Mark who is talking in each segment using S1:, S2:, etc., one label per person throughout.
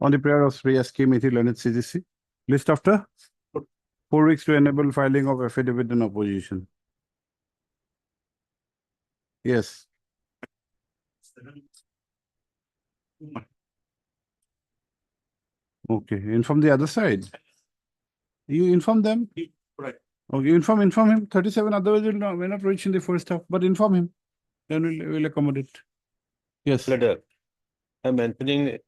S1: On the prayer of Sri S.K. Mithi Learned CGC, list after 4 weeks to enable filing of affidavit in opposition. Yes. Okay, inform the other side. You inform them?
S2: Right.
S1: Okay, inform him. 37, otherwise we'll not reach in the first half, but inform him. Then we'll accommodate. Yes.
S2: Letter. I'm mentioning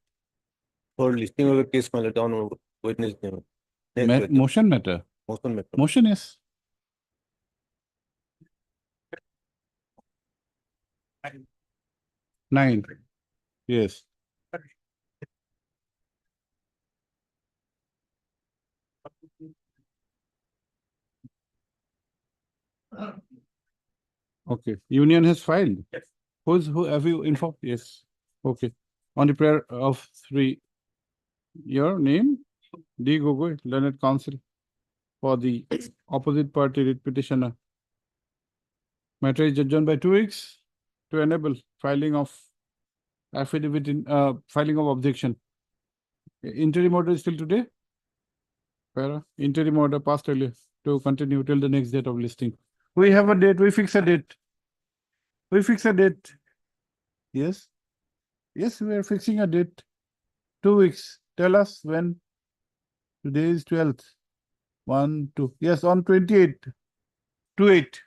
S2: for listing of a case matter on witness name.
S1: Motion matter.
S2: Motion matter.
S1: Motion, yes. Nine. Yes. Okay. Union has filed.
S2: Yes.
S1: Who have you informed? Yes. Okay. On the prayer of 3, your name? D. Gogoi, Learned Counsel for the opposite party writ petitioner. Matter is adjourned by 2 weeks to enable filing of affidavit in filing of objection. Interim order is still today? Interim order passed earlier to continue till the next date of listing. We have a date, we fix a date. We fix a date. Yes. Yes, we are fixing a date. 2 weeks. Tell us when. Today is 12th. 1, 2. Yes, on 28th. 2/8.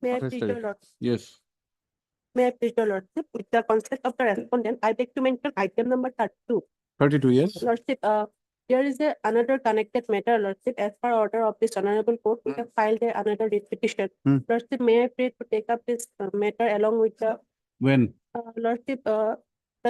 S3: May I please your lordship?
S1: Yes.
S3: May I please your lordship? With the consent of the respondent, I beg to mention item number 32.
S1: 32, yes.
S3: Lordship, there is another connected matter, Lordship. As per order of this honorable court, we have filed another writ petition. Lordship, may I pray to take up this matter along with the
S1: When?
S3: Lordship, the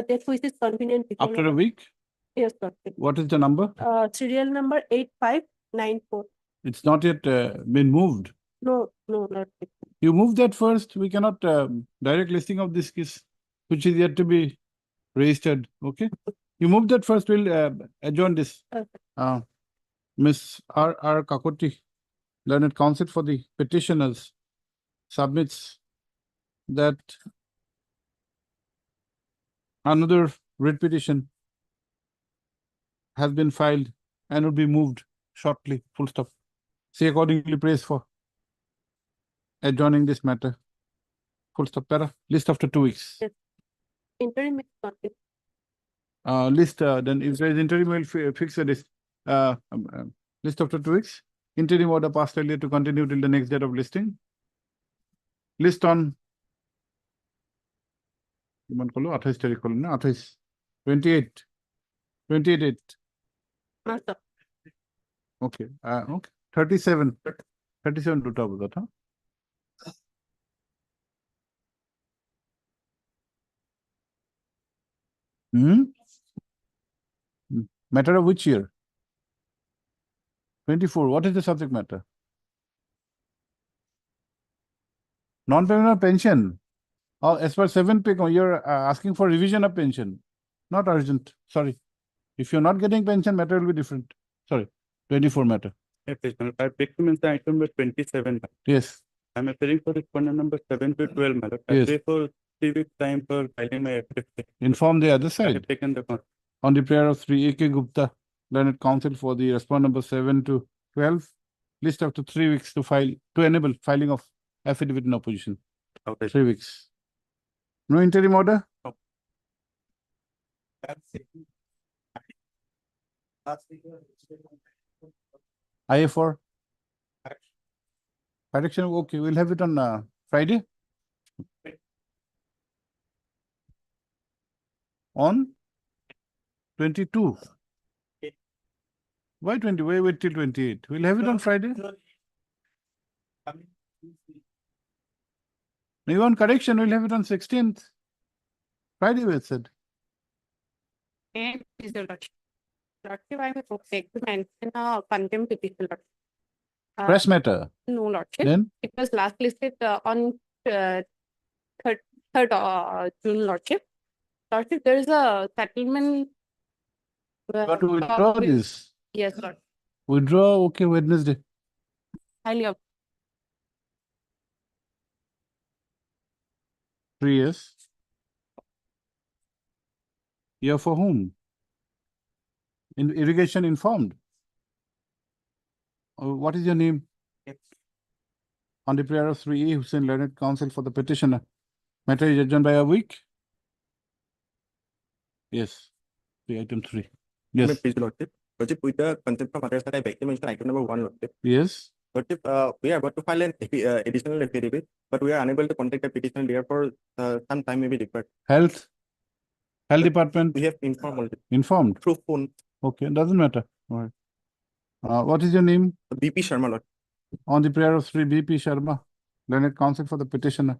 S3: date which is convenient.
S1: After a week?
S3: Yes, Lordship.
S1: What is the number?
S3: Serial number 8594.
S1: It's not yet been moved.
S3: No, Lordship.
S1: You move that first. We cannot direct listing of this case, which is yet to be registered. Okay. You move that first. We'll adjourn this.
S3: Okay.
S1: Ms. R. Kakoti, Learned Counsel for the petitioners, submits that another writ petition has been filed and will be moved shortly. Full stop. See accordingly prays for adjourning this matter. Full stop. Para. List after 2 weeks.
S3: Yes. Interim is convenient.
S1: List, then if there is interim, we'll fix the list. List after 2 weeks. Interim order passed earlier to continue till the next date of listing. List on 28. 28.
S3: Master.
S1: Okay. Okay. 37. 37 to top of that, huh? Matter of which year? 24. What is the subject matter? Non-payment of pension. Oh, as per 7 pick, you're asking for revision of pension. Not urgent. Sorry. If you're not getting pension, matter will be different. Sorry. 24 matter.
S2: I picked him in the item number 27.
S1: Yes.
S2: I'm appearing for respondent number 7 to 12 matter.
S1: Yes.
S2: I pray for 3 weeks time for filing my affidavit.
S1: Inform the other
S2: I
S1: side.
S2: have taken the count.
S1: On the prayer of Sri A.K. Gupta, Learned Counsel for the respondent number 7 to 12, list after 3 weeks to file, to enable filing of affidavit in opposition.
S2: Okay.
S1: 3 weeks. No interim order?
S2: No.
S1: IF4? Correction, okay, we'll have it on Friday. On 22. Why 20? Why wait till 28? We'll have it on Friday. You want correction, we'll have it on 16th. Friday, we said.
S3: And is the lordship. Lordship, I will take to mention contempt petition.
S1: Press matter.
S3: No, Lordship.
S1: Then?
S3: It was last listed on 3rd June, Lordship. Lordship, there is a settlement.
S1: But to withdraw this.
S3: Yes, Lord.
S1: Withdraw, okay, Wednesday.
S3: Highly
S1: 3 years. Year for whom? In irrigation informed. What is your name? On the prayer of 3A, Hussein Learned Counsel for the petitioner. Matter is adjourned by a week? Yes. The item 3. Yes.
S2: Please, Lordship. Lordship, with the consent from others that I beg to mention item number 1, Lordship.
S1: Yes.
S2: Lordship, we are about to file an additional affidavit, but we are unable to contact the petitioner, therefore, some time may be required.
S1: Health department
S2: We have informed Lordship,
S1: informed.
S2: through phone,
S1: Okay, doesn't matter. All right. What is your name?
S2: BP Sharma, Lord.
S1: On the prayer of 3 BP Sharma, Learned Counsel for the petitioner.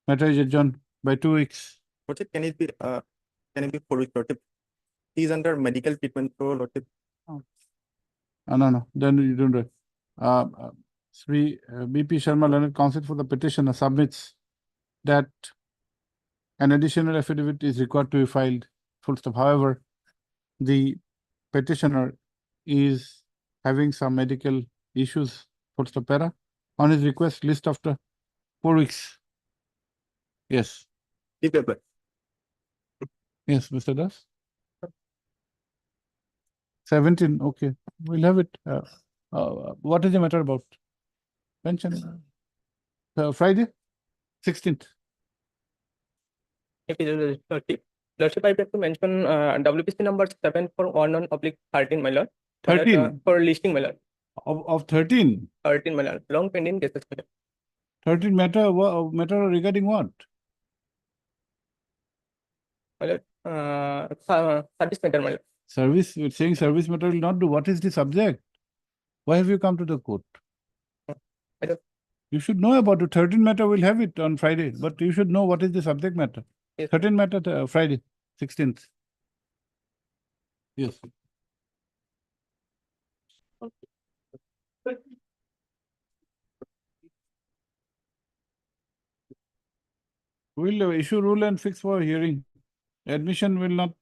S1: Matter is adjourned by 2 weeks.
S2: Lordship, can it be 4 weeks, Lordship? He is under medical treatment, so Lordship.
S1: No. Then you don't do it. 3 BP Sharma, Learned Counsel for the petitioner submits that an additional affidavit is required to be filed. Full stop. However, the petitioner is having some medical issues. Full stop. Para. On his request, list after 4 weeks. Yes.
S2: If you apply.
S1: Yes, Mr. Das. 17. Okay, we'll have it. What is the matter about? Pension. Friday, 16th.
S4: Lordship, I have to mention WPC number 741/13, my lord.
S1: 13.
S4: For listing, my lord.
S1: Of 13.
S4: 13, my lord. Long pending cases, my lord.
S1: 13 matter regarding what?
S4: My lord. Service matter, my lord.
S1: Service, you're saying service matter will not do. What is the subject? Why have you come to the court?
S4: I don't.
S1: You should know about it. 13 matter, we'll have it on Friday, but you should know what is the subject matter.
S4: Yes.
S1: 13 matter, Friday, 16th. Yes. We'll issue rule and fix for hearing. Admission will not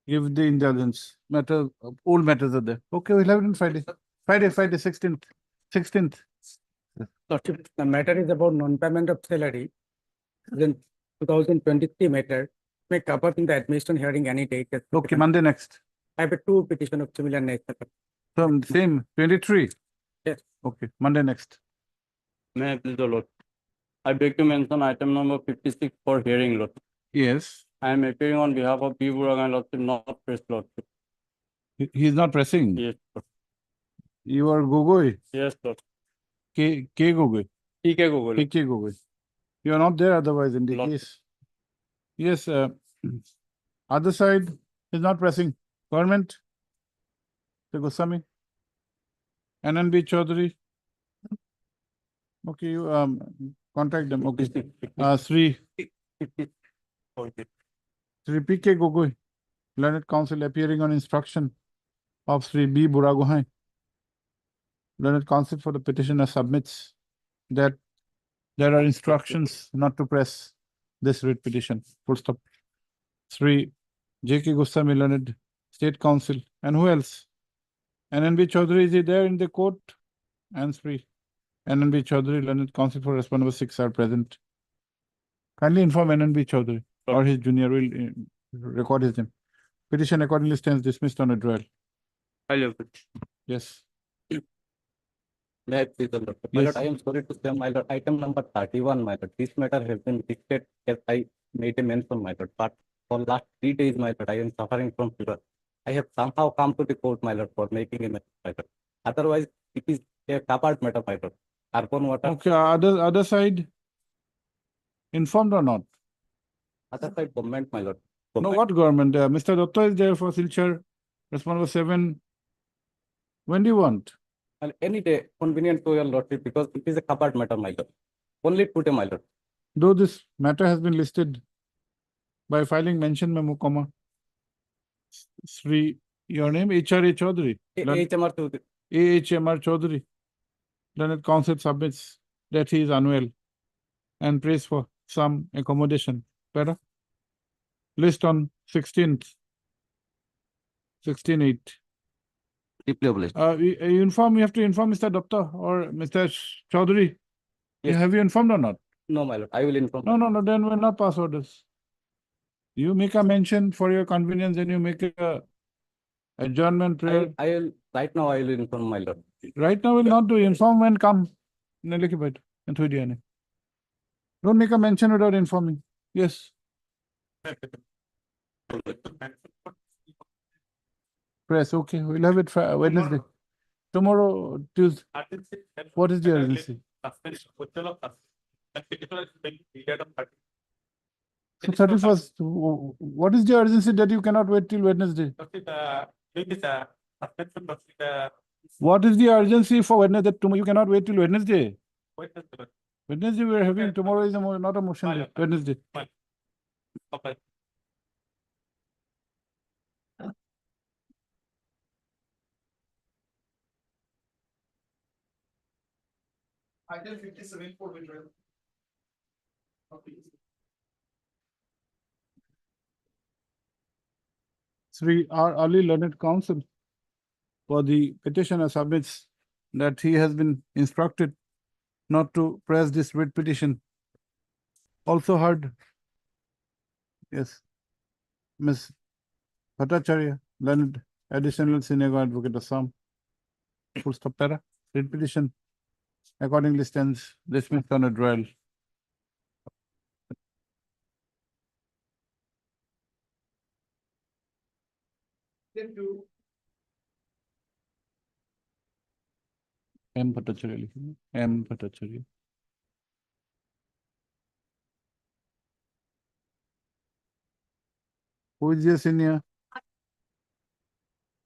S1: give the indulgence. Matter, old matters are there. Okay, we'll have it on Friday. Friday, 16th. 16th.
S5: Lordship, the matter is about non-payment of salary. Then 2023 matter may come up in the admission hearing any date.
S1: Okay, Monday next.
S5: I have 2 petition of similar nature.
S1: From same 23.
S5: Yes.
S1: Okay, Monday next.
S6: May I please, the Lord? I beg to mention item number 56 for hearing, Lord.
S1: Yes.
S6: I am appearing on behalf of P. Buragan, Lordship, not press, Lordship.
S1: He is not pressing.
S6: Yes, Lord.
S1: You are Gogoi.
S6: Yes, Lord.
S1: K Gogoi.
S6: TK Google.
S1: KK Gogoi. You are not there otherwise in the
S6: Lord.
S1: case. Yes. Other side is not pressing. Government. The Goswami. NNB Chaudhary. Okay, you contact them. Okay. Sri PK Gogoi, Learned Counsel appearing on instruction of Sri B. Buragohai. Learned Counsel for the petitioner submits that there are instructions not to press this writ petition. Full stop. Sri J.K. Goswami, Learned State Counsel. And who else? NNB Chaudhary, is he there in the court? And Sri NNB Chaudhary, Learned Counsel for Response number 6 are present. Kindly inform NNB Chaudhary or his junior will record his name. Petition accordingly stands dismissed on withdrawal.
S6: I love it.
S1: Yes.
S6: May I please, the Lord? My
S1: Yes.
S6: Lord, I am sorry to say, my Lord, item number 31, my Lord. This matter has been dictated as I made a mention, my Lord. But for last 3 days, my Lord, I am suffering from fever. I have somehow come to the court, my Lord, for making a matter, my Lord. Otherwise, it is a covered matter, my Lord. Carbon water,
S1: Okay, other side informed or not?
S6: other side government, my Lord.
S1: No,
S6: Government.
S1: what government? Mr. Dutta is there for Silchar. Response number 7. When do you want?
S6: And any day convenient to your lordship because it is a covered matter, my Lord. Only today, my Lord.
S1: Though this matter has been listed by filing mention memo, comma, Sri, your name, H.R.A. Chaudhary.
S6: HMR to
S1: AHMR Chaudhary. Learned Counsel submits that he is unwell and prays for some accommodation. Para? List on 16th. 16-8.
S6: deeply obliged.
S1: You have to inform Mr. Dutta or Mr. Chaudhary.
S6: Yes.
S1: Have you informed or not?
S6: No, my lord, I will inform.
S1: No, then we'll not pass orders. You make a mention for your convenience, then you make a adjournment prayer.
S6: I will, right now I will inform, my lord.
S1: Right now, we'll not do inform when come. And don't make a mention without informing. Yes. Press, okay, we'll have it Wednesday. Tomorrow, Tuesday. What is the urgency? So 31st, what is the urgency that you cannot wait till Wednesday? What is the urgency for Wednesday that tomorrow you cannot wait till Wednesday? Wednesday we are having, tomorrow is not a motion day, Wednesday. Item 57 for withdrawal. Sri R. Ali Learned Counsel for the petitioner submits that he has been instructed not to press this writ petition. Also heard, yes, Ms. Bhattacharya, Learned Additional Senior Advocate Assam. Full stop para. Writ petition accordingly stands dismissed on a trial. M. Bhattacharya लिखेंगे. M. Bhattacharya. Who is your senior?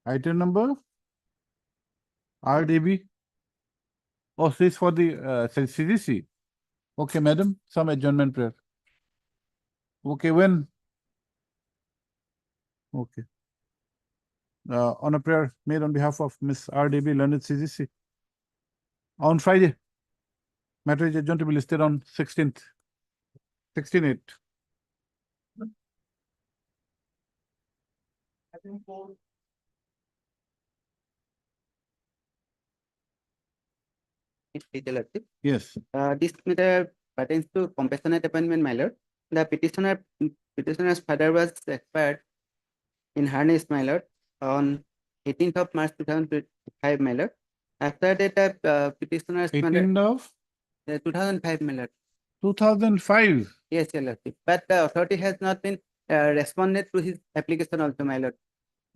S1: Item number? RDB? Oh, this is for the CDC. Okay, madam, some adjournment prayer. Okay, when? Okay. On a prayer made on behalf of Miss RDB, Learned CDC. On Friday. Matter is adjourned to be listed on 16th. 16/8. Yes.
S7: This matter pertains to compassionate appointment, my lord. The petitioner's father was expired in harness, my lord, on 18th of March 2025, my lord. After that, petitioner's mother,
S1: 18th of
S7: 2005, my lord.
S1: 2005.
S7: Yes, your lordship. But the authority has not been responded to his application also, my lord.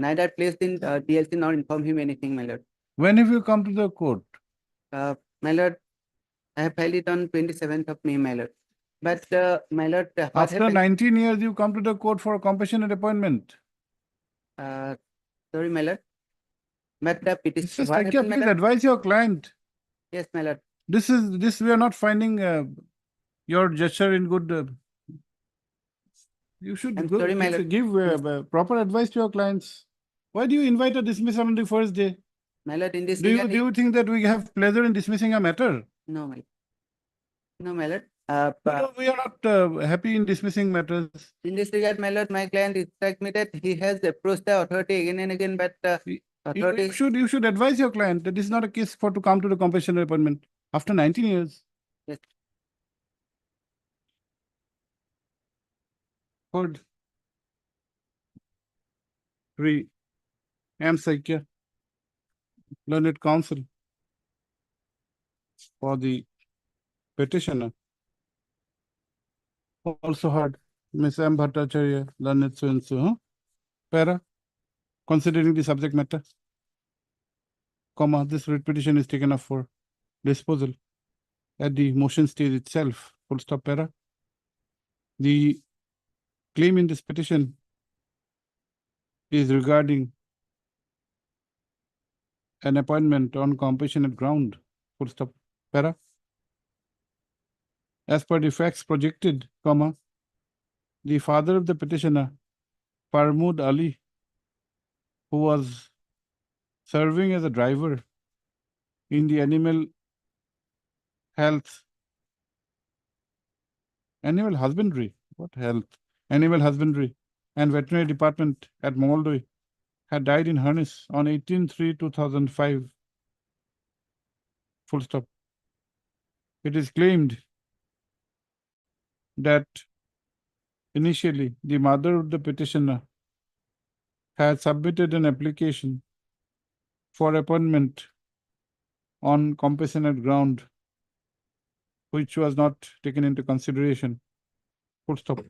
S7: Neither placed in DLC nor informed him anything, my lord.
S1: When have you come to the court?
S7: My lord, I have filed it on 27th of May, my lord. But my lord, what
S1: After
S7: happened?
S1: 19 years, you come to the court for a compassionate appointment.
S7: Sorry, my lord. But the petition,
S1: Mr.
S7: what
S1: Stakia,
S7: happened, my
S1: please
S7: lord?
S1: advise your client.
S7: Yes, my lord.
S1: This we are not finding your gesture in good. You should
S7: I'm
S1: go,
S7: sorry, my lord.
S1: give proper advice to your clients. Why do you invite a dismissal on the first day?
S7: My lord, in this
S1: Do
S7: regard,
S1: you think that we have pleasure in dismissing a matter?
S7: no, my lord. No, my lord.
S1: No, we are not happy in dismissing matters.
S7: In this regard, my lord, my client instructed me that he has approached the authority again and again, but authority.
S1: You should advise your client that this is not a case for to come to the compassionate appointment after 19 years.
S7: Yes.
S1: Heard. 3. M. Saikya, Learned Counsel for the petitioner. Also heard Ms. M. Bhattacharya, Learned so and so. Huh? Para, considering the subject matter, comma, this writ petition is taken up for disposal at the motion stage itself. Full stop para. The claim in this petition is regarding an appointment on compassionate ground. Full stop para. As per the facts projected, comma, the father of the petitioner, Parmood Ali, who was serving as a driver in the animal husbandry, animal husbandry and veterinary department at Moldoi, had died in harness on 18/3/2005. Full stop. It is claimed that initially the mother of the petitioner had submitted an application for appointment on compassionate ground, which was not taken into consideration. Full stop.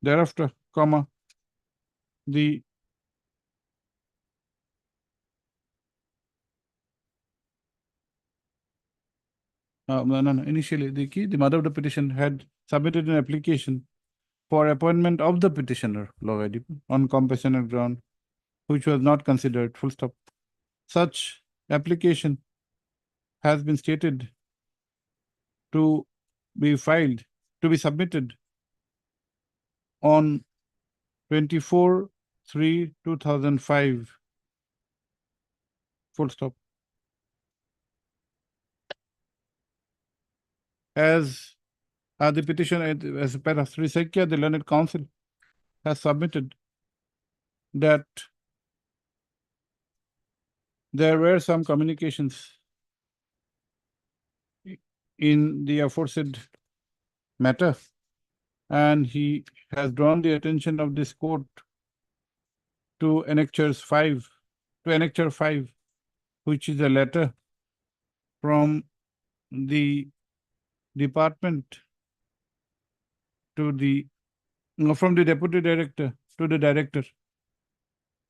S1: Thereafter, comma, the initially the mother of the petition had submitted an application for appointment of the petitioner on compassionate ground, which was not considered. Full stop. Such application has been stated to be filed, to be submitted on 24/3/2005. Full stop. As the petition, as para Sri Sakya, the learned counsel has submitted that there were some communications in the aforesaid matter, and he has drawn the attention of this court to Annexure 5, which is a letter from the department to the from the deputy director to the director.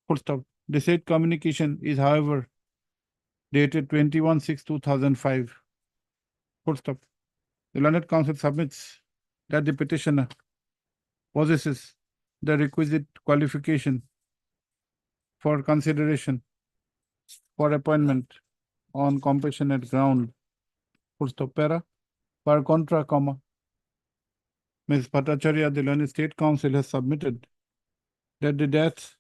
S1: Full stop. The said communication is, however, dated 21/6/2005. Full stop. The learned counsel submits that the petitioner possesses the requisite qualification for consideration for appointment on compassionate ground. Full stop. Para. Per contra, comma, Ms. Bhattacharya, the learned state counsel, has submitted that the death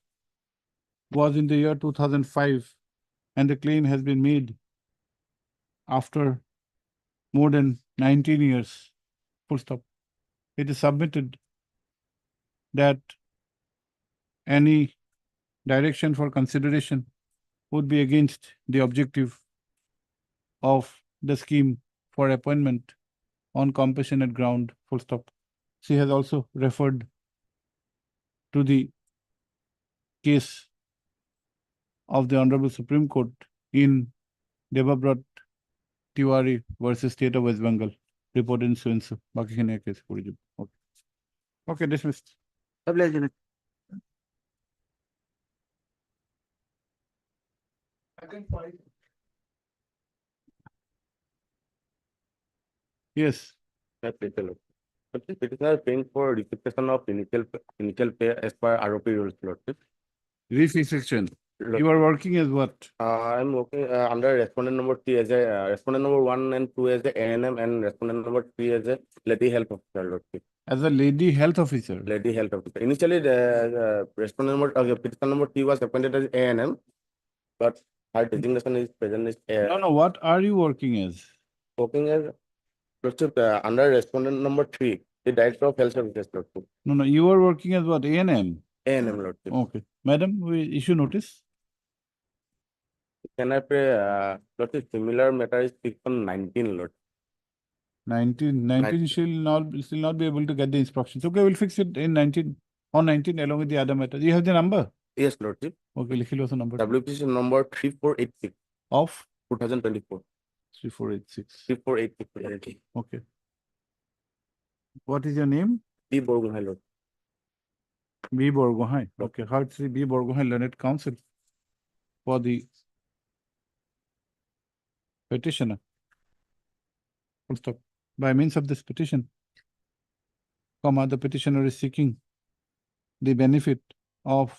S1: was in the year 2005 and the claim has been made after more than 19 years. Full stop. It is submitted that any direction for consideration would be against the objective of the scheme for appointment on compassionate ground. Full stop. She has also referred to the case of the Honorable Supreme Court in Devabrat Tiwari versus State of West Bengal, reported in so-and-so. Baki ke naye case puri jab. Okay. Okay, dismissed. Yes.
S2: But this petitioner is paying for restitution of initial pay as per ROP rules, Lordship.
S1: Restitution. You are working as what?
S2: I'm working under respondent number 3 as a respondent number 1 and 2 as a ANM and respondent number 3 as a lady health officer, Lordship.
S1: As a lady health officer.
S2: Lady health officer. Initially, the respondent number petition number 3 was appointed as ANM, but her designation is present is
S1: No, what are you working as?
S2: working as Lordship under respondent number 3, the director of health services, Lordship.
S1: No, you are working as what? ANM?
S2: ANM, Lordship.
S1: Okay. Madam, we issue notice.
S2: Can I pay Lordship, similar matter is fixed on 19, Lord.
S1: 19 she'll not be able to get the instructions. Okay, we'll fix it in 19, on 19 along with the other matters. You have the number?
S2: Yes, Lordship.
S1: Okay, likhi lo the number.
S2: WPC number 3486
S1: Of
S2: 2024.
S1: 3486.
S2: 3486.
S1: Okay. What is your name?
S2: P. Borgohain, Lord.
S1: B. Borgohain. Okay, Heart Sri B. Borgohain Learned Counsel for the petitioner. Full stop. By means of this petition, comma, the petitioner is seeking the benefit of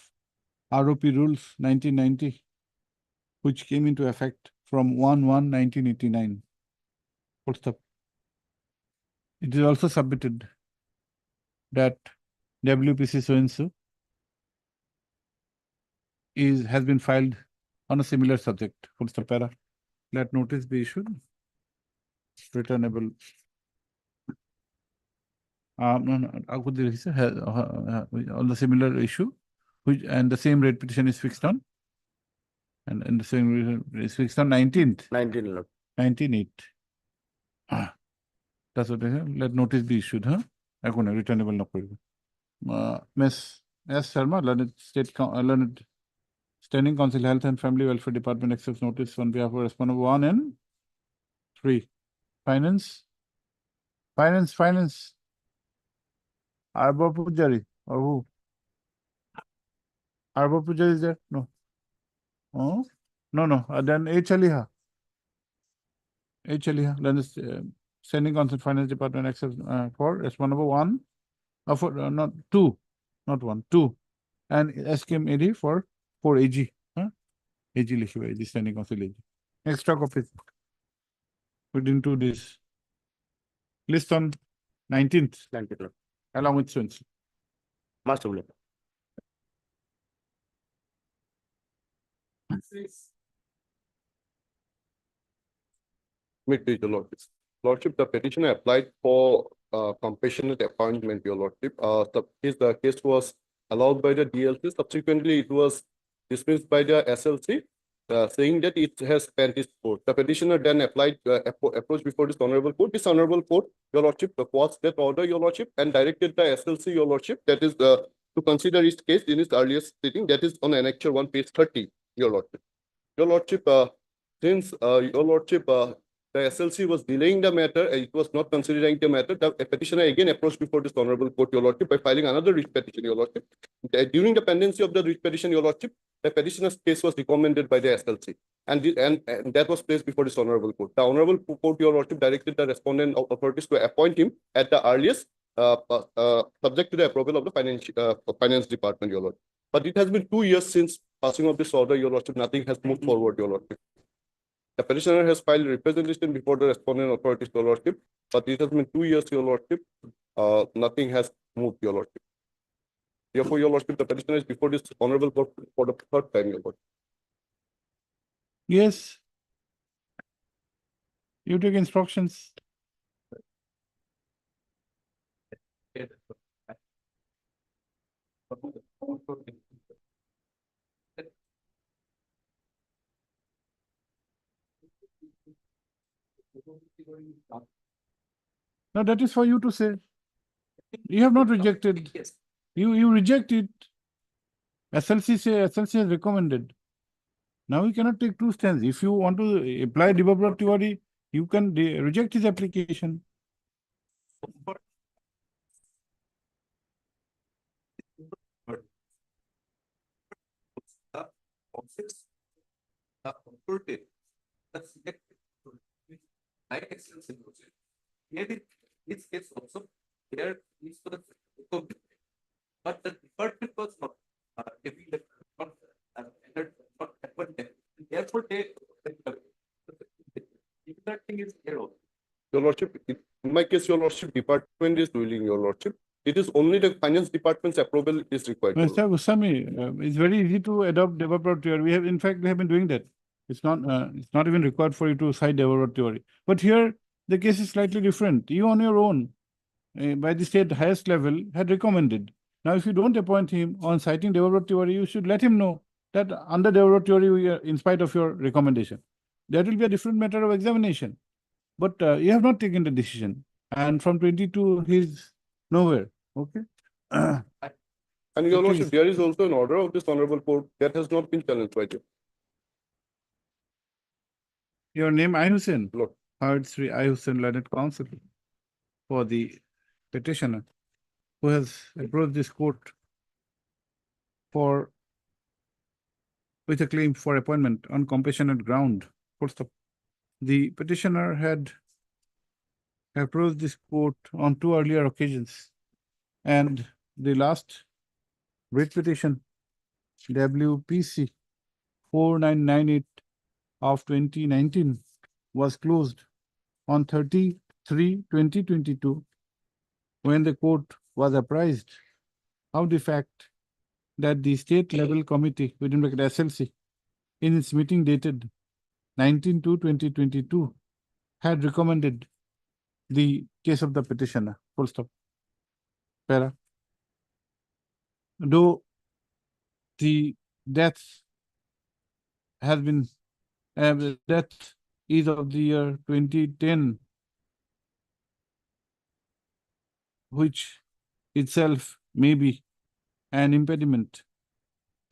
S1: ROP Rules 1990, which came into effect from 1/1/1989. Full stop. It is also submitted that WPC so-and-so has been filed on a similar subject. Full stop. Para. Let notice be issued. Returnable. On the similar issue, which and the same rate petition is fixed on, and the same is fixed on 19th.
S2: 19, Lord.
S1: 19/8. That's what they have. Let notice be issued, huh? Akone returnable no koribe. Miss S. Sharma, learned Standing Council Health and Family Welfare Department accepts notice on behalf of respondent 1 and 3. Finance. Arbor Pujari or who? Arbor Pujari is there? No. Oh, no. Then H. Aliha. Learned Standing Council Finance Department accepts for respondent 1. For not 2, not 1, 2. And SKM AD for AG. Huh? AG লিখিব, AG Standing Council AG. Extra copies. We didn't do this. List on 19th, along with Swenson.
S2: Must have.
S8: Meet with your lordship. Lordship, the petitioner applied for compassionate appointment, your lordship. The case was allowed by the DLC. Subsequently, it was dismissed by the SLC, saying that it has spent its court. The petitioner then applied approach before this honorable court. This honorable court, your lordship, quashed that order, your lordship, and directed the SLC, your lordship, that is to consider its case in its earliest sitting, that is on Annexure 1, page 30, your lordship. Your lordship, since your lordship, the SLC was delaying the matter, it was not considering the matter. The petitioner again approached before this honorable court, your lordship, by filing another writ petition, your lordship. During the pendency of the writ petition, your lordship, the petitioner's case was recommended by the SLC, and that was placed before this honorable court. The honorable court, your lordship, directed the respondent authorities to appoint him at the earliest, subject to the approval of the finance department, your lordship. But it has been 2 years since passing of this order, your lordship. Nothing has moved forward, your lordship. The petitioner has filed representation before the respondent authorities, your lordship, but it has been 2 years, your lordship. Nothing has moved, your lordship. Therefore, your lordship, the petitioner is before this honorable court for the third time, your lordship.
S1: Yes. You take instructions. No, that is for you to say. You have not rejected. You reject it. SLC has recommended. Now you cannot take two stands. If you want to apply Dibabra Tiwari, you can reject his application.
S6: This case also there is for the but the department was not therefore that thing is here also.
S8: Your lordship, in my case, your lordship, department is ruling, your lordship. It is only the finance department's approval is required.
S1: Mr. Goswami, it's very easy to adopt Dibabra Tiwari. We have, in fact, we have been doing that. It's not even required for you to cite Dibabra Tiwari. But here, the case is slightly different. You on your own, by the state highest level, had recommended. Now, if you don't appoint him on citing Dibabra Tiwari, you should let him know that under Dibabra Tiwari, we are, in spite of your recommendation. That will be a different matter of examination. But you have not taken the decision. And from 22, he's nowhere. Okay.
S8: And your lordship, there is also an order of this honorable court that has not been challenged by you.
S1: Your name, I. Hussain?
S8: Lord.
S1: Heard Sri I. Hussain, learned counsel for the petitioner who has approached this court with a claim for appointment on compassionate ground. First of, the petitioner had approached this court on 2 earlier occasions, and the last writ petition, WPC 4998 of 2019, was closed on 30/3/2022, when the court was apprised of the fact that the state level committee within the SLC, in its meeting dated 19/2/2022, had recommended the case of the petitioner. Full stop. Para. Though the death has been death is of the year 2010, which itself may be an impediment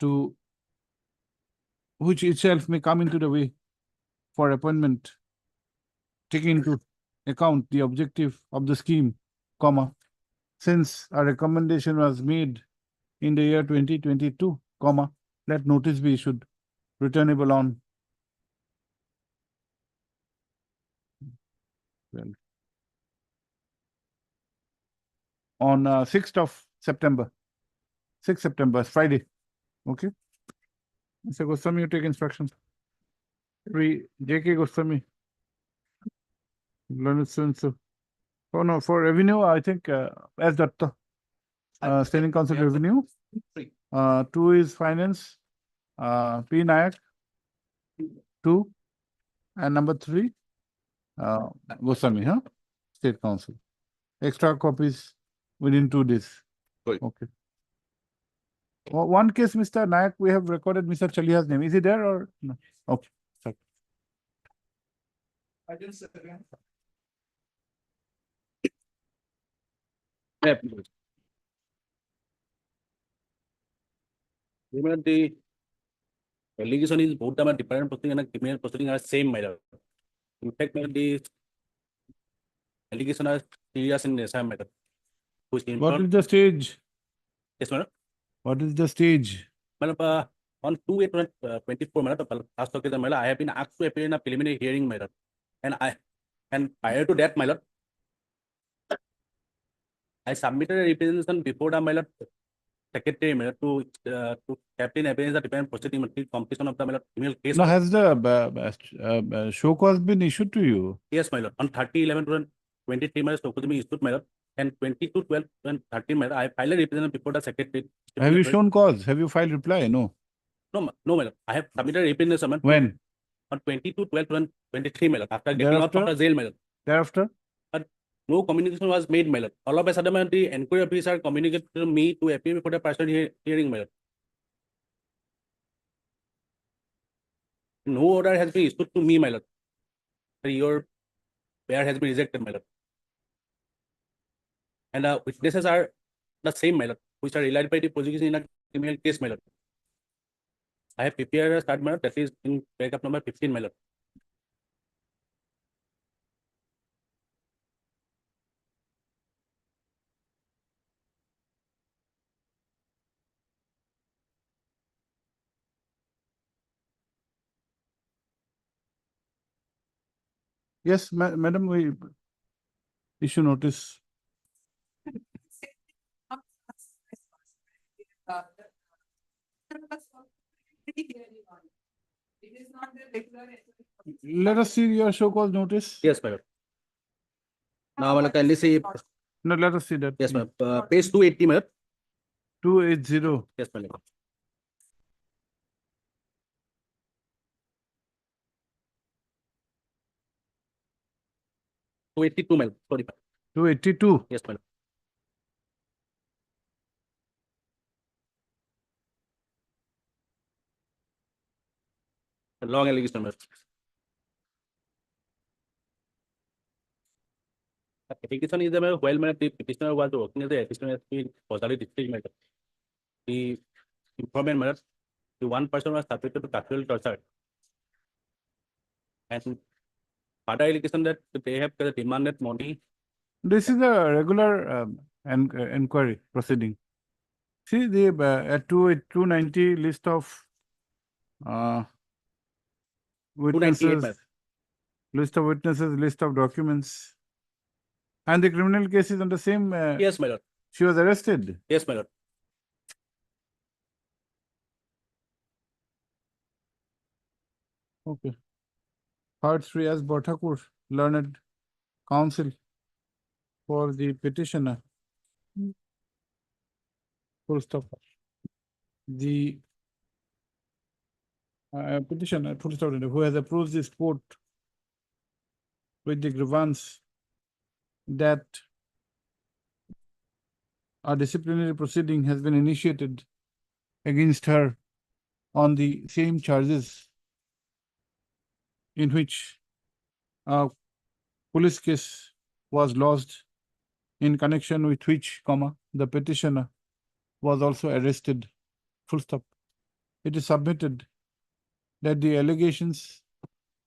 S1: to, which itself may come into the way for appointment, taking into account the objective of the scheme, comma, since a recommendation was made in the year 2022, comma, let notice be issued, returnable on on 6th of September. 6th September, Friday. Okay. Mr. Goswami, you take instructions. J.K. Goswami. Learned so. Oh no, for revenue, I think as Datta, Standing Council Revenue. 2 is finance, P. Nayak. 2, and number 3, Goswami, huh? State Council. Extra copies within 2 days.
S8: Right.
S1: Okay. One case, Mr. Nayak, we have recorded Mr. Chaliha's name. Is he there or no? Okay. Sorry.
S9: Remember, the allegation is both the different proceeding and criminal proceeding are same matter. In fact, the allegation are serious in nature matter.
S1: What is the stage?
S9: Yes, madam.
S1: What is the stage?
S9: Madam, on 2/8/24, madam, last occasion, madam, I have been asked to appear in a preliminary hearing, madam, and prior to that, madam, I submitted a representation before the madam secretary, madam, to captain appearance the different proceeding until completion of the madam criminal case.
S1: Now, has the show cause been issued to you?
S9: Yes, my lord. On 30/11/23, my lord, issued, my lord, and 22/12/13, my lord, I filed a representation before the secretary.
S1: Have you shown cause? Have you filed reply? No.
S9: No, no, my lord. I have submitted a representation
S1: When?
S9: on 22/12/23, my lord, after getting out
S1: Thereafter?
S9: of the jail, my lord.
S1: Thereafter?
S9: No communication was made, my lord. All of a sudden, my lord, the inquiry officer communicated to me to appear before the person hearing, my lord. No order has been issued to me, my lord. Your prayer has been rejected, my lord. And witnesses are the same, my lord, which are relied by the prosecution in a criminal case, my lord. I have prepared a start, my lord, that is in paragraph number 15, my lord.
S1: Yes, madam, we issue notice. Let us see your show cause notice.
S9: Yes, my lord. Now, my lord, kindly see.
S1: No, let us see that.
S9: Yes, my lord. Page 280, my lord.
S1: 280.
S9: Yes, my lord. $282, my lord. Sorry.
S1: 282.
S9: Yes, my lord. A long allegation, my lord. Application is the while my the petitioner was working as the assistant in Cooperative district, my lord. The informant, my lord, the one person was subjected to sexual torture. And further allegation that they have demanded money.
S1: This is a regular inquiry proceeding. See the at 290 list of witnesses, list of witnesses, list of documents, and the criminal case is on the same.
S9: Yes, my lord.
S1: She was arrested.
S9: Yes, my lord.
S1: Okay. Heard Sri S. Bhattakur, learned counsel for the petitioner. Full stop. The petitioner, full stop, who has approved this court with the grievance that a disciplinary proceeding has been initiated against her on the same charges in which a police case was lodged in connection with which, comma, the petitioner was also arrested, full stop. It is submitted that the allegations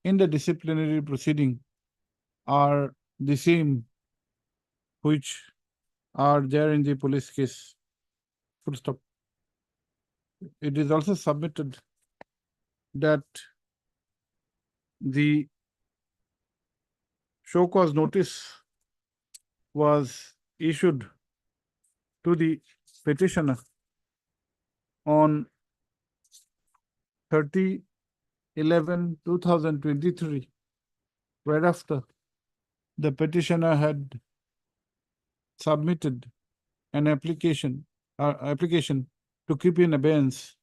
S1: in the disciplinary proceeding are the same which are there in the police case, full stop. It is also submitted that the show cause notice was issued to the petitioner on 30/11/2023, whereafter the petitioner had submitted an application to keep in abeyance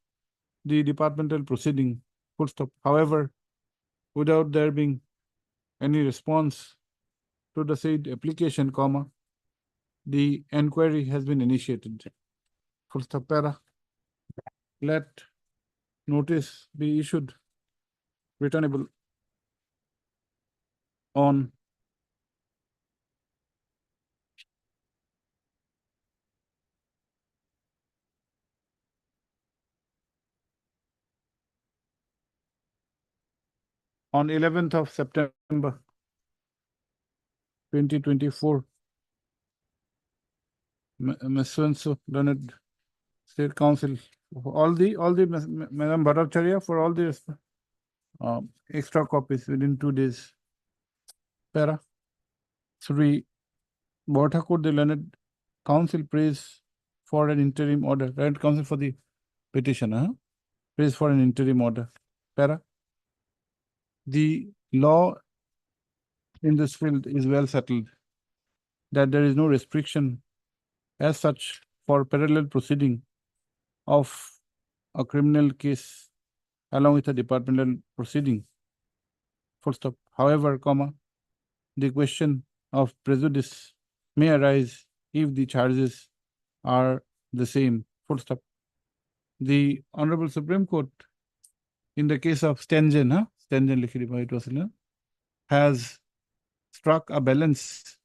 S1: the departmental proceeding, full stop. However, without there being any response to the said application, comma, the inquiry has been initiated, full stop. Para. Let notice be issued returnable on on 11th of September 2024. Ms. So Leonard State Council, Madam Bhattacharya, for all the extra copies within 2 days. Para. Sri Borthakur, the Leonard Council prays for an interim order. Leonard Council for the petition, prays for an interim order. Para. The law in this field is well settled that there is no restriction as such for parallel proceeding of a criminal case along with a departmental proceeding, full stop. However, comma, the question of prejudice may arise if the charges are the same, full stop. The Honorable Supreme Court, in the case of Stengen, it was, has struck a balance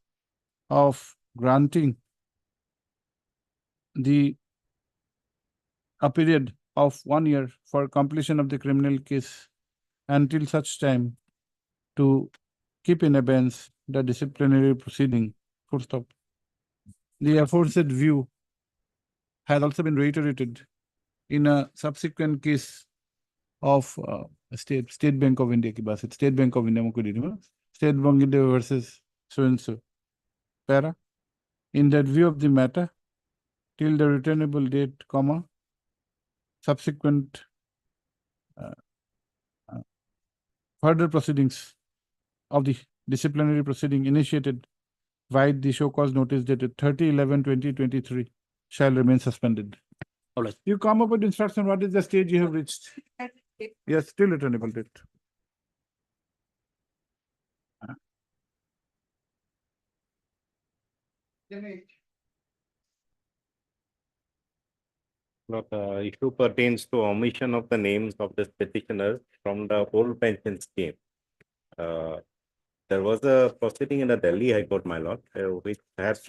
S1: of granting a period of 1 year for completion of the criminal case until such time to keep in abeyance the disciplinary proceeding, full stop. The aforesaid view has also been reiterated in a subsequent case of State Bank of India, State Bank of India, State Bank of India versus so-and-so. Para. In that view of the matter, till the returnable date, comma, subsequent further proceedings of the disciplinary proceeding initiated by the show cause notice dated 30/11/2023 shall remain suspended.
S9: All right.
S1: You come up with instruction, what is the stage you have reached? Yes, still returnable date.
S2: Not issue pertains to omission of the names of the petitioners from the old pension scheme. There was a proceeding in the Delhi High Court, my lord, which had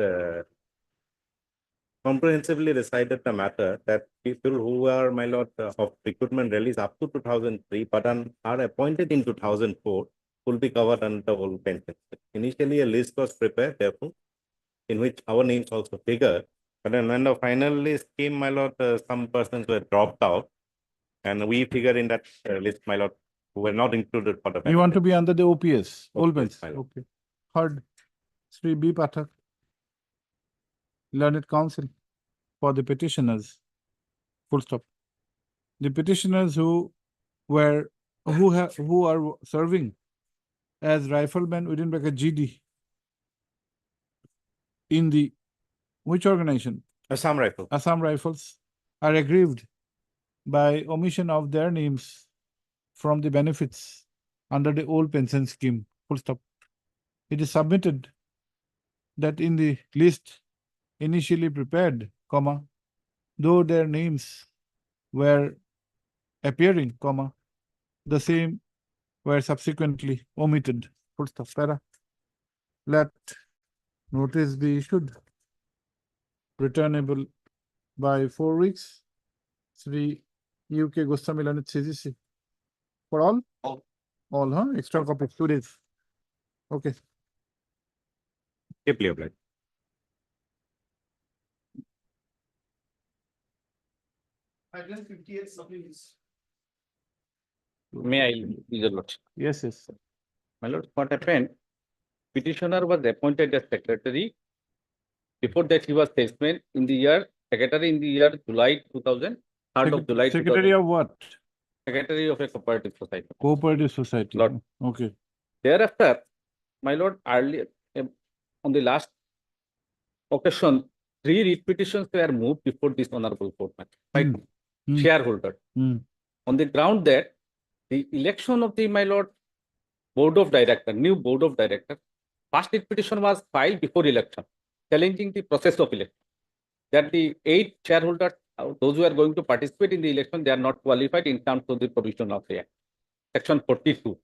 S2: comprehensively decided the matter that people who are, my lord, of recruitment release up to 2003 but are appointed in 2004 will be covered under the old pension. Initially, a list was prepared, therefore, in which our names also figure. But then when the finally scheme, my lord, some persons were dropped out, and we figure in that list, my lord, who were not included for the
S1: You want to be under the OPS,
S2: OPS,
S1: old bench.
S2: my lord.
S1: Okay. Heard. Sri B. Pathak, Learned Counsel for the petitioners, full stop. The petitioners who are serving as riflemen within GD in the which organization?
S2: Assam Rifle.
S1: Assam Rifles are aggrieved by omission of their names from the benefits under the old pension scheme, full stop. It is submitted that in the list initially prepared, comma, though their names were appearing, comma, the same were subsequently omitted, full stop. Para. Let notice be issued returnable by 4 weeks. 3 UK Gustamilan CGC. For all? All, huh? Extra copy, 2 days. Okay.
S2: Deeply applied.
S9: May I, your lordship?
S1: Yes, yes.
S9: My lord, what happened? Petitioner was appointed as secretary. Before that, he was salesman in the year, secretary in the year July 2000, 3rd of July
S1: Secretary
S9: 2000,
S1: of what?
S9: secretary of a cooperative society.
S1: Cooperative Society.
S9: Lord.
S1: Okay.
S9: Thereafter, my lord, earlier, on the last occasion, 3 writ petitions were moved before this honorable court by
S1: Hmm.
S9: shareholder.
S1: Hmm.
S9: On the ground that the election of the, my lord, board of director, new board of director, first writ petition was filed before election, challenging the process of election. That the 8 shareholders, those who are going to participate in the election, they are not qualified in terms of the provision of the act. Section 42.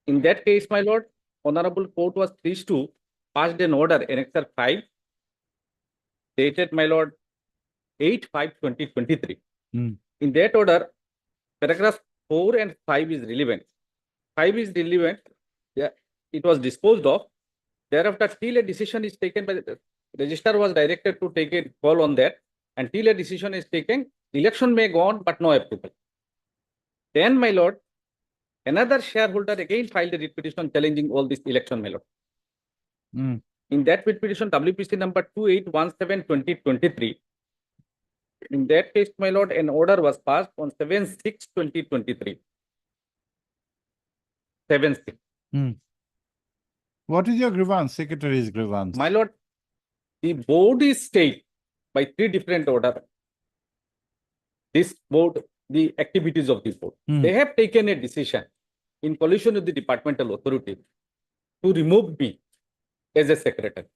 S9: In that case, my lord, honorable court was pleased to pass an order, Annexure 5, dated, my lord, 8/5/2023.
S1: Hmm.
S9: In that order, paragraph 4 and 5 is relevant. 5 is relevant. Yeah, it was disposed of. Thereafter, till a decision is taken by the registrar was directed to take a call on that, and till a decision is taken, election may go on, but no approval. Then, my lord, another shareholder again filed a writ petition challenging all this election, my lord.
S1: Hmm.
S9: In that writ petition, WPC number 2817/2023, in that case, my lord, an order was passed on 7/6/2023. 7/6.
S1: Hmm. What is your grievance? Secretary's grievance.
S9: My lord, the board is stayed by 3 different orders. This board, the activities of the board.
S1: Hmm.
S9: They have taken a decision in collusion with the departmental authority to remove me as a secretary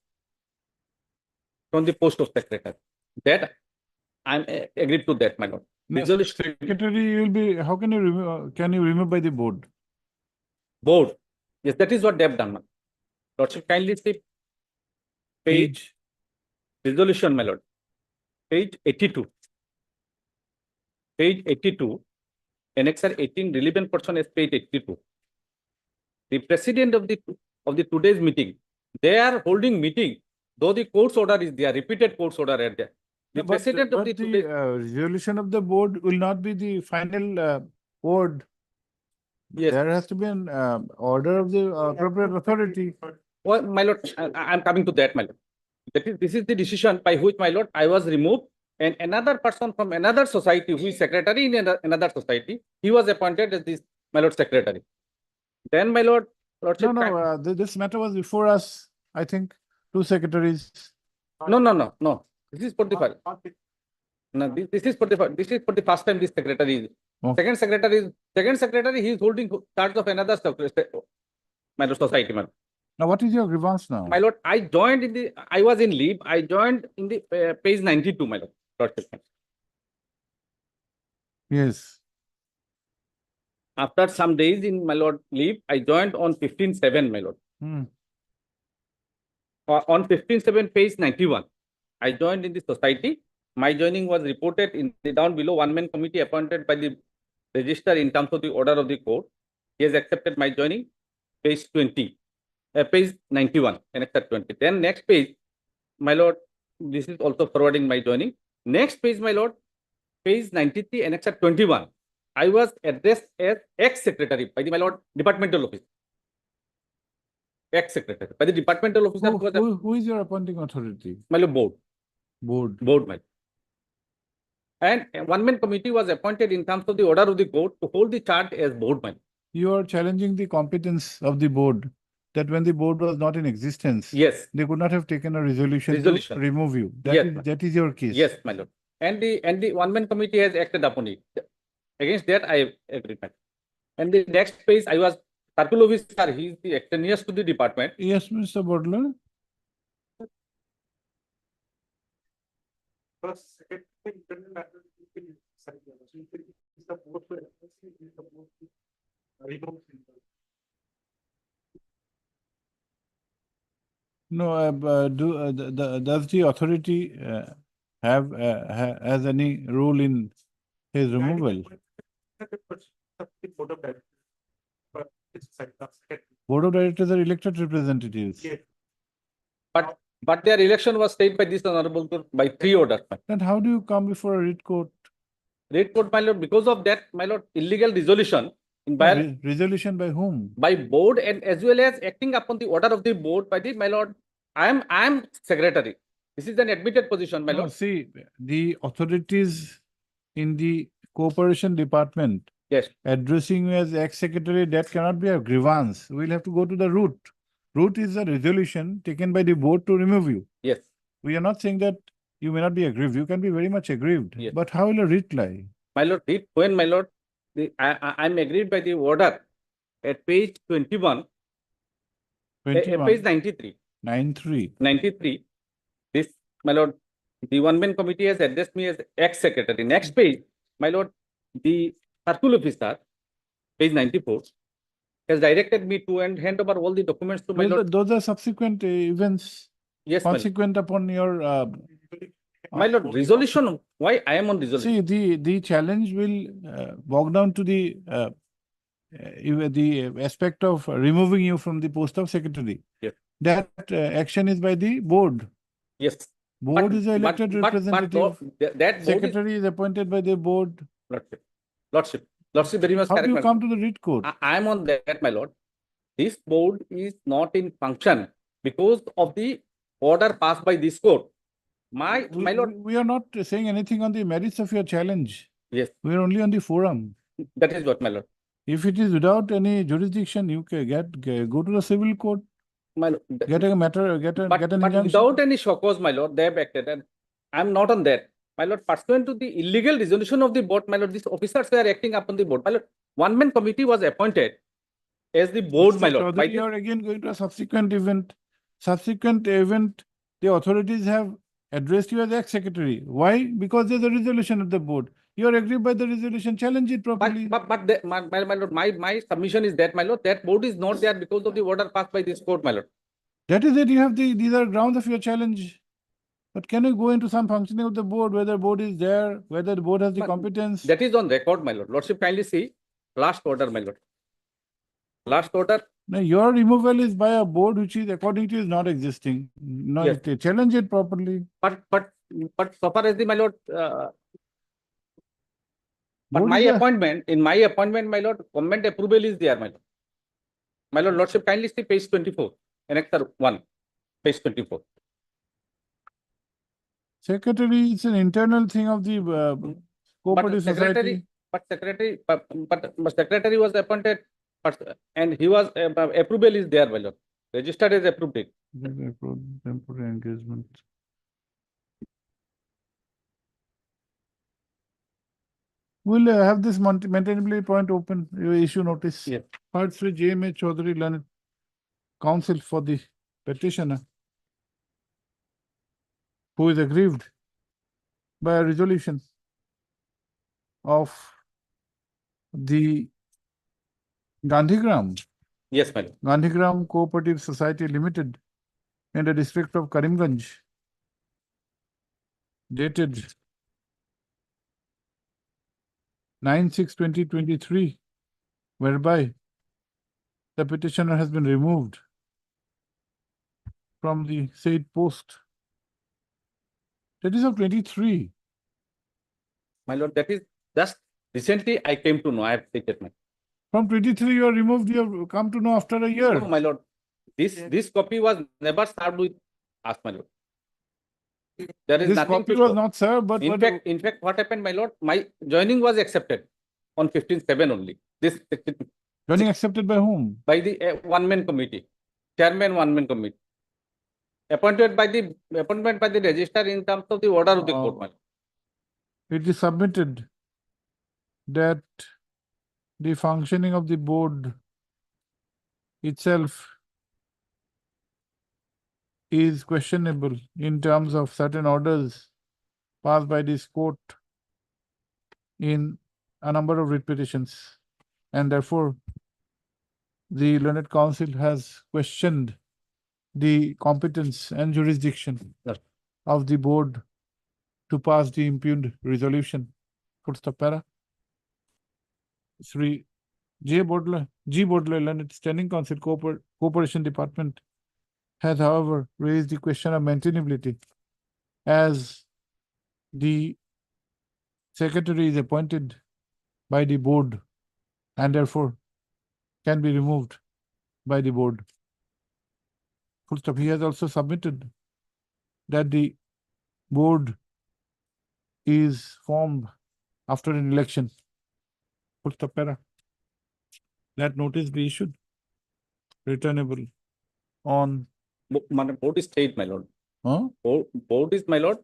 S9: from the post of secretary. That I'm agreed to that, my lord.
S1: No,
S9: Resolution
S1: secretary will be, how can you remove, can you remove by the board?
S9: board. Yes, that is what they have done. My lordship, kindly see page resolution, my lord. Page 82. Page 82. Annexure 18, relevant portion is page 82. The president of the today's meeting, they are holding meeting, though the court's order is there, repeated court's order are there. The president of the today,
S1: resolution of the board will not be the final word.
S9: yes,
S1: There has to be an order of the appropriate authority.
S9: well, my lord, I'm coming to that, my lord. This is the decision by which, my lord, I was removed, and another person from another society who is secretary in another society, he was appointed as this, my lord, secretary. Then, my lord, lordship,
S1: This matter was before us, I think, 2 secretaries.
S9: no. This is for the file. No, this is for the this is for the first time this secretary is.
S1: Oh.
S9: Second secretary, he is holding charge of another my lord, society, my lord.
S1: Now, what is your grievance now?
S9: My lord, I was in leave. I joined in the page 92, my lord. Lordship.
S1: Yes.
S9: After some days in my lord leave, I joined on 15/7, my lord.
S1: Hmm.
S9: On 15/7, page 91, I joined in the society. My joining was reported in the down below one-man committee appointed by the registrar in terms of the order of the court. He has accepted my joining, page 20, page 91, annexure 20. Then next page, my lord, this is also forwarding my joining. Next page, my lord, page 93, annexure 21. I was addressed as ex-secretary by the, my lord, departmental office. Ex-secretary by the departmental officer.
S1: Who is your appointing authority?
S9: My lord, board.
S1: Board.
S9: Board, my lord. And one-man committee was appointed in terms of the order of the court to hold the charge as board, my lord.
S1: You are challenging the competence of the board, that when the board was not in existence,
S9: Yes.
S1: they could not have taken a resolution to remove you. That is your case.
S9: Yes, my lord. And the one-man committee has acted upon it. Against that, I agree. And the next page, I was circle officer. He is the extraneous to the department.
S1: Yes, Mr. Bodler. No, does the authority has any role in his removal? Board of Directors are elected representatives.
S9: But their election was stayed by this honorable court by 3 orders.
S1: Then how do you come before a writ court?
S9: Writ court, my lord, because of that, my lord, illegal resolution by
S1: Resolution by whom?
S9: board, and as well as acting upon the order of the board by the, my lord, I am secretary. This is an admitted position, my
S1: No,
S9: lord.
S1: see, the authorities in the cooperation department
S9: Yes,
S1: addressing you as ex-secretary, that cannot be a grievance. We'll have to go to the root. Root is a resolution taken by the board to remove you.
S9: yes.
S1: We are not saying that you may not be aggrieved. You can be very much aggrieved.
S9: Yes.
S1: But how will a writ lie?
S9: My lord, when my lord, I'm agreed by the order at page 21,
S1: 21,
S9: page 93.
S1: 93.
S9: 93. This, my lord, the one-man committee has addressed me as ex-secretary. Next page, my lord, the circle officer, page 94, has directed me to hand over all the documents to my lord.
S1: Those are subsequent events
S9: Yes, my lord.
S1: consequent upon your
S9: My lord, resolution, why I am on resolution?
S1: see, the challenge will bog down to the aspect of removing you from the post of secretary.
S9: Yes.
S1: That action is by the board.
S9: Yes.
S1: Board is an elected representative.
S9: That board is,
S1: Secretary is appointed by the board.
S9: Lordship, very much
S1: How
S9: correct.
S1: do you
S9: my
S1: come to the writ court?
S9: I am on that, my lord. This board is not in function because of the order passed by this court. My lord,
S1: We are not saying anything on the merits of your challenge.
S9: yes,
S1: We are only on the forum.
S9: that is what, my lord.
S1: If it is without any jurisdiction, you can go to the civil court,
S9: My lord,
S1: get a matter, get an
S9: but
S1: injunction.
S9: without any show cause, my lord, they have acted, and I'm not on that. My lord, pursuant to the illegal resolution of the board, my lord, these officers were acting upon the board. My lord, one-man committee was appointed as the board, my
S1: Mr.
S9: lord.
S1: Chaudhary, you are again going to a subsequent event. Subsequent event, the authorities have addressed you as ex-secretary. Why? Because there's a resolution of the board. You are aggrieved by the resolution, challenge it properly.
S9: My lord, my submission is that, my lord, that board is not there because of the order passed by this court, my lord.
S1: That is it. You have these are grounds of your challenge. But can you go into some functioning of the board, whether board is there, whether the board has the competence?
S9: That is on record, my lord. Lordship, kindly see last order, my lord. Last order.
S1: Now, your removal is by a board which is, according to you, is not existing. No,
S9: Yes.
S1: Challenge it properly.
S9: But so far as the, my lord, but
S1: Board
S9: my
S1: is there.
S9: appointment, in my appointment, my lord, comment approval is there, my lord. My lord, Lordship, kindly see page 24, annexure 1, page 24.
S1: Secretary, it's an internal thing of the cooperative society.
S9: But secretary was appointed, and he was approval is there, my lord. Registered as approved it.
S1: Temporary engagement. We'll have this maintainability point open. You issue notice.
S9: Yeah.
S1: Heard Sri J.M.A. Chaudhary, learned counsel for the petitioner, who is aggrieved by a resolution of the Gandhigram,
S9: Yes, my lord.
S1: Gandhigram Cooperative Society Limited in the district of Karimganj, dated 9/6/2023, whereby the petitioner has been removed from the said post. That is of 23.
S9: My lord, that is just recently I came to know. I have stated my.
S1: From 23, you are removed. You have come to know after a year.
S9: No, my lord. This copy was never served with us, my lord. There is
S1: This
S9: nothing
S1: copy
S9: to
S1: was
S9: show.
S1: not served, but
S9: In fact, what happened, my lord? My joining was accepted on 15/7 only. This
S1: joining accepted by whom?
S9: by the one-man committee, chairman one-man committee, appointed by the appointment by the registrar in terms of the order of the court, my lord.
S1: It is submitted that the functioning of the board itself is questionable in terms of certain orders passed by this court in a number of writ petitions, and therefore the learned counsel has questioned the competence and jurisdiction
S9: Yes.
S1: of the board to pass the impugned resolution. Full stop para. Sri G. Bodler, Leonard, Standing Council Cooperation Department has, however, raised the question of maintainability as the secretary is appointed by the board and therefore can be removed by the board. Full stop. He has also submitted that the board is formed after an election. Full stop para. That notice be issued, returnable on,
S9: Board is state, my lord.
S1: huh?
S9: Board is, my lord.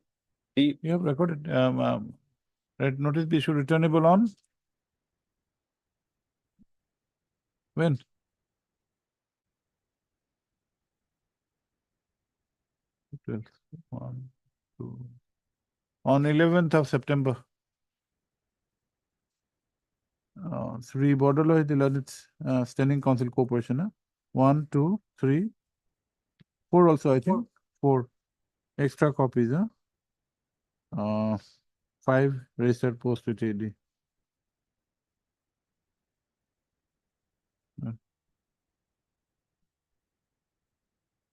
S9: The
S1: You have recorded, that notice be issued, returnable on? When? One, two. On 11th of September. Sri Bodolo, the Lalit's Standing Council Corporation. 1, 2, 3, 4 also, I think. 4 extra copies. 5 registered post with AD.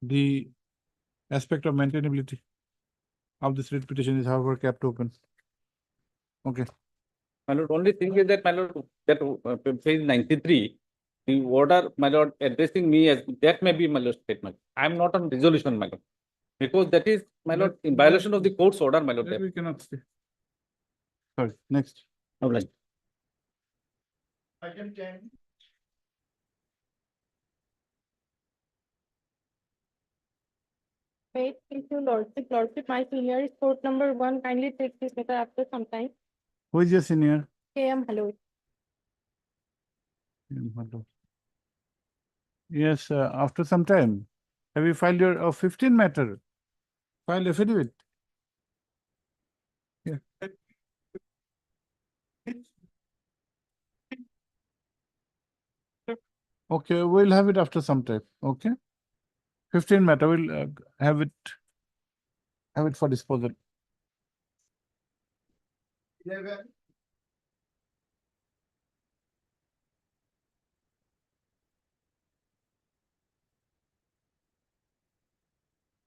S1: The aspect of maintainability of this writ petition is, however, kept open. Okay.
S9: My lord, only thing is that, my lord, that page 93, the order, my lord, addressing me as, that may be, my lord, statement. I am not on resolution, my lord. Because that is, my lord, in violation of the court's order, my lord.
S1: That we cannot stay. Sorry, next.
S9: Obliged.
S1: Item 10.
S3: Wait, thank you, Lordship, my senior is court number 1. Kindly take this matter after some time.
S1: Who is your senior?
S3: KM, hello.
S1: Yes, after some time. Have you filed your 15 matter? Filed affidavit? Yeah. Okay, we'll have it after some time. Okay. 15 matter, we'll have it for disposal. 11.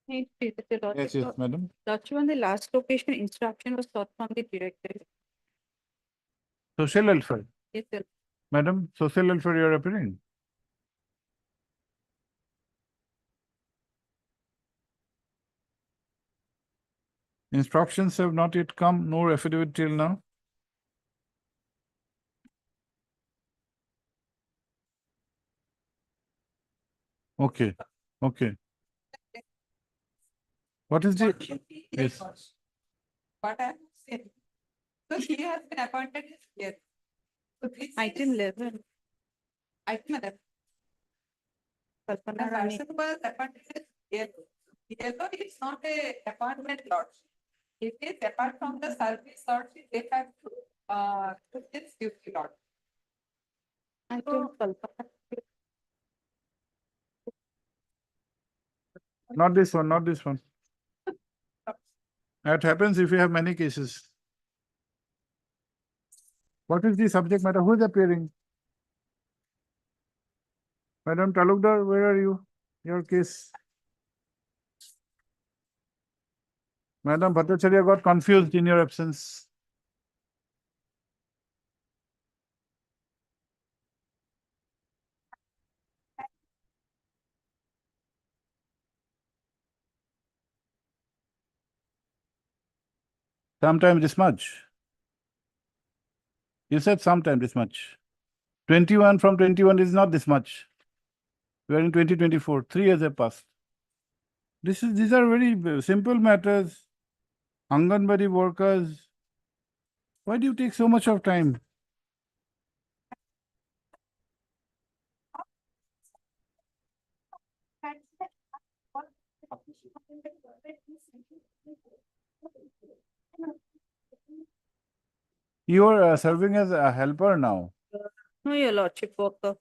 S10: Hey, Mr.
S1: Yes, yes, madam.
S10: Lordship, on the last location, instruction was sought from the director.
S1: Social welfare.
S10: Yes, sir.
S1: Madam, social welfare you are appearing. Instructions have not yet come, nor affidavit till now. Okay, okay. What is the, yes,
S10: What I said. So he has been appointed as yes. So this item 11. Item 11. The person was appointed as yellow. Yellow is not a appointment lordship. It is apart from the service lordship, they have to this duty lord.
S1: not this one, not this one. That happens if you have many cases. What is the subject matter? Who is appearing? Madam Talukdar, where are you? Your case. Madam Bhattacharya got confused in your absence. Sometime this much. You said sometime this much. 21 from 21 is not this much. We are in 2024. 3 years have passed. These are very simple matters. Anganwadi workers. Why do you take so much of time? You are serving as a helper now.
S10: No, your lordship, work of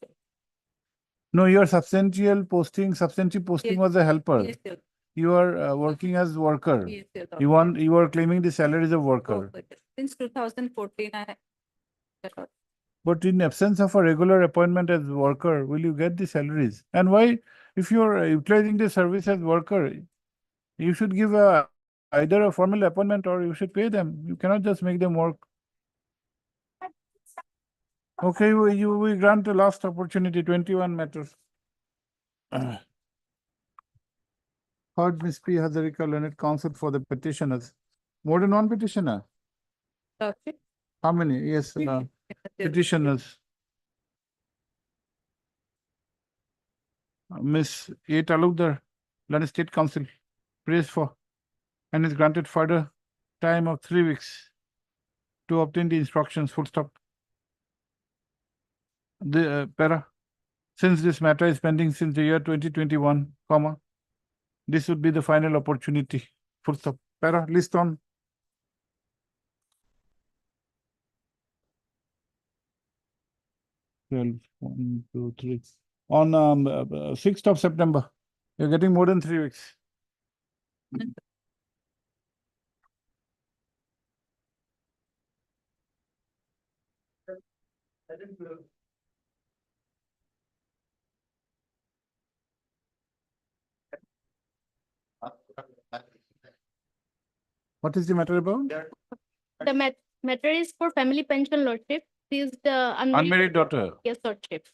S1: No, your substantial posting
S10: Yes.
S1: was a helper.
S10: Yes, sir.
S1: You are working as worker.
S10: Yes, sir.
S1: You are claiming the salaries of worker.
S10: Since 2014, I have.
S1: But in absence of a regular appointment as worker, will you get the salaries? And why, if you are utilizing the service as worker, you should give either a formal appointment or you should pay them. You cannot just make them work. Okay, we grant the last opportunity, 21 matters. Heard Ms. P. Hazarika, learned counsel for the petitioners. More than one petitioner?
S10: Okay.
S1: How many? Yes, petitioners. Ms. A. Talukdar, London State Council, praised for and is granted further time of 3 weeks to obtain the instructions, full stop. The para, since this matter is pending since the year 2021, comma, this would be the final opportunity, full stop. Para, list on. One, 2, 3. On 6th of September, you're getting more than 3 weeks. What is the matter about?
S11: The matter is for family pension, Lordship. This is the
S1: Unmarried daughter.
S11: Yes, Lordship.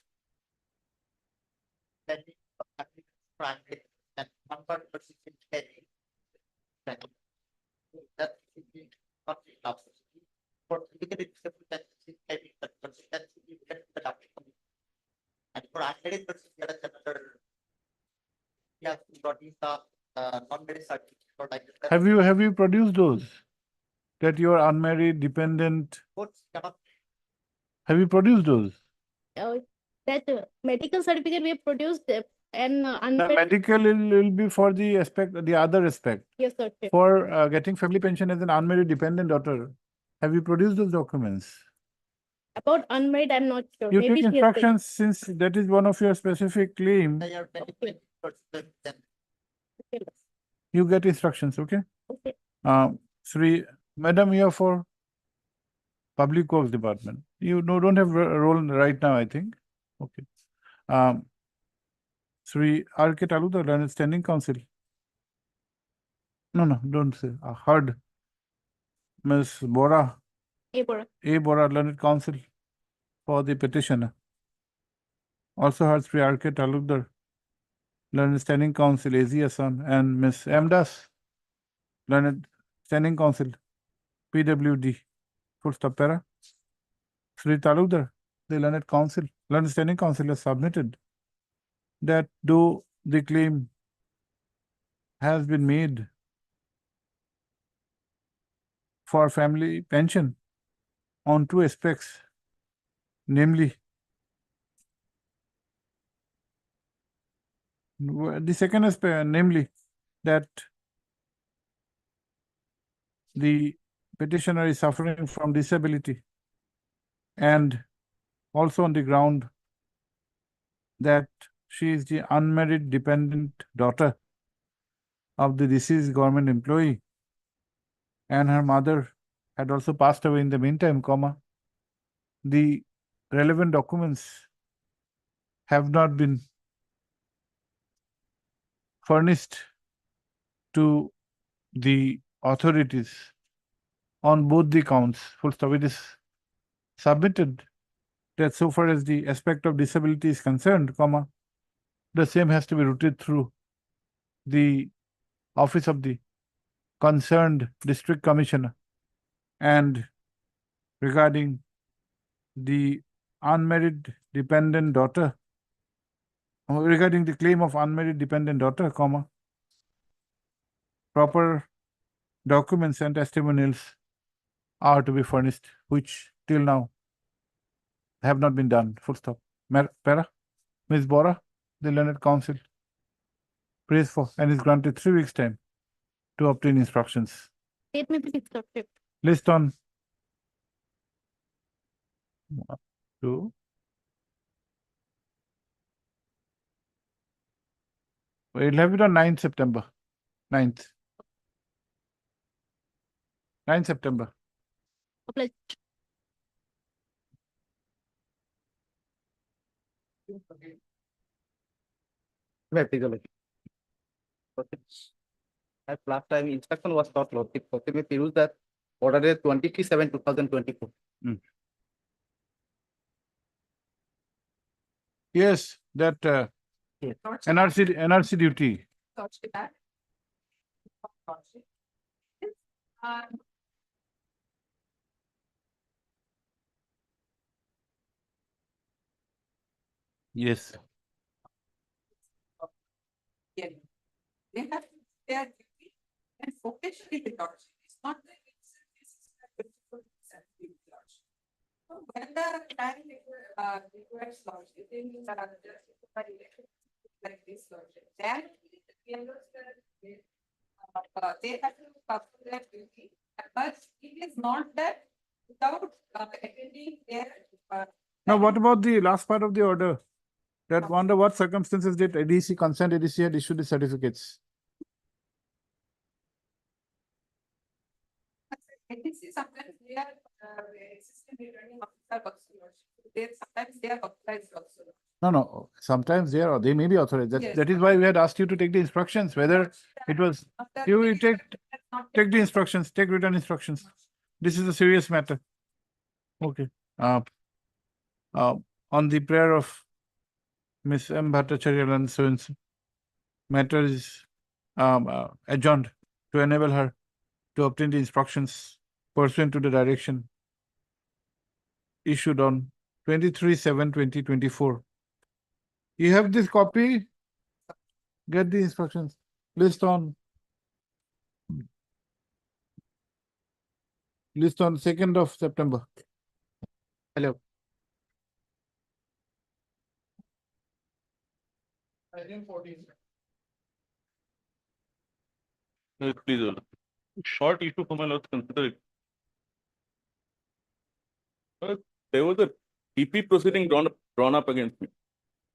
S1: Have you produced those? That you are unmarried, dependent? Have you produced those?
S11: That medical certificate we have produced and
S1: The
S11: unmarried.
S1: medical will be for the other aspect.
S11: Yes, Lordship.
S1: For getting family pension as an unmarried dependent daughter. Have you produced those documents?
S11: About unmarried, I'm not sure.
S1: You
S11: Maybe
S1: take
S11: she has
S1: instructions since that is one of your specific claim.
S11: Okay. Okay.
S1: You get instructions, okay?
S11: Okay.
S1: Sri, Madam, you are for Public Works Department. You don't have a role right now, I think. Okay. Sri R.K. Talukdar, Learned Standing Council. No, don't say. Heard. Ms. Bora. A. Bora, Learned Council for the petitioner. Also heard Sri R.K. Talukdar, Learned Standing Council, AZ Assam, and Ms. M. Das, Learned Standing Council, PWD. Full stop para. Sri Talukdar, the Learned Standing Council has submitted that though the claim has been made for family pension on 2 aspects, namely, the second aspect, namely, that the petitioner is suffering from disability, and also on the ground that she is the unmarried dependent daughter of the deceased government employee, and her mother had also passed away in the meantime, comma, the relevant documents have not been furnished to the authorities on both the counts. Full stop. It is submitted that so far as the aspect of disability is concerned, comma, the same has to be routed through the office of the concerned district commissioner. And regarding the unmarried dependent daughter, regarding the claim of unmarried dependent daughter, comma, proper documents and testimonials are to be furnished, which till now have not been done. Full stop. Para, Ms. Bora, the Learned Council, prays for and is granted 3 weeks' time to obtain instructions.
S11: Date may be Lordship.
S1: List on 1, 2, It'll have it on 9th September. 9th. 9th September.
S11: Apply.
S6: As last time instruction was not Lordship, possibly use that order 23/7/2024.
S1: Yes, that NRC duty.
S10: Lordship Act. Lordship.
S1: Yes.
S10: Yeah. They have their duty and focus is the lordship. It's not that so when the time requires lordship, they mean that like this lordship. Then they have to perform their duty, but it is not that without attending their.
S1: Now, what about the last part of the order? That under what circumstances did ADC consent ADC had issued the certificates?
S10: ADC sometimes they are assistant returning officer also. Sometimes they are authorized also.
S1: No. Sometimes they are, they may be authorized.
S10: Yes.
S1: That is why we had asked you to take the instructions, whether it was, you take the instructions, take written instructions. This is a serious matter. Okay. On the prayer of Miss M. Bhattacharya and so and so, matter is adjourned to enable her to obtain the instructions pursuant to the direction issued on 23/7/2024. You have this copy? Get the instructions. List on 2nd of September.
S6: Hello.
S12: Yes, please. Short issue for my lords, consider it. There was a DP proceeding drawn up against me.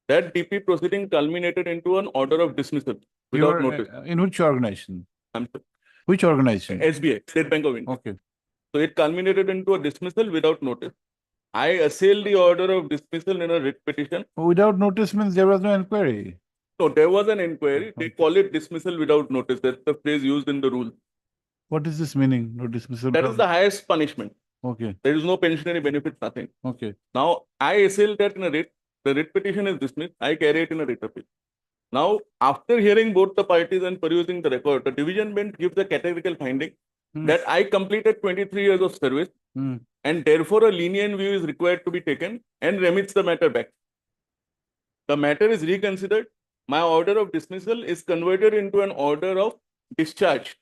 S12: That DP proceeding culminated into an order of dismissal without notice.
S1: In which organization?
S12: I'm sorry.
S1: Which organization?
S12: SBI, State Bank of India.
S1: Okay.
S12: So it culminated into a dismissal without notice. I assailed the order of dismissal in a writ petition.
S1: Without notice means there was no inquiry.
S12: No, there was an inquiry. They call it dismissal without notice. That's the phrase used in the rule.
S1: What is this meaning? No dismissal.
S12: That is the highest punishment.
S1: Okay.
S12: There is no pensionary benefit, nothing.
S1: Okay.
S12: Now, I assailed that in a writ. The writ petition is dismissed. I carry it in a writ appeal. Now, after hearing both the parties and perusing the record, the division bench gives a categorical finding that I completed 23 years of service and therefore a lenient view is required to be taken and remits the matter back. The matter is reconsidered. My order of dismissal is converted into an order of discharge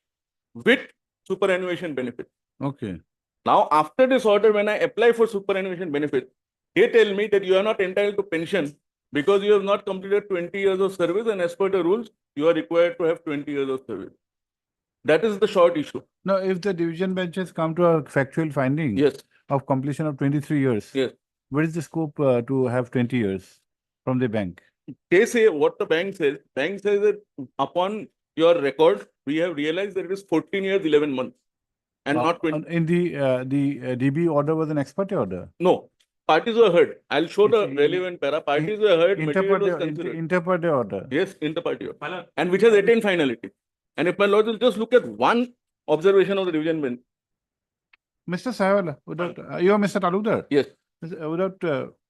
S12: with superannuation benefit.
S1: Okay.
S12: Now, after this order, when I apply for superannuation benefit, they tell me that you are not entitled to pension because you have not completed 20 years of service, and as per the rules, you are required to have 20 years of service. That is the short issue.
S1: Now, if the division bench has come to a factual finding of completion of 23 years, what is the scope to have 20 years from the bank?
S12: They say what the bank says. Bank says that upon your record, we have realized that it is 14 years, 11 months. And not 20.
S1: In the DB order was an ex parte order?
S12: No. Parties were heard. I'll show the relevant para. Parties were heard.
S1: Inter parte order.
S12: Yes, inter parte order. And which has attained finality. And if my lords will just look at one observation of the division bench.
S1: Mr. Sahawala, you are Mr. Talukdar?
S12: Yes.
S1: Without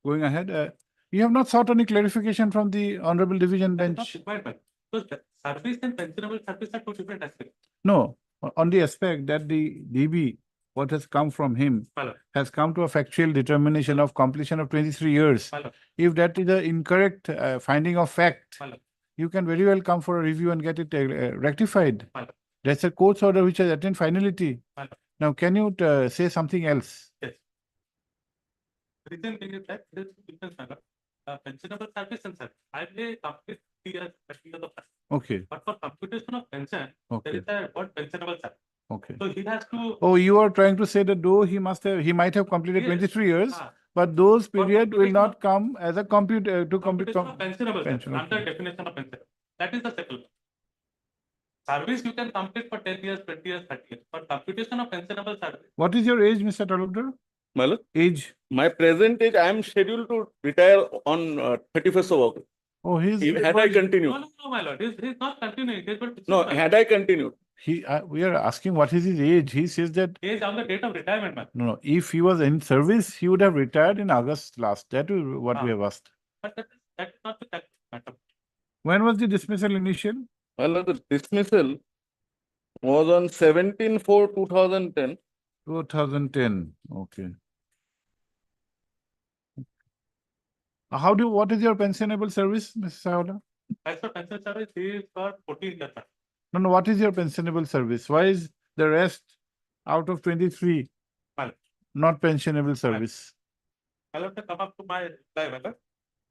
S1: going ahead, you have not sought any clarification from the Honorable Division Bench?
S13: Service and pensionable service are two different aspects.
S1: No, on the aspect that the DB, what has come from him, has come to a factual determination of completion of 23 years. If that is an incorrect finding of fact, you can very well come for a review and get it rectified. That's a court's order which has attained finality. Now, can you say something else?
S13: Yes. Reason being is that this difference, pensionable service and service. I may complete 3 years, 30 years of service.
S1: Okay.
S13: But for computation of pension, there is a word pensionable service.
S1: Okay.
S13: So he has to.
S1: Oh, you are trying to say that though he might have completed 23 years, but those period will not come as a compute to compute.
S13: Pensionable, under definition of pension. That is the settlement. Service you can complete for 10 years, 20 years, 30 years. For computation of pensionable service.
S1: What is your age, Mr. Talukdar?
S12: My lord,
S1: Age?
S12: my present age, I am scheduled to retire on 31st of August.
S1: Oh,
S12: Had I continued,
S13: No, my lord. He's not continuing. He's but
S12: no, had I continued,
S1: we are asking what is his age. He says that,
S13: Age on the date of retirement, my lord.
S1: no, if he was in service, he would have retired in August last. That is what we have asked.
S13: But that is not the matter.
S1: When was the dismissal initial?
S12: my lord, the dismissal was on 17/4/2010.
S1: 2010. Okay. What is your pensionable service, Mr. Sahola?
S13: As for pension service, he is for 14 years.
S1: No, what is your pensionable service? Why is the rest out of 23
S13: Well,
S1: not pensionable service?
S13: I'll have to come up to my reply, my lord.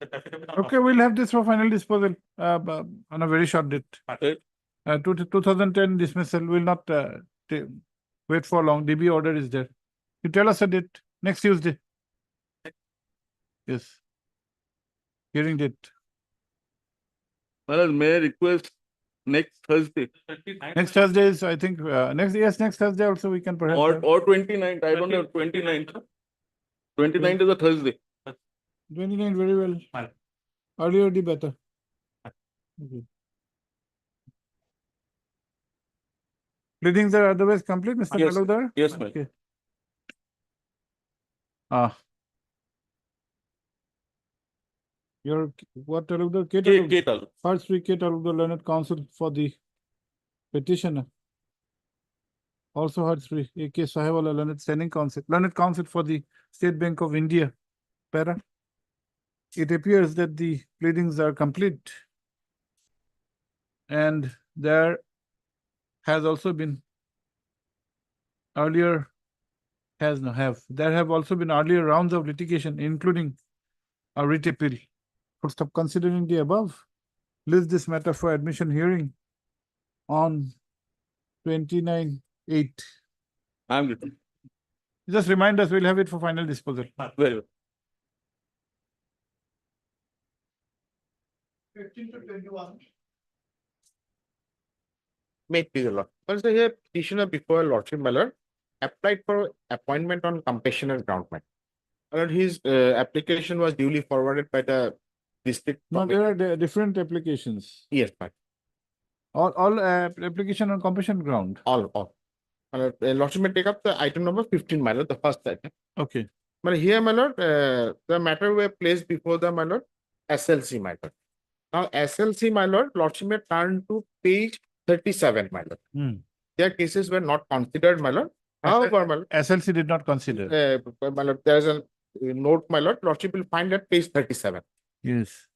S13: The affidavit of
S1: Okay, we'll have this for final disposal on a very short date.
S12: Right.
S1: 2010 dismissal will not wait for long. DB order is there. You tell us a date. Next Tuesday. Yes. Hearing date.
S12: My lord, may I request next Thursday
S13: 29th.
S1: Next Thursday is, I think, next Thursday also we can perhaps. have.
S12: or 29th, I don't know, 29th. 29th is a Thursday.
S1: 29 very well.
S13: Fine.
S1: Earlier the better. Okay. Pleadings are otherwise complete, Mr.
S12: Yes.
S1: Talukdar?
S12: Yes, ma'am.
S1: Okay. Your what Talukdar? K. Talukdar?
S12: K. Tal.
S1: Part 3 K. Talukdar, learned counsel for the petitioner. Also heard 3 A.K. Sahewala, learned counsel for the State Bank of India. Para. It appears that the pleadings are complete. And there has also been there have also been earlier rounds of litigation, including a writ appeal. First of considering the above, list this matter for admission hearing on 29/8.
S12: I'm good.
S1: Just remind us, we'll have it for final disposal.
S12: Very well.
S1: 15 to 21.
S2: May it please the Lord. Also here petitioner before Lordship my lord applied for appointment on compassionate ground. My lord, his application was duly forwarded by the district.
S1: No, there are different applications.
S2: Yes, my
S1: All application on compassion ground.
S2: all. My lord, Lordship may take up the item number 15, my lord, the first item.
S1: Okay.
S2: But here, my lord, the matter were placed before the my lord SLC, my lord. Now SLC, my lord, Lordship may turn to page 37, my lord. Their cases were not considered, my lord. However, my lord,
S1: SLC did not consider.
S2: my lord, there is a note, my lord. Lordship will find at page 37.
S1: Yes.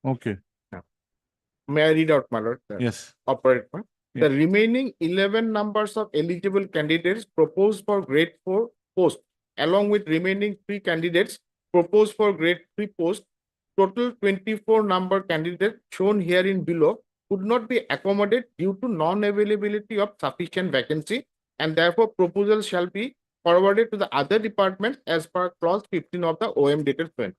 S1: Okay.
S2: May I read out, my lord?
S1: Yes.
S2: Operator.
S1: Yeah.
S2: The remaining 11 numbers of eligible candidates proposed for grade 4 post, along with remaining 3 candidates proposed for grade 3 post, total 24 number candidates shown herein below could not be accommodated due to non-availability of sufficient vacancy, and therefore proposals shall be forwarded to the other departments as per clause 15 of the OM dated 20.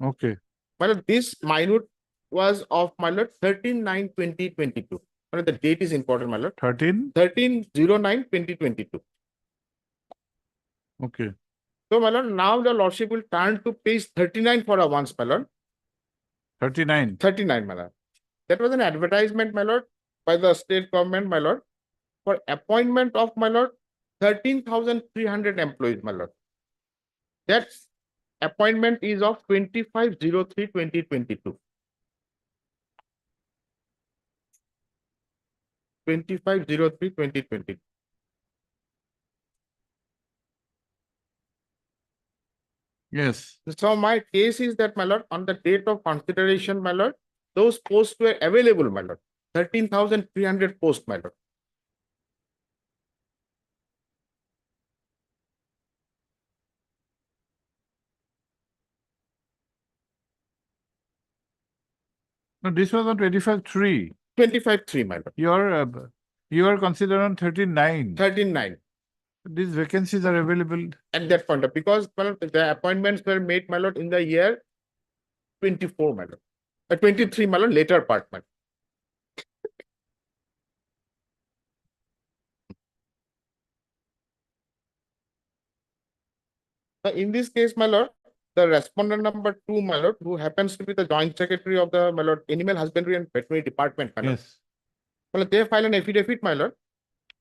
S1: Okay.
S2: But this minute was of my lord 13/9/2022. The date is important, my lord. 13/09/2022.
S1: Okay.
S2: So, my lord, now the lordship will turn to page 39 for a once, my lord.
S1: 39.
S2: 39, my lord. That was an advertisement, my lord, by the state government, my lord, for appointment of, my lord, 13,300 employees, my lord. That appointment is of 25/03/2022. 25/03/2022.
S1: Yes.
S2: So my case is that, my lord, on the date of consideration, my lord, those posts were available, my lord. 13,300 posts, my lord.
S1: No, this was on 25/3.
S2: 25/3, my lord.
S1: You are considered on 39.
S2: 13/9.
S1: These vacancies are available.
S14: At that point, because my lord, the appointments were made, my lord, in the year 24, my lord. 23, my lord, later part, my lord. In this case, my lord, the respondent number 2, my lord, who happens to be the joint secretary of the, my lord, Animal Husbandry and Veterinary Department, my lord.
S1: Yes.
S14: Well, they file an affidavit, my lord,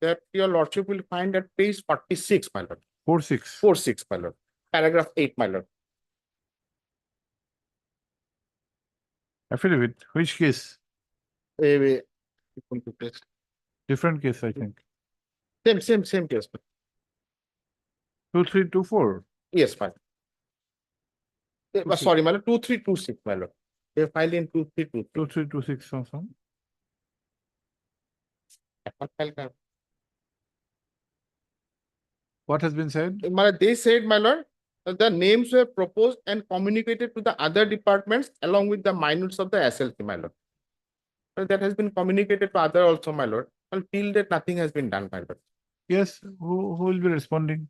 S14: that your lordship will find at page 46, my lord.
S1: 46.
S14: 46, my lord. Paragraph 8, my lord.
S1: Affidavit. Which case?
S14: Eh,
S1: Different case, I think.
S14: Same case.
S1: 2324.
S14: Yes, my lord. Sorry, my lord, 2326, my lord. They filed in 2326.
S1: 2326 also. What has been said?
S14: My lord, they said, my lord, the names were proposed and communicated to the other departments along with the minutes of the SLC, my lord. That has been communicated to other also, my lord. Until that, nothing has been done, my lord.
S1: Yes. Who will be responding?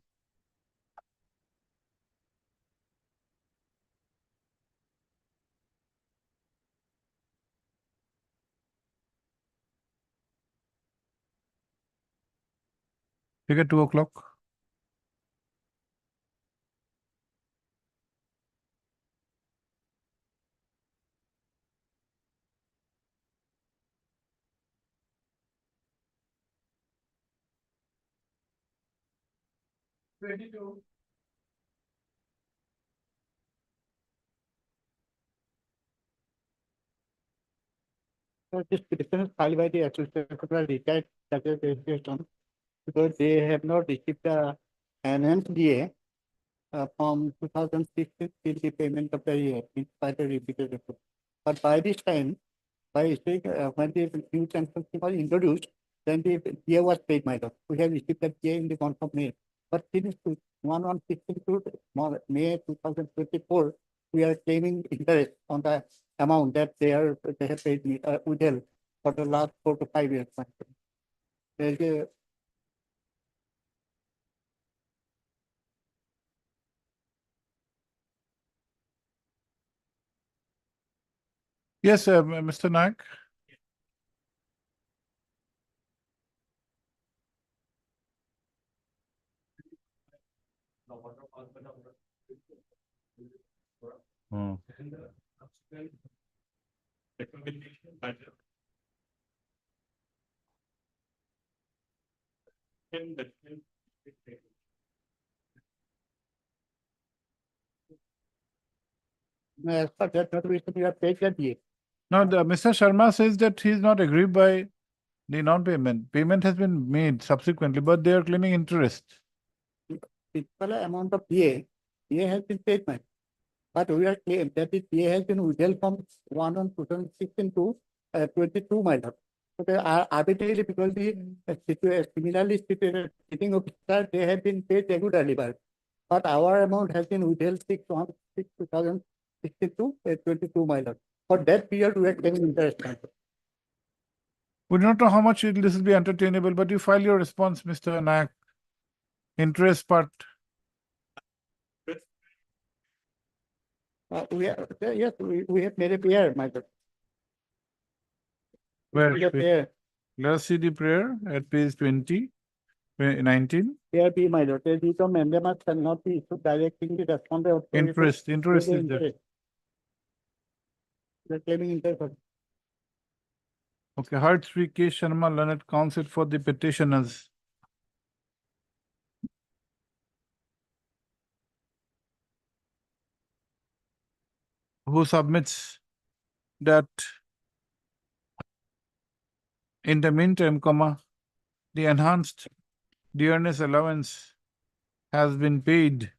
S1: Figure 2 o'clock.
S6: This petition is filed by the Associate Secretary retired Secretary Association because they have not received the enhanced DA from 2016 till the payment of the year in by the repeated report. But by this time, when the new sanction scheme was introduced, then the DA was paid, my lord. We have received the DA in the month of May. But since 1116 to May 2024, we are claiming interest on the amount that they have paid me withheld for the last 4 to 5 years. There is a
S1: Yes, Mr. Naik. Hmm.
S6: as per that notification, we have paid the DA.
S1: Now, Mr. Sharma says that he is not aggrieved by the non-payment. Payment has been made subsequently, but they are claiming interest.
S6: Particular amount of DA has been paid, my. But we are claiming that the DA has been withheld from 1/1/2016 to 22, my lord. So they are arbitrarily because the similarly situated sitting officer, they have been paid regularly, but our amount has been withheld 6/1/2016 to 22, my lord. For that period, we are claiming interest.
S1: We do not know how much this will be entertainable, but you file your response, Mr. Naik. Interest part.
S6: Yes, we have made a prayer, my lord.
S1: Where?
S6: We have prayer.
S1: Let us see the prayer at page 20, 19.
S6: Prayer be, my lord. The amendment shall not be issued directing the respondent.
S1: Interest is there.
S6: We are claiming interest.
S1: Okay, heard Sri K. Sharma, learned counsel for the petitioners. Who submits that in the meantime, the enhanced dearness allowance has been paid.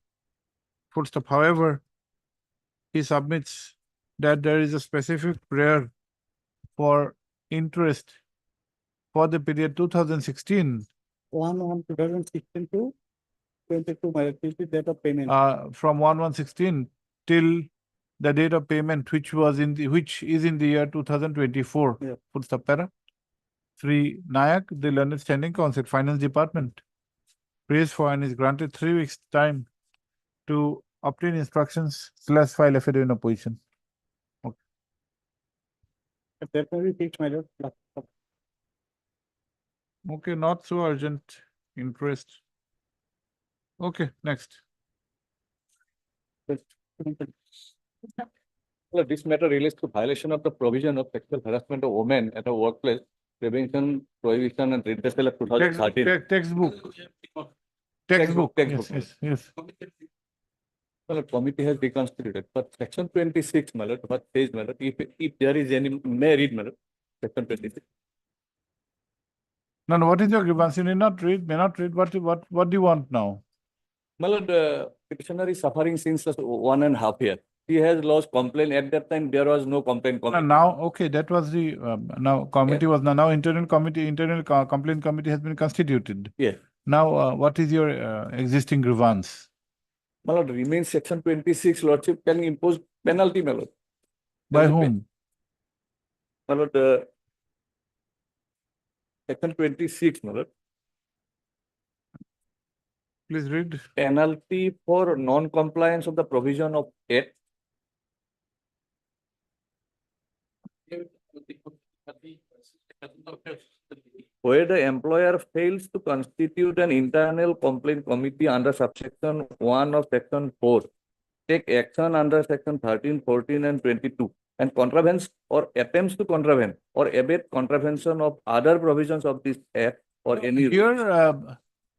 S1: Full stop. However, he submits that there is a specific prayer for interest for the period 2016.
S6: 1/1/2016 to 22, my lord. This is the date of payment.
S1: From 1/1/16 till the date of payment, which is in the year 2024.
S6: Yeah.
S1: Full stop para. Sri Nayak, the learned standing counsel, finance department. praised for and is granted 3 weeks time to obtain instructions / file affidavit in opposition.
S6: That may be fixed, my lord.
S1: Okay, not so urgent interest. Okay, next.
S9: Well, this matter relates to violation of the provision of sexual harassment of women at a workplace, prevention, prohibition, and redressal of 2013.
S1: Textbook.
S9: Textbook.
S1: Yes.
S9: Well, a committee has reconstituted, but section 26, my lord, what says, my lord, if there is any, may read, my lord, section 26.
S1: Now, what is your grievance? You need not read, may not read. What do you want now?
S9: My lord, petitioner is suffering since 1.5 years. He has lost complaint. At that time, there was no complaint committee.
S1: Now, okay, that was the now committee was now internal complaint committee has been constituted.
S9: Yes.
S1: Now, what is your existing grievance?
S9: My lord, remains section 26. Lordship can impose penalty, my lord.
S1: By whom?
S9: My lord, section 26, my lord.
S1: Please read.
S9: Penalty for non-compliance of the provision of Act. Where the employer fails to constitute an internal complaint committee under subsection 1 of section 4, take action under section 13, 14, and 22, and contravenes or attempts to contravene or abet contravention of other provisions of this Act or any.
S1: Here,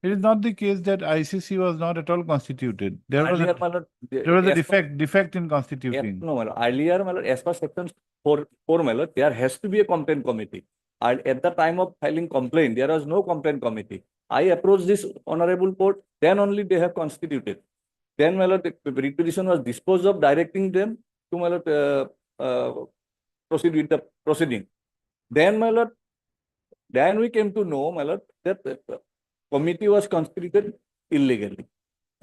S1: it is not the case that ICC was not at all constituted. There was a defect in constituting.
S9: No, my lord. Earlier, my lord, as per section 4, my lord, there has to be a complaint committee. And at the time of filing complaint, there was no complaint committee. I approached this honorable court, then only they have constituted. Then, my lord, the petition was disposed of, directing them to, my lord, proceed with the proceeding. Then, my lord, then we came to know, my lord, that the committee was constituted illegally.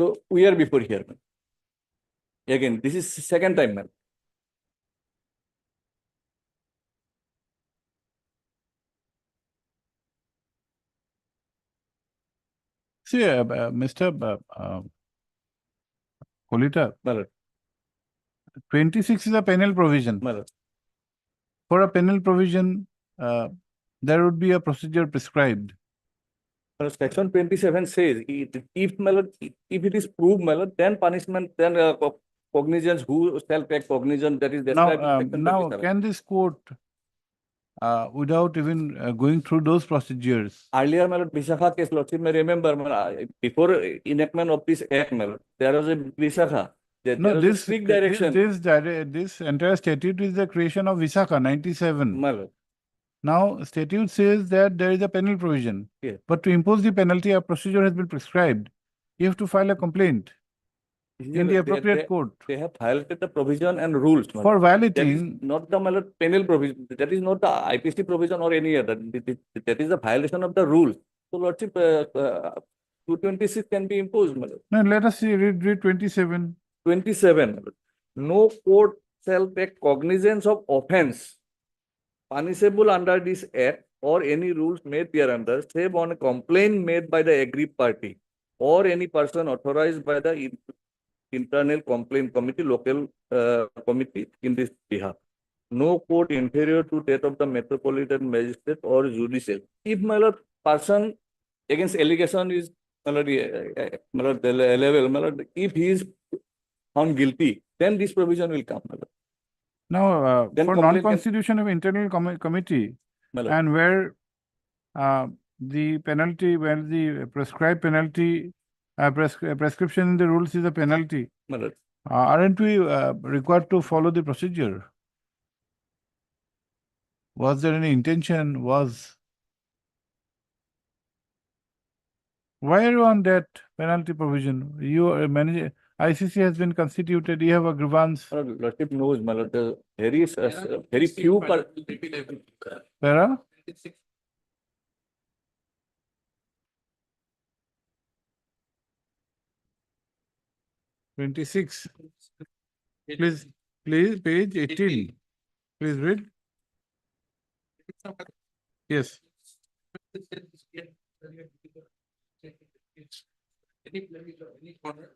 S9: So we are before here. Again, this is second time, man.
S1: See, Mr. Kolita, 26 is a penal provision. For a penal provision, there would be a procedure prescribed.
S9: Section 27 says if it is proved, then punishment, then cognizance, who shall take cognizance, that is described in Section 27.
S1: Can this court, without even going through those procedures?
S9: Earlier, my lord, Visakha case, lordship may remember, before enactment of this act, my lord, there was a Visakha.
S1: No, this strict direction. This entire statute is the creation of Visakha 97.
S9: My lord.
S1: Now, statute says that there is a penal provision.
S9: Yes.
S1: But to impose the penalty, a procedure has been prescribed. You have to file a complaint in the appropriate court.
S9: They have violated the provision and rules.
S1: For violating,
S9: not the, my lord, penal provision. That is not the IPC provision or any other. That is a violation of the rules. So, lordship, 226 can be imposed, my lord.
S1: No, let us see, read 27.
S9: 27. My lord. No court shall take cognizance of offence punishable under this act or any rules made thereunder, save on a complaint made by the aggrieved party or any person authorized by the internal complaint committee, local committee in this behalf. No court inferior to that of the metropolitan magistrate or judicial. If, my lord, person against allegation is, my lord, level, my lord, if he is found guilty, then this provision will come, my lord.
S1: Now, for non-constitution of internal committee, and where the penalty, where the prescribed penalty, prescription in the rules is a penalty, aren't we required to follow the procedure? Was there any intention? Why are you on that penalty provision? You are manager. ICC has been constituted. You have a grievance.
S9: Lordship knows, my lord, very few.
S1: Para? (26). Please, page 18. Please read. Yes.
S13: any blemish or any corner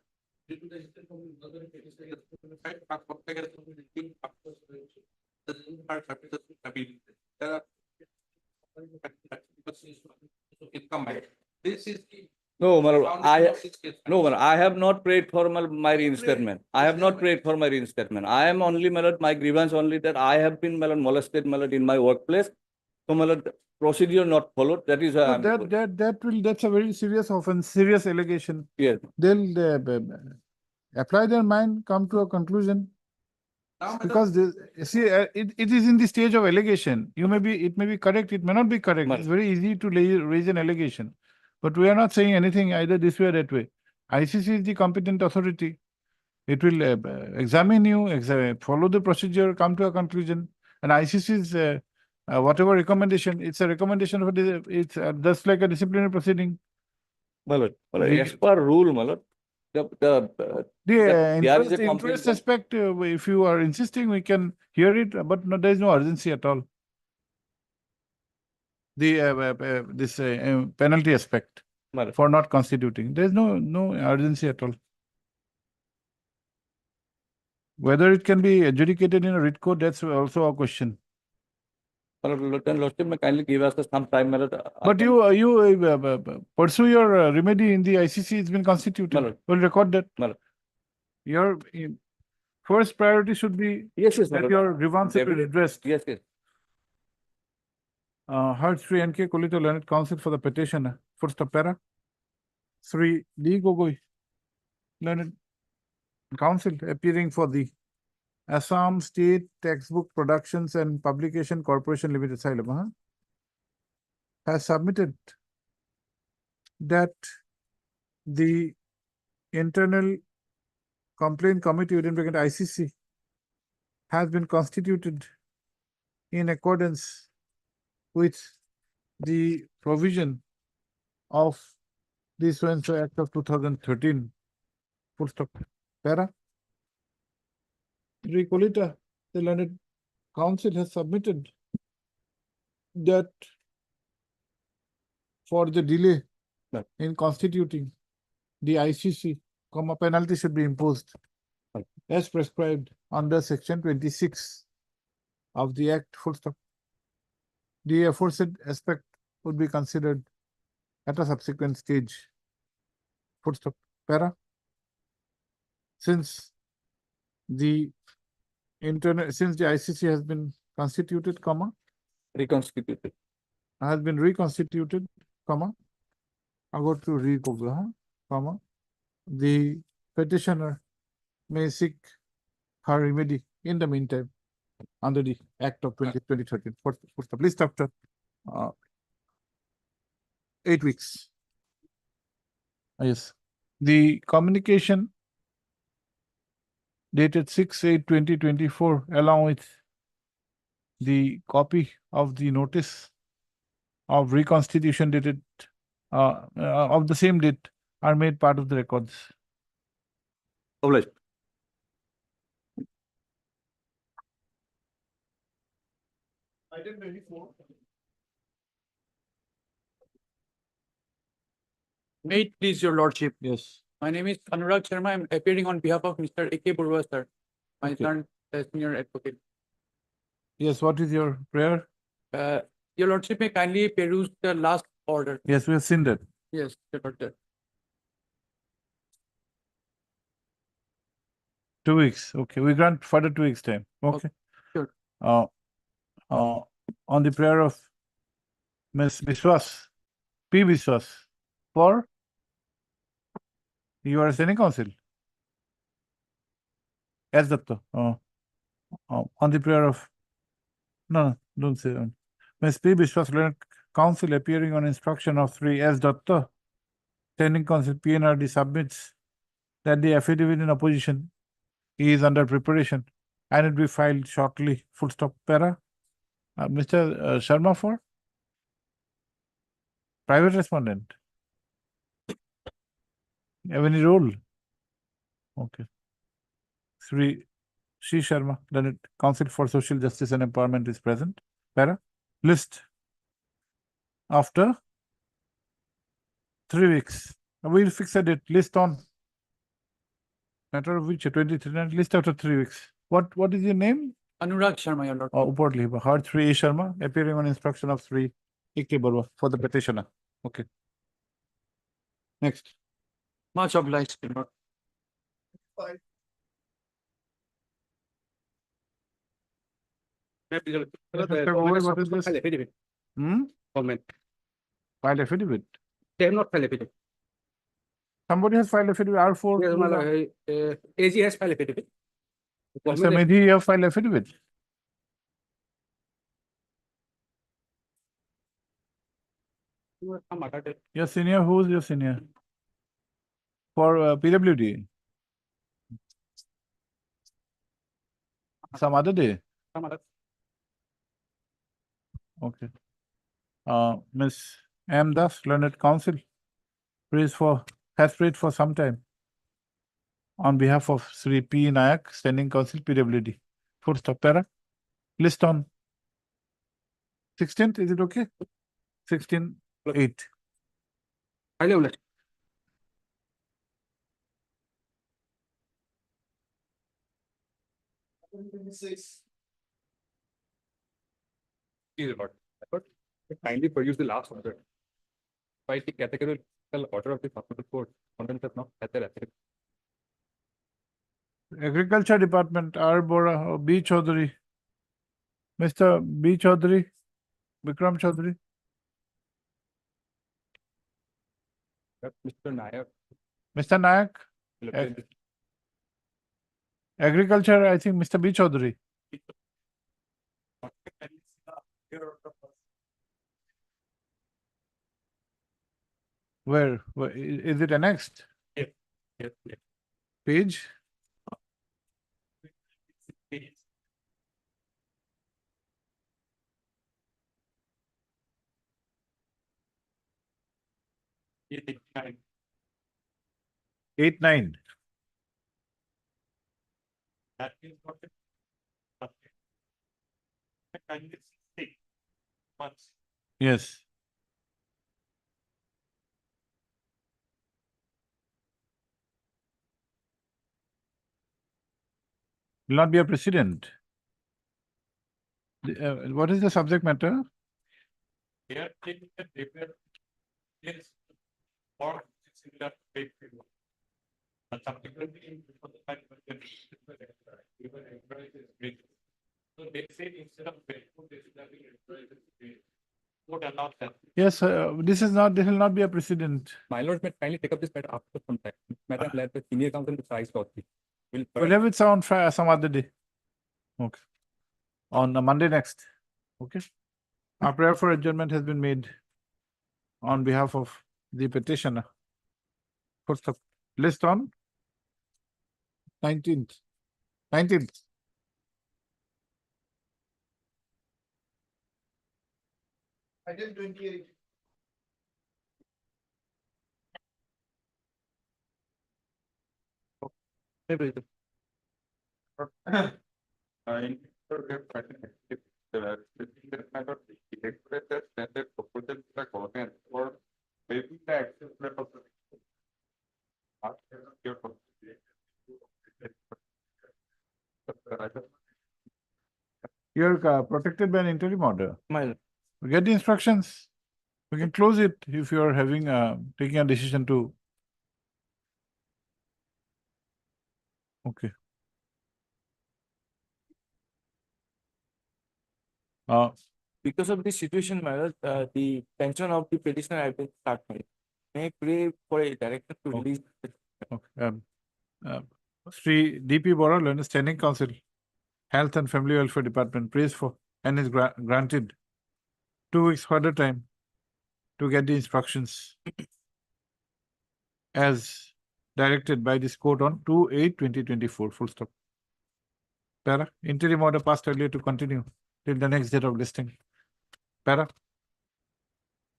S13: due to the instance of the other petition against the side, against the part surfaces have been there are income. This is the
S9: No, my lord,
S13: foundation of this case.
S9: no, my lord, I have not prayed for my reinstatement. I have not prayed for my reinstatement. I am only, my lord, my grievance only that I have been, my lord, molested, my lord, in my workplace. So, my lord, procedure not followed. That is why I'm.
S1: That's a very serious offense, serious allegation.
S9: Yes.
S1: They'll apply their mind, come to a conclusion.
S13: Now,
S1: Because it is in the stage of allegation. It may be correct, it may not be correct.
S9: Right.
S1: It's very easy to raise an allegation. But we are not saying anything either this way or that way. ICC is the competent authority. It will examine you, follow the procedure, come to a conclusion. And ICC's whatever recommendation, it's a recommendation for it's just like a disciplinary proceeding.
S9: My lord,
S1: We-
S9: as per rule, my lord,
S1: The
S9: there is a
S1: interest
S9: complaint.
S1: aspect, if you are insisting, we can hear it, but no, there is no urgency at all. This penalty aspect
S9: My lord.
S1: for not constituting, there is no urgency at all. Whether it can be adjudicated in a writ court, that's also a question.
S9: My lord, then lordship may kindly give us some time, my lord.
S1: But you pursue your remedy in the ICC. It's been
S9: My
S1: constituted.
S9: lord.
S1: We'll record that.
S9: My lord.
S1: Your first priority should be
S9: Yes, my
S1: that
S9: lord.
S1: your grievance will be
S9: Definitely.
S1: redressed.
S9: Yes, yes.
S1: Heard Sri N.K. Kolito, Learned Counsel for the petitioner. First para. Sri D. Gogoi, Learned Counsel, appearing for the Assam State Textbook Productions and Publication Corporation Limited, Salem, has submitted that the internal complaint committee within ICC has been constituted in accordance with the provision of the So-and-so Act of 2013. Full stop. Para. Sri Kolita, the Learned Counsel, has submitted that for the delay in constituting the ICC, penalty should be imposed as prescribed under section 26 of the Act. Full stop. The aforesaid aspect would be considered at a subsequent stage. Full stop. Para. Since the ICC has been constituted,
S9: Reconstituted.
S1: has been reconstituted, I go to the petitioner may seek her remedy in the meantime under the Act of 2013. At least after 8 weeks. Yes. The communication dated 6/8/2024, along with the copy of the notice of reconstitution dated of the same date, are made part of the records.
S9: Obliged.
S1: Item 24.
S5: May it please your lordship.
S1: Yes.
S5: My name is Anurag Sharma. I'm appearing on behalf of Mr. A.K. Burwa, sir. My
S1: Okay.
S5: son, the senior advocate.
S1: Yes, what is your prayer?
S5: Your lordship may kindly peruse the last order.
S1: Yes, we have seen that.
S5: Yes, your lordship.
S1: 2 weeks. Okay, we grant further 2 weeks time. Okay.
S5: Sure.
S1: On the prayer of Ms. Biswas, P. Biswas, for you are a senior counsel. As Datta. On the prayer of no, don't say that. Ms. P. Biswas, Learned Counsel, appearing on instruction of 3 S. Datta, Standing Counsel PNRD, submits that the affidavit in opposition is under preparation and it will be filed shortly. Full stop. Para. Mr. Sharma for private respondent. Have any role? Okay. Sri Sharma, Learned Counsel for Social Justice and Empowerment, is present. Para. List. After 3 weeks, We'll fix a date. List on. Matter of which 23, list after 3 weeks. What is your name?
S5: Anurag Sharma, your lord.
S1: Upwardly, Hard 3 A. Sharma, appearing on instruction of 3 A.K. Barwa for the petitioner. Okay. Next.
S5: Much obliged, your lord.
S1: Mr. Gogoi, what is this?
S5: Affidavit. Comment.
S1: File affidavit.
S5: They have not filed affidavit.
S1: Somebody has filed affidavit, R4.
S5: Yes, my lord, AG has filed affidavit.
S1: Mr. Medhi, you have filed affidavit. Your senior, who is your senior? For PWD? Some other day? Okay. Miss M. Das, Learned Counsel, has prayed for some time on behalf of Sri P. Nayak, Standing Counsel, PWD. Full stop, para. List on 16th, is it okay? 16/8.
S4: Kindly produce the last order. By the categorical order of the honorable court, content has not had their affidavit.
S1: Agriculture Department, R. Bora, B. Chaudhary. Mr. B. Chaudhary, Vikram Chaudhary.
S4: Mr. Nayak.
S1: Mr. Nayak. Agriculture, I think Mr. B. Chaudhary. Where is it annexed?
S4: Yes. Yes.
S1: Page?
S4: Yes.
S1: 8/9.
S4: That is what it. Kindly see once.
S1: Yes. Will not be a precedent. What is the subject matter?
S4: They are taking the paper is or similar paper. But subsequently, before the fact that so they say instead of Facebook, they should have been would allow that.
S1: Yes, this will not be a precedent.
S4: My lord, may kindly take up this matter after some time. Madam, let the senior counsel decide shortly.
S1: We'll have it on some other day. Okay. On Monday next. Okay. Our prayer for adjournment has been made on behalf of the petitioner. First up, list on 19th. 19th. Item 28. You're protected by an interim order. We get the instructions. We can close it if you're having taking a decision to. Okay.
S15: Because of this situation, my lord, the pension of the petitioner has been started. May I pray for a direction to release?
S1: Okay. Sri D.P. Bora, Learned Standing Counsel, Health and Family Welfare Department, prays for and is granted 2 weeks further time to get the instructions as directed by this court on 2/8/2024. Full stop. Para. Interim order passed earlier to continue till the next date of listing. Para.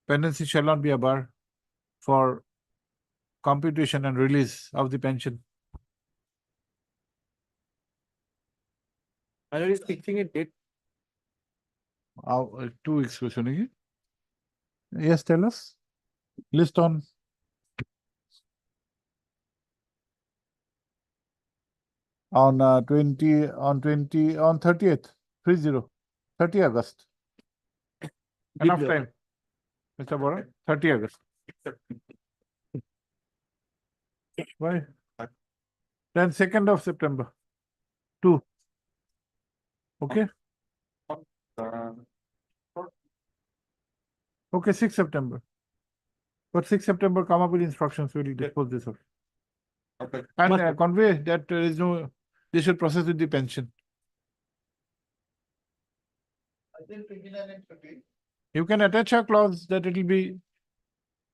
S1: Pendency shall not be a bar for computation and release of the pension.
S15: My lord is fixing a date.
S1: 2 weeks, Yes, tell us. List on on 30th, 30 August. Enough time. Mr. Bora, 30 August. Why? Then 2nd of September. 2. Okay. Okay, 6 September. But 6 September, come up with instructions, we will dispose this of.
S12: Okay.
S1: And convey that there is no, they should process with the pension. You can attach a clause that it will be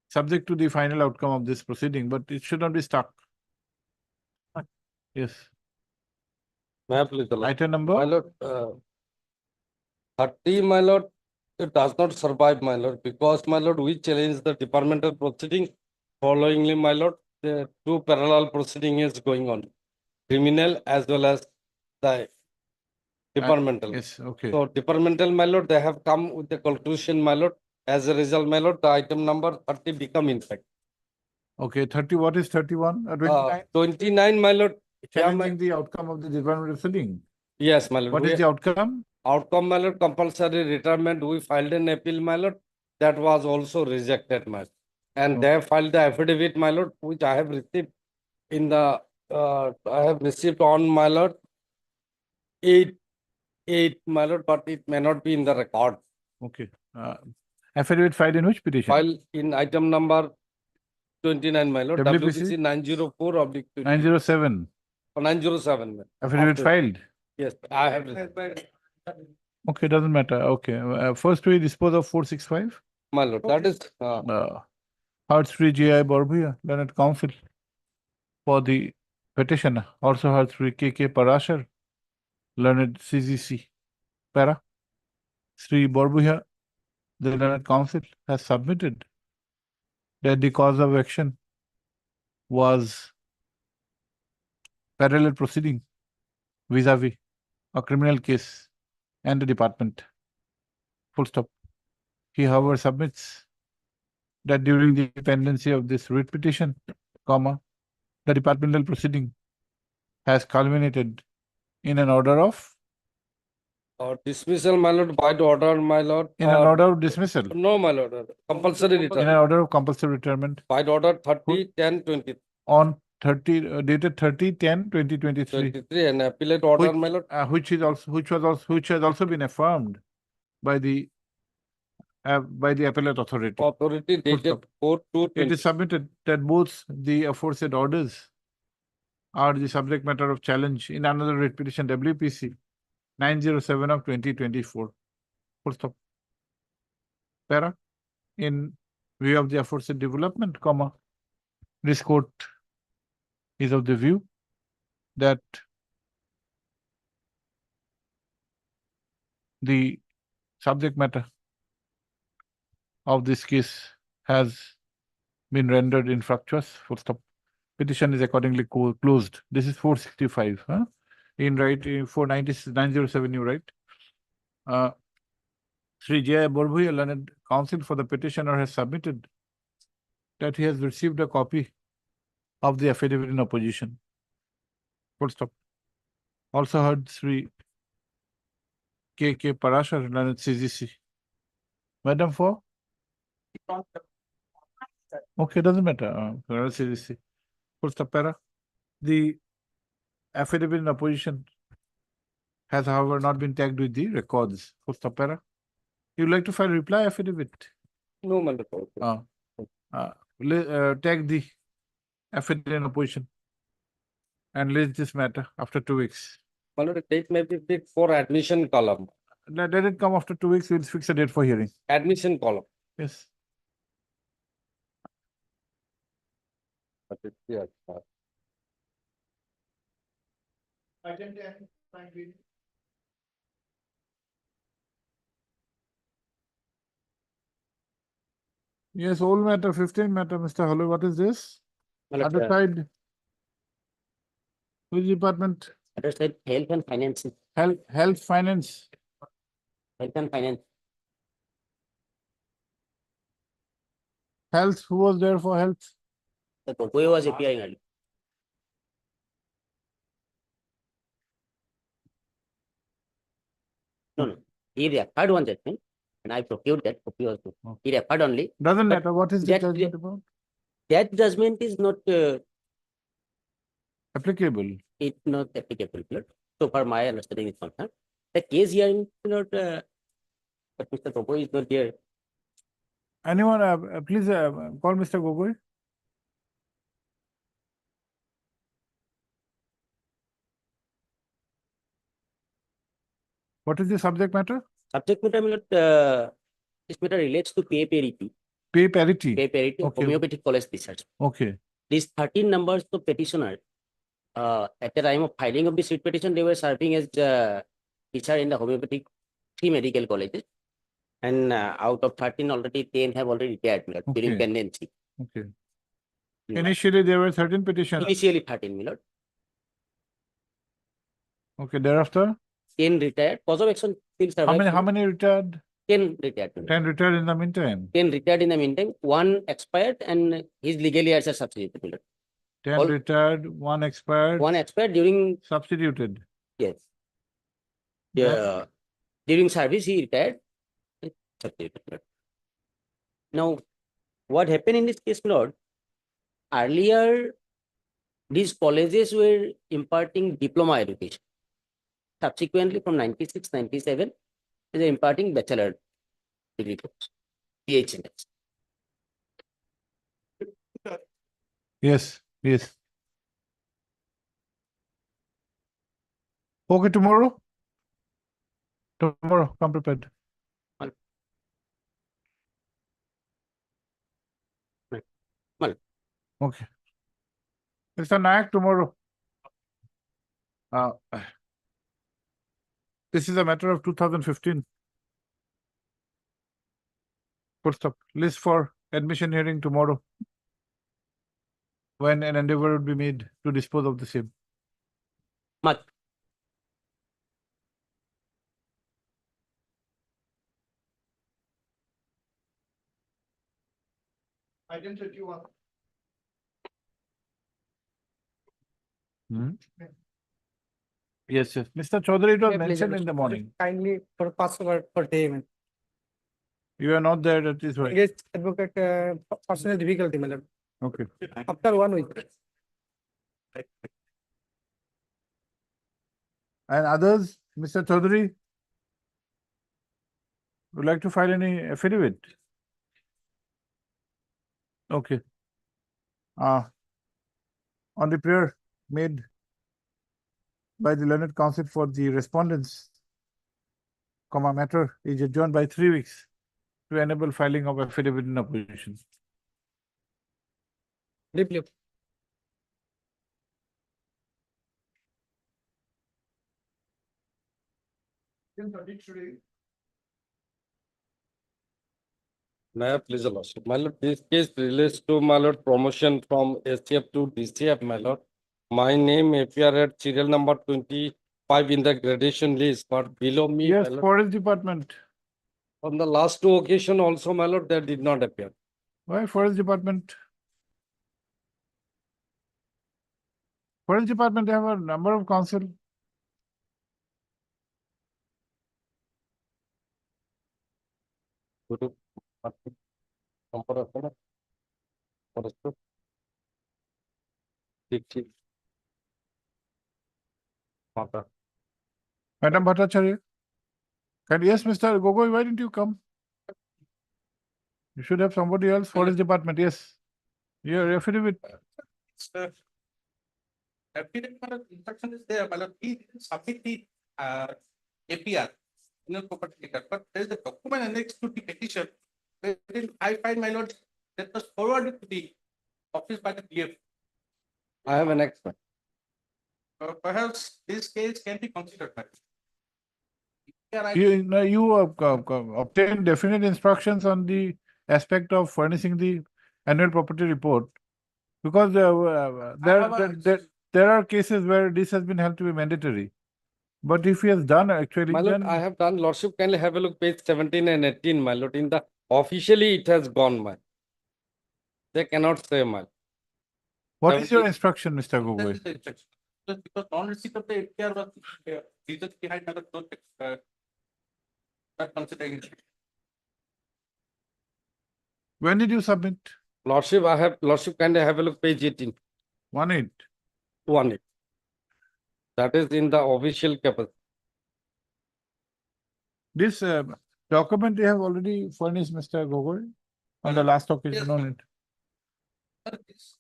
S1: subject to the final outcome of this proceeding, but it should not be stuck. Yes. Item number?
S16: My lord, 30, my lord, it does not survive, my lord, because, my lord, we challenge the departmental proceeding. Followingly, my lord, the 2 parallel proceeding is going on, criminal as well as the departmental.
S1: Yes, okay.
S16: So departmental, my lord, they have come with the conclusion, my lord. As a result, my lord, the item number 30 become in fact.
S1: Okay, 30, what is 31? 29?
S16: 29, my lord.
S1: Challenging the outcome of the departmental proceeding.
S16: Yes, my lord.
S1: What is the outcome?
S16: Outcome, my lord, compulsory retirement. We filed an appeal, my lord. That was also rejected, my lord. And they have filed the affidavit, my lord, which I have received in the, I have received on, my lord, 8, my lord, but it may not be in the record.
S1: Okay. Affidavit filed in which petition?
S16: File in item number 29, my lord.
S1: WPC?
S16: 904 oblique
S1: 907.
S16: 907.
S1: Affidavit filed?
S16: Yes, I have received.
S1: Okay, doesn't matter. Okay. First we dispose of 465.
S16: My lord, that is.
S1: Heard Sri G.I. Barbuya, Learned Counsel for the petitioner. Also heard Sri K.K. Parashar, Learned CGC. Para. Sri Barbuya, the Learned Counsel, has submitted that the cause of action was parallel proceeding vis-a-vis a criminal case and the department. Full stop. He, however, submits that during the dependency of this writ petition, comma, the departmental proceeding has culminated in an order of
S16: Dismissal, my lord, by the order, my lord.
S1: in an order of dismissal.
S16: No, my lord. Compulsory retirement.
S1: In an order of compulsory retirement.
S16: By the order 30/10/20.
S1: On 30 dated 30/10/2023.
S16: 23 and appellate order, my lord.
S1: Which has also been affirmed by the appellate authority.
S16: Authority dated 4/2/20.
S1: It is submitted that both the aforesaid orders are the subject matter of challenge in another writ petition WPC 907 of 2024. Full stop. Para. In view of the aforesaid development, comma, this court is of the view that the subject matter of this case has been rendered infructuous. Full stop. Petition is accordingly closed. This is 465. Huh? In right 907, you write. Sri J. Borbuya, Learned Counsel for the petitioner, has submitted that he has received a copy of the affidavit in opposition. Full stop. Also heard Sri K.K. Parashar, Learned CGC. Madam for? Okay, doesn't matter. CGC. Full stop. Para. The affidavit in opposition has, however, not been tagged with the records. Full stop. Para. You like to file reply affidavit?
S16: No, my lord.
S1: Tag the affidavit in opposition and list this matter after 2 weeks.
S16: My lord, date may be fixed for admission column.
S1: Let it come after 2 weeks. We'll fix a date for hearing.
S16: Admission column.
S1: Yes.
S16: Yes.
S1: Item 10, fine. Yes, old matter, 15 matter, Mr. Hollow. What is this? Other side. Which department?
S17: Other side, health and finance.
S1: Health, finance.
S17: Health and finance.
S1: Health, who was there for health?
S17: The Gogoi was appearing early. he referred one judgment, and I procured that copy also. He referred only.
S1: Doesn't
S17: but
S1: matter. What is the
S17: that-
S1: judgment about?
S17: That judgment is not
S1: Applicable.
S17: it's not applicable. So far, my understanding is concerned. The case here is not, but Mr. Gogoi is not there.
S1: Anyone, please call Mr. Gogoi. What is the subject matter?
S17: Subject matter, this matter relates to pay parity.
S1: Pay parity.
S17: Pay parity,
S1: Okay.
S17: homeopathic college research.
S1: Okay.
S17: These 13 numbers of petitioner, at the time of filing of this writ petition, they were serving as teacher in the homeopathic 3 medical colleges. And out of 13, already 10 have already retired during
S1: Okay.
S17: pendency.
S1: Okay. Initially, there were 13 petitions.
S17: Initially 13, my lord.
S1: Okay. Thereafter,
S17: 10 retired. Cause of action still survives.
S1: how many retired?
S17: 10 retired. my lord.
S1: 10 retired in the meantime.
S17: 10 retired in the meantime. 1 expired and his legal years are substituted. my lord.
S1: 10
S17: All-
S1: retired, 1 expired.
S17: 1 expired during,
S1: Substituted.
S17: yes. Yeah. During service, he retired. Substituted. my lord. Now, what happened in this case, my lord? Earlier, these colleges were imparting diploma education. Subsequently, from 96, 97, they are imparting bachelor degree course, PhDs.
S1: Yes. Yes. Okay, tomorrow? Tomorrow, come prepared. Okay. Mr. Nayak, tomorrow. This is a matter of 2015. Full stop. List for admission hearing tomorrow, when an endeavor would be made to dispose of the same.
S17: Mat.
S14: Identity one.
S1: Yes, yes. Mr. Chaudhary, it was
S5: Yeah, please,
S1: mentioned in the morning.
S5: Kindly for password for day.
S1: You are not there, that is why.
S5: Yes, advocate, personal difficulty, my lord.
S1: Okay.
S5: After 1 week.
S1: And others, Mr. Chaudhary, would like to file any affidavit? Okay. On the prayer made by the learned counsel for the respondents, matter is adjourned by 3 weeks to enable filing of affidavit in opposition.
S5: Deeply.
S16: May I please allow, my lord, this case relates to my lord promotion from SCF to DCF, my lord. My name appear at serial number 25 in the gradation list, but below me,
S1: Yes,
S16: my lord,
S1: Forest Department.
S16: on the last 2 occasions also, my lord, that did not appear.
S1: Why Forest Department? Forest Department, they have a number of counsel.
S16: Guru, number of, forest, Dixie. Mata.
S1: Madam Bhattacharya. Yes, Mr. Gogoi, why didn't you come? You should have somebody else, Forest Department, yes. Your affidavit.
S4: Affidavit instruction is there, but he didn't submit the APR, property letter, but there is a document annexed to the petition. Wherein I find, my lord, that was forwarded to the office by the PF.
S16: I have an expert.
S4: Perhaps this case can be considered. But
S1: You obtained definite instructions on the aspect of furnishing the annual property report. Because there are cases where this has been held to be mandatory. But if he has done actually,
S16: My lord,
S1: then
S16: I have done, lordship, kindly have a look, page 17 and 18, my lord, in the, officially it has gone, my. They cannot say, my.
S1: what is your instruction, Mr. Gogoi?
S4: because non-receipt of the APR was reason behind my lord, not considering it.
S1: When did you submit?
S16: Lordship, Lordship, kindly have a look, page 18.
S1: 1/8.
S16: 1. That is in the official capacity.
S1: This document you have already furnished Mr. Gogoi on the last occasion on it.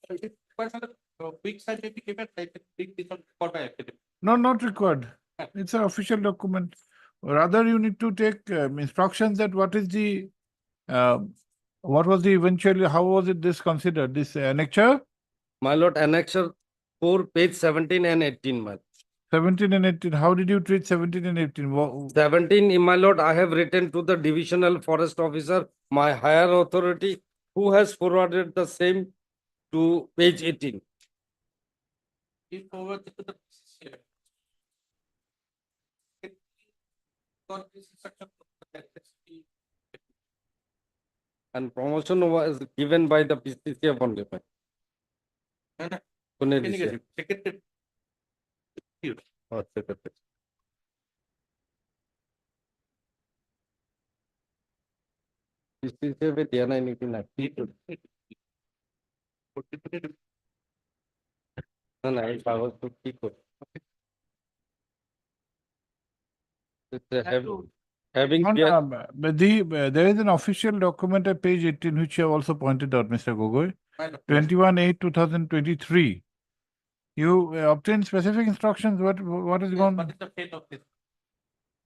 S4: It was a quick side may be given, like a big different for my academy.
S1: No, not required. It's an official document. Rather, you need to take instructions that what is the, what was the eventually, how was it this considered? This annexure?
S16: My lord, annexure 4, page 17 and 18, my lord.
S1: 17 and 18. How did you treat 17 and 18?
S16: 17, my lord, I have written to the divisional forest officer, my higher authority, who has forwarded the same to page 18.
S4: He forwarded to the PCCA. Got this instruction from the SSP.
S16: And promotion was given by the PCCA only.
S4: Secretary.
S2: Oh, secretary.
S16: PCCA with Diana anything like no, I was to keep it. Having
S1: But there is an official document at page 18, which you have also pointed out, Mr. Gogoi. 21/8/2023. You obtained specific instructions. What is going?
S4: What is the fate of this?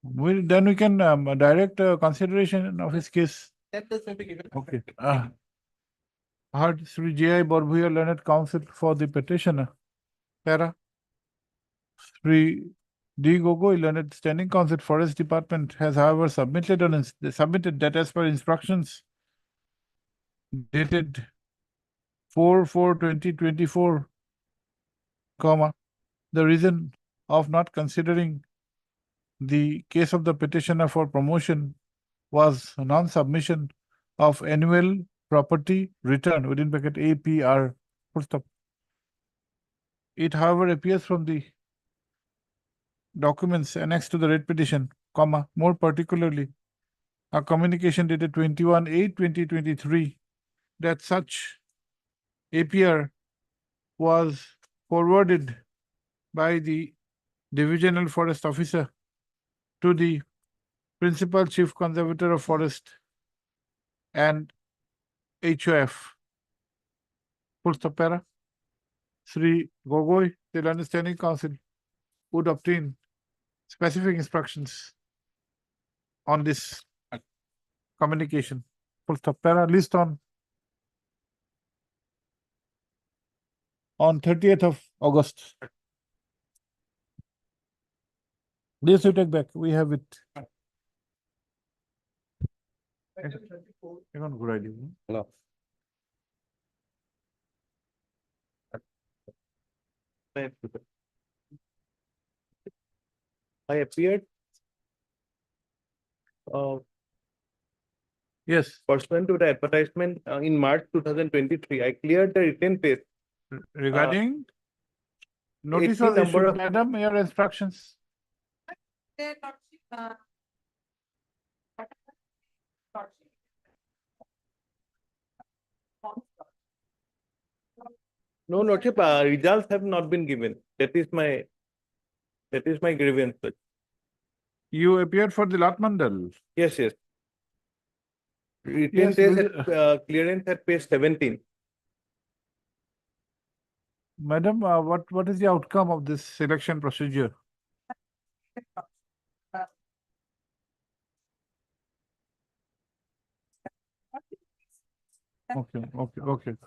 S1: Then we can direct consideration of his case.
S4: That does may be given.
S1: Okay. Heard Sri J.I. Barbhuya Learned Counsel for the petitioner. Para. Sri D. Gogoi Learned Standing Counsel Forest Department has however submitted that as per instructions dated 4/4/2024, the reason of not considering the case of the petitioner for promotion was non-submission of annual property return within bracket APR. Full stop. It, however, appears from the documents annexed to the writ petition, more particularly a communication dated 21/8/2023, that such APR was forwarded by the divisional forest officer to the principal chief conservator of forest and HOF. Full stop para. Sri Gogoi, the Land Standing Council, would obtain specific instructions on this communication. Full stop para. List on 30th of August. This you take back. We have it. Good idea.
S16: No.
S2: I appeared.
S1: Yes.
S2: Pursuant to the advertisement in March 2023, I cleared the written test.
S1: Regarding notice
S2: 80
S1: of
S2: number
S1: issue,
S2: of-
S1: madam, your instructions.
S2: No, Lordship, results have not been given. That is my grievance.
S1: You appeared for the Lot Mandal.
S2: Yes, yes. Written
S1: Yes,
S2: test
S1: with-
S2: at, clearance at page 17.
S1: Madam, what is the outcome of this selection procedure? Okay.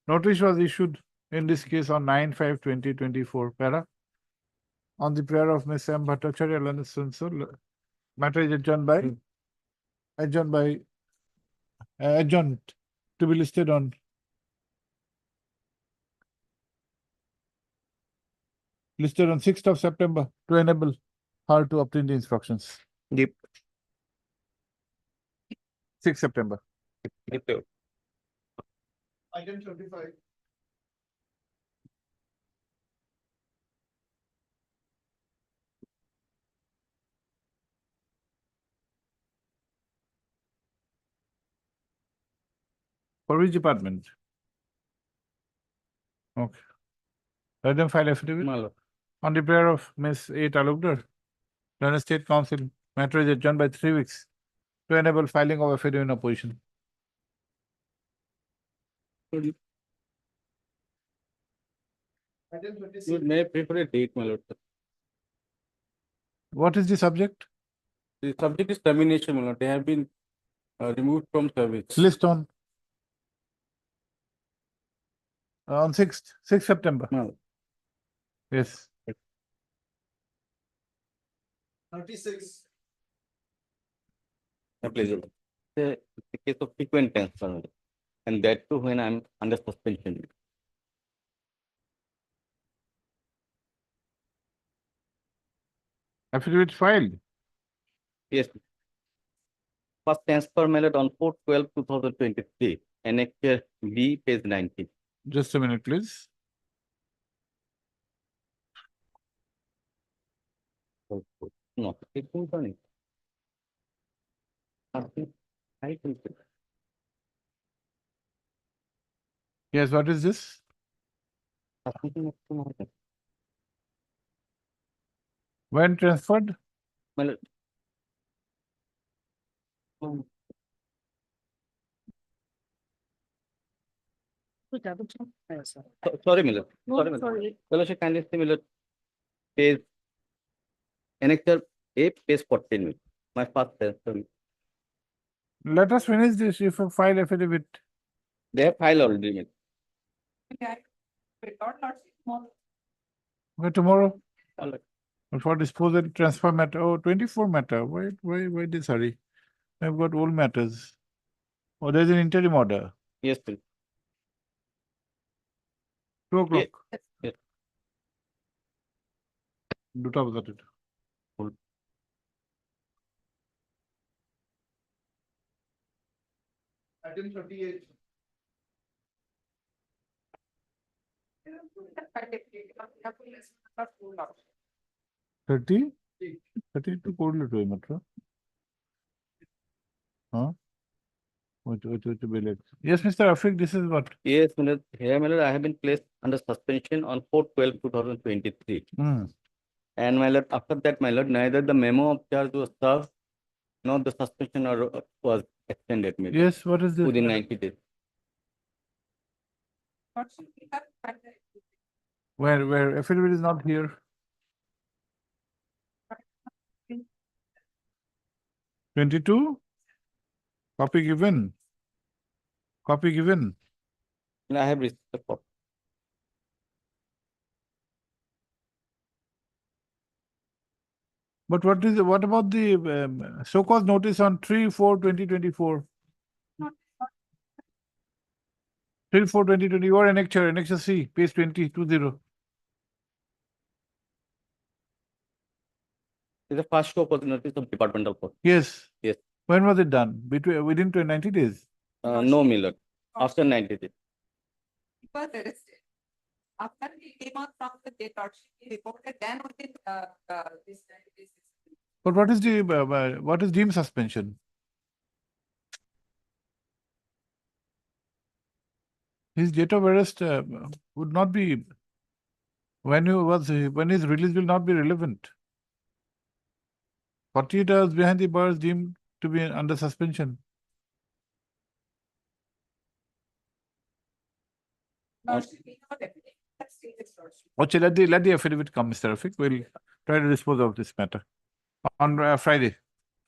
S1: Notice was issued in this case on 9/5/2024, para. On the prayer of Ms. M. Bhattacharya, Learned Counsel, matter is adjourned to be listed on listed on 6th of September to enable her to obtain the instructions.
S2: Yep.
S1: 6th September.
S2: Yep.
S14: Item 25.
S1: For which department? Okay. Let them file affidavit.
S9: My lord.
S1: On the prayer of Ms. A. Talukdar, London State Council, matter is adjourned by 3 weeks to enable filing of affidavit in opposition.
S9: You may prefer a date, my lord.
S1: What is the subject?
S9: The subject is termination, my lord. They have been removed from service.
S1: List on 6th September.
S9: No.
S1: Yes.
S13: 36.
S9: My pleasure. The case of frequent tense, my lord. And that too when I'm under suspension.
S1: Affidavit filed.
S9: Yes. First transfer, my lord, on 4/12/2023. Annexure B, page 90.
S1: Just a minute, please.
S9: No, it won't on it. I think so.
S1: Yes, what is this? When transferred?
S9: My lord. Sorry, Miller.
S11: No,
S9: Sorry, Miller.
S11: sorry.
S9: Well, she kindly see Miller. Page annexure A, page 14. My first transfer.
S1: Let us finish this. If you file affidavit.
S9: They have filed already. Miller.
S1: Okay, tomorrow.
S9: All right.
S1: But for disposal, transfer matter. Oh, 24 matter. Why this hurry? I've got all matters. Oh, there's an interim order.
S9: Yes, please.
S1: 2 o'clock.
S9: Yes.
S1: দুটা বজাত এটা।
S13: Item 38.
S1: 32 করলে তো মাত্র। Huh? Which yes, Mr. Afik, this is what?
S9: Yes, Miller. Here, Miller, I have been placed under suspension on 4/12/2023. And my lord, after that, my lord, neither the memo of charge was served, nor the suspension was extended. My lord,
S1: Yes, what is this?
S9: within 90 days.
S1: Where affidavit is not here. 22? Copy given. Copy given.
S9: And I have received the copy.
S1: But what about the so-called notice on 3/4/2024? 3/4/2020 or annexure C, page 2020.
S9: It's the first show was notice of departmental court.
S1: Yes.
S9: Yes.
S1: When was it done? Within 90 days?
S9: No, Miller. After 90 days.
S10: He was arrested. After he came out from the date or he reported, then only this.
S1: But what is deemed suspension? His date of arrest would not be when his release will not be relevant. 48 hours behind the bars deemed to be under suspension. Okay, let the affidavit come, Mr. Rafiq. We'll try to dispose of this matter on Friday.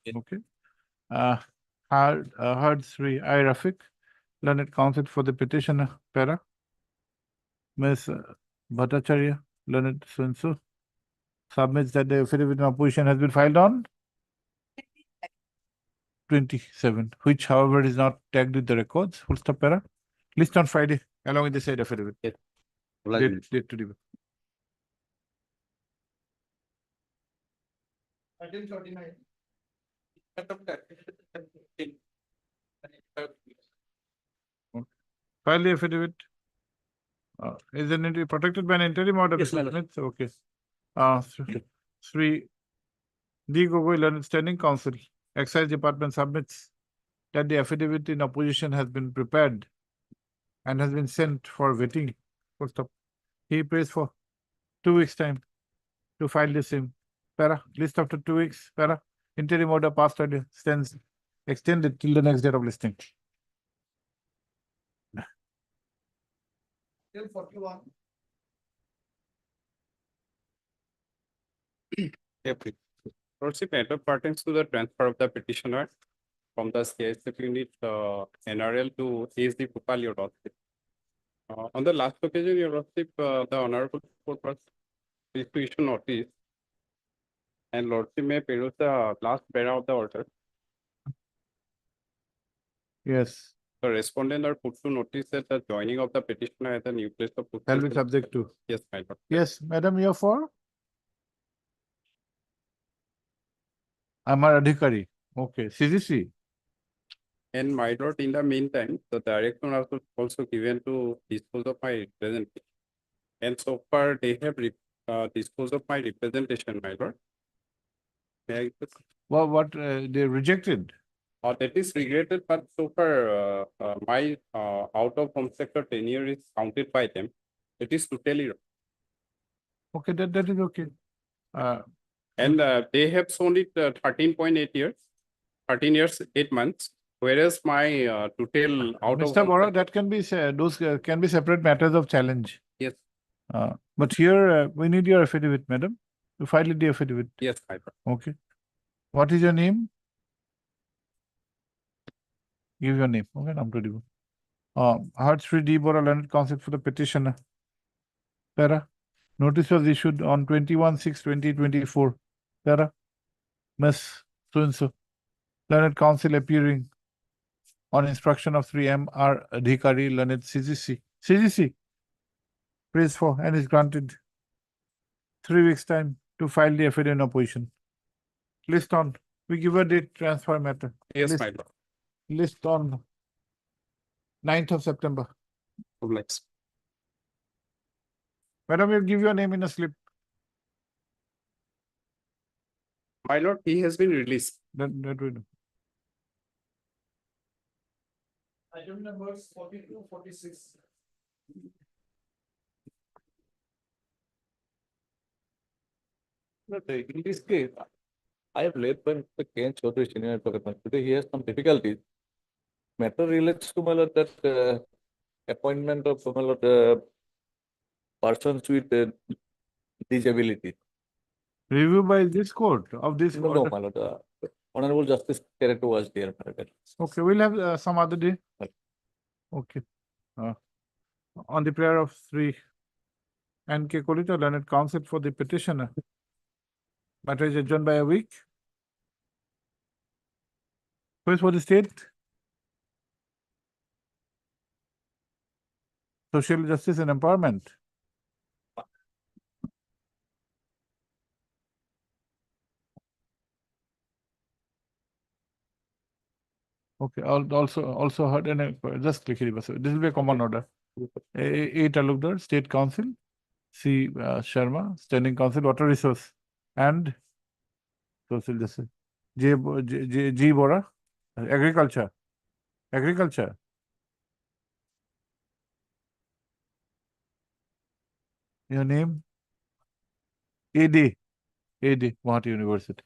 S9: Yes.
S1: Okay. Heard 3, I, Rafiq, learned counsel for the petitioner, para. Ms. Bhattacharya, learned so submits that the affidavit in opposition has been filed on 27, which however is not tagged with the records. Full stop, para. List on Friday along with the said affidavit.
S9: Yes.
S1: Date to deliver.
S13: Item 39.
S1: File the affidavit. Is an entity protected by an interim order?
S9: Yes,
S1: Mr.
S9: madam.
S1: Smith? Okay. 3, D. Gogoi, learned standing counsel, Excise Department submits that the affidavit in opposition has been prepared and has been sent for vetting. Full stop. He prays for 2 weeks time to file the same. Para, list after 2 weeks. Para, interim order passed earlier, stands extended till the next date of listing.
S13: Till 41.
S18: Lordship, matter pertains to the transfer of the petitioner from the CISF unit NRL to ASD Bhopal, your Lordship. On the last occasion, your Lordship, the Honorable Court was pleased to issue notice, and Lordship may peruse the last para of the order.
S1: Yes,
S18: The respondent are put to notice that the joining of the petitioner at the new place of
S1: shall be subject to.
S18: Yes, my lord.
S1: Yes, madam, you're for? Amar Adhikari. Okay, CGC.
S18: And my lord, in the meantime, the direction was also given to dispose of my representation. And so far, they have disposed of my representation, my lord. May I just-
S1: What they rejected?
S18: that is regretted, but so far, my out of home sector tenure is counted by them. It is totally wrong.
S1: Okay, that is okay.
S18: And they have shown it 13.8 years, 13 years, 8 months, whereas my total out of
S1: Mr.
S18: home
S1: Bora,
S18: sector-
S1: that can be those can be separate matters of challenge.
S18: Yes.
S1: But here we need your affidavit, madam. To file the affidavit.
S18: Yes, my lord.
S1: Okay. What is your name? Give your name. Okay, I'm ready. Hartshree D. Bora, learned counsel for the petitioner. Para. Notice was issued on 21/6/2024. Para. Miss so-and-so. Learned counsel appearing on instruction of 3M R. Adhikari, learned CGC. CGC. Prays for and is granted 3 weeks time to file the affidavit in opposition. List on. We give a date transfer matter.
S18: Yes,
S1: list,
S18: my lord.
S1: List on 9th of September.
S18: Next.
S1: Madam, you give your name in a slip.
S18: My lord, he has been released.
S1: That we know.
S13: Item numbers 42, 46.
S12: But in this case, I have led by the Ken Chaudhary senior advocate. Today he has some difficulties. Matter relates to my lord that appointment of my lord persons with disability.
S1: Review by this court of this
S12: No,
S1: order.
S12: my lord. Honorable Justice Character was there. My lord.
S1: Okay, we'll have some other day. Okay. On the prayer of 3 N.K. Kolita, learned counsel for the petitioner. Matter is adjourned by a week. Who is for the state? Social justice and empowerment. Okay, also heard and just click it. This will be a common order. A Talukdar, State Council, C. Sharma, Standing Council, Water Resource, and Social Justice. G. Bora, Agriculture. Agriculture. Your name? AD, Guwahati University.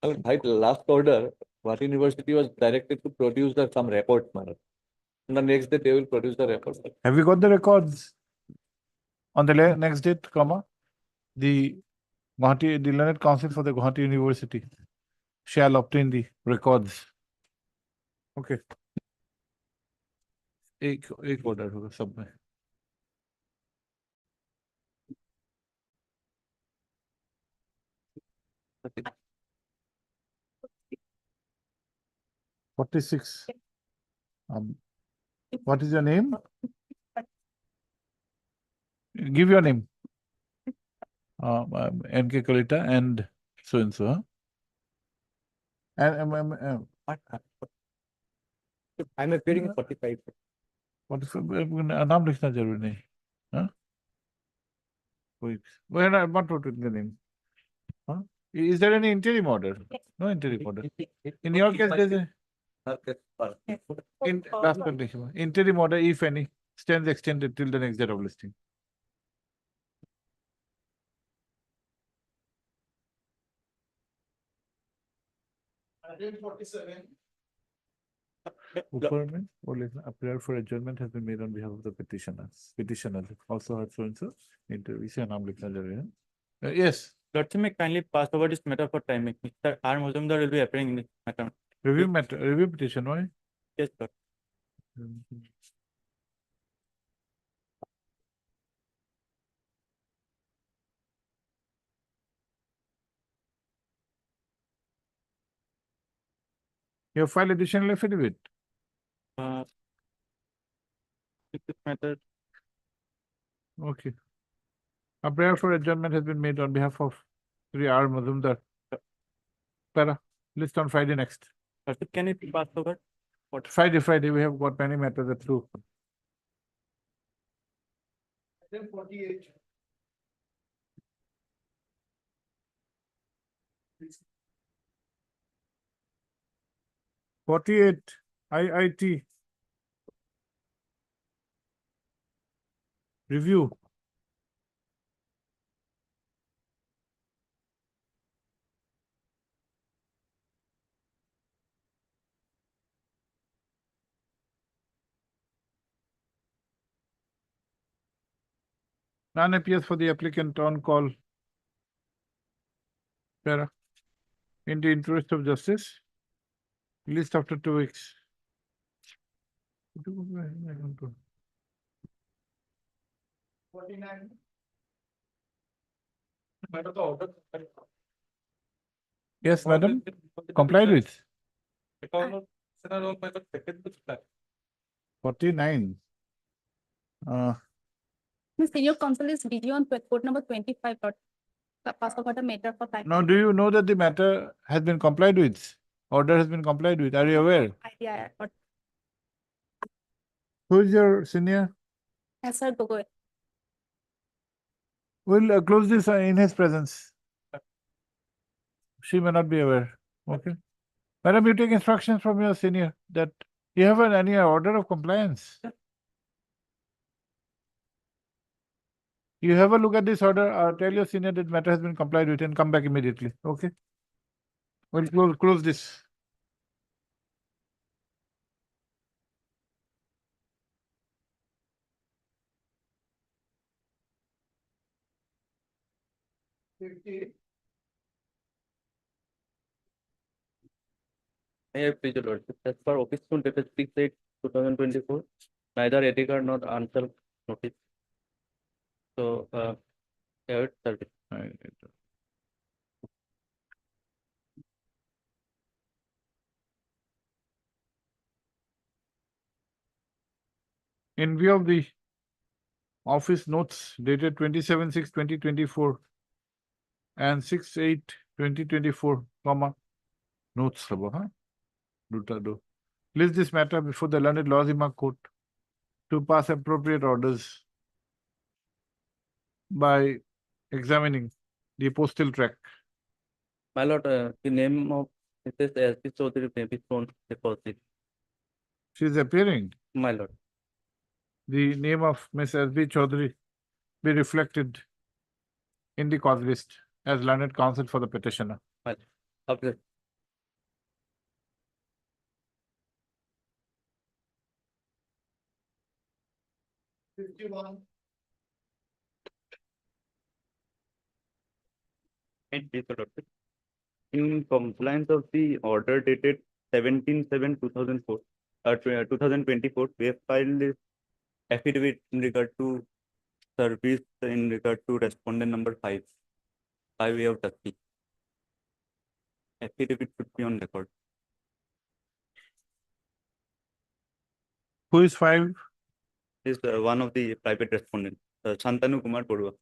S12: By the last order, Guwahati University was directed to produce some report, man. And the next day they will produce the report.
S1: Have you got the records? On the next date, comma, the learned counsel for the Guwahati University shall obtain the records. Okay. एक order होगा सब में. Okay. 46. What is your name? Give your name. N.K. Kalita and so and so. And
S6: I'm appearing in 45.
S1: नाम लिखना जरूरी नहीं. हाँ? Where I'm not putting the name. Huh? Is there any interim order? No interim order. In your case, there's a interim order, if any. stands extended till the next date of listing. ऊपर में वो लिखना a prayer for adjournment has been made on behalf of the petitioners. Petitioner also has so and so interview. इसे नाम लिखना जरूरी है. Yes.
S13: Lordship, may kindly pass over this matter for timing. Mr. R. Muzumdar will be appearing in this matter.
S1: Review petition, why?
S13: Yes, sir.
S1: You have filed additional affidavit.
S13: This matter.
S1: Okay. A prayer for adjournment has been made on behalf of Sri R. Mazumdar. Para, list on Friday next.
S13: Lordship, can it pass over? What?
S1: Friday, we have got many matters through.
S5: Then 48.
S1: IIT. Review. None appears for the applicant on call. Para. In the interest of justice, list after 2 weeks.
S5: $49.
S1: Yes, madam. Complied with. 49.
S11: The senior counsel is busy on court number 25. Pass over the matter for time.
S1: Now, do you know that the matter has been complied with? Order has been complied with. Are you aware?
S11: Yeah.
S1: Who is your senior?
S11: Yes, sir. Go.
S1: We'll close this in his presence. She may not be aware. Okay. Madam, you take instructions from your senior that you have any order of compliance. You have a look at this order, tell your senior that matter has been complied with and come back immediately. Okay. We'll close this.
S9: I have pleasure, Lordship. As per office note dated 6/8/2024, neither Edgar nor answer notice. So, have service.
S1: In view of the office notes dated 27/6/2024 and 6/8/2024, notes, list this matter before the learned Lawzima court to pass appropriate orders by examining the postal track.
S9: My lord, the name of Mrs. S.B. Chaudhary may be shown deposit.
S1: She is appearing.
S9: My lord.
S1: The name of Miss S.B. Chaudhary be reflected in the cause list as learned counsel for the petitioner.
S9: My lord. Okay. In compliance of the order dated 17/7/2004, 2024, we have filed this affidavit in regard to service in regard to respondent number 5. 5 we have touched. Affidavit should be on record.
S1: Who is 5?
S9: Is one of the private respondents, Shantanu Kumar Borua.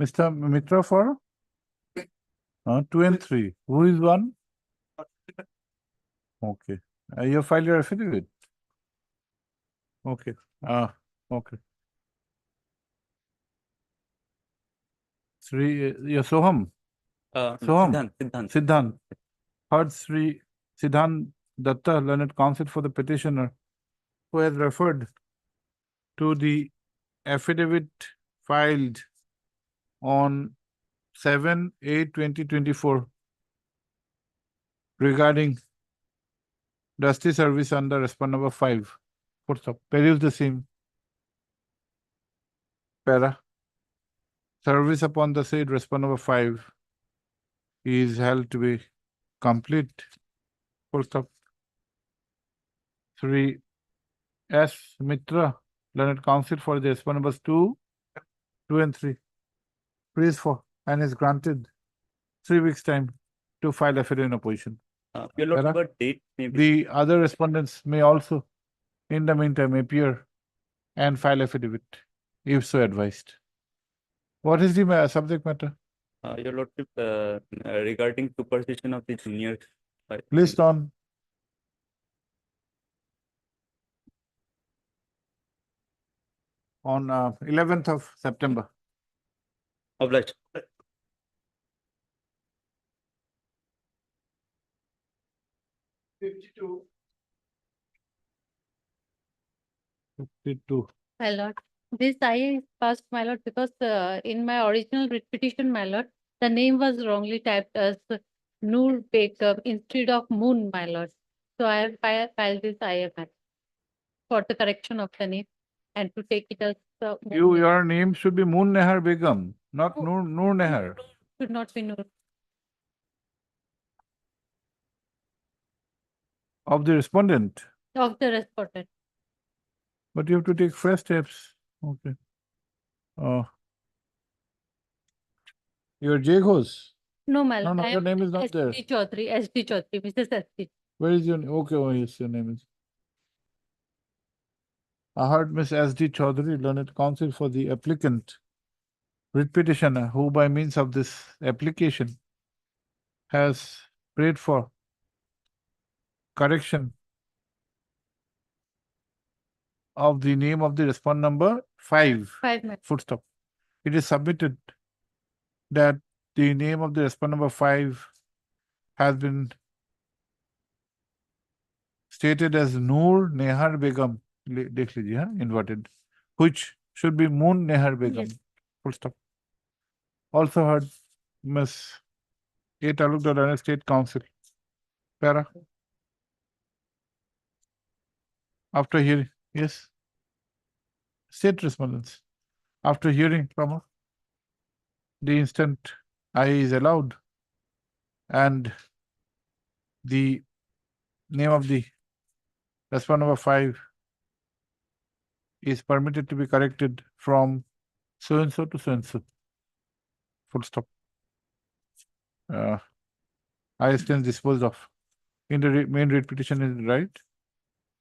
S1: Mr. Mitra for 2 and 3. Who is 1? Okay. You file your affidavit. Okay. Okay. 3, Soham. Soham. Siddhant. Heard Sri Siddhant Datta, learned counsel for the petitioner, who has referred to the affidavit filed on 7/8/2024 regarding dusty service under respond number 5. What's up? Peruse the same. Para. Service upon the said respond number 5 is held to be complete. Full stop. 3. S. Mitra, learned counsel for the respond numbers 2 and 3. Praise for and is granted 3 weeks time to file affidavit in opposition.
S2: Your Lordship,
S1: Para?
S2: but date may be.
S1: The other respondents may also, in the meantime, appear and file affidavit, if so advised. What is the subject matter?
S2: Your Lordship, regarding supersession of the juniors.
S1: List on. On 11th of September.
S2: Obliged.
S1: 52. 52.
S19: My lord, this IA is passed, my lord, because in my original writ petition, my lord, the name was wrongly typed as Noor Begum instead of Moon, my lord. So I have filed this IA matter for the correction of the name and to take it as
S1: Your name should be Moon Nehar Begum, not Noor Nehar.
S19: should not be Noor.
S1: Of the respondent.
S19: Of the respondent.
S1: But you have to take fresh steps. Okay. Your Jagos.
S19: No, my lord.
S1: No, your name is not there.
S19: SD Chaudhary, Mrs. SD.
S1: Where is your name? Okay, oh yes, your name is. I heard Miss S.D. Chaudhary, learned counsel for the applicant, writ petitioner, who by means of this application has prayed for correction of the name of the respondent number 5.
S19: 5 minutes.
S1: Full stop. It is submitted that the name of the respondent number 5 has been stated as Noor Nehar Begum, देख लीजिए हाँ, inverted, which should be Moon Nehar Begum.
S19: Yes.
S1: Full stop. Also heard Miss A. Talukdar, State Council. Para. After hearing, yes. State respondents. After hearing from her, the instant I is allowed and the name of the respondent number 5 is permitted to be corrected from so-and-so to so-and-so. Full stop. I stand disposed of. In the main writ petition is right.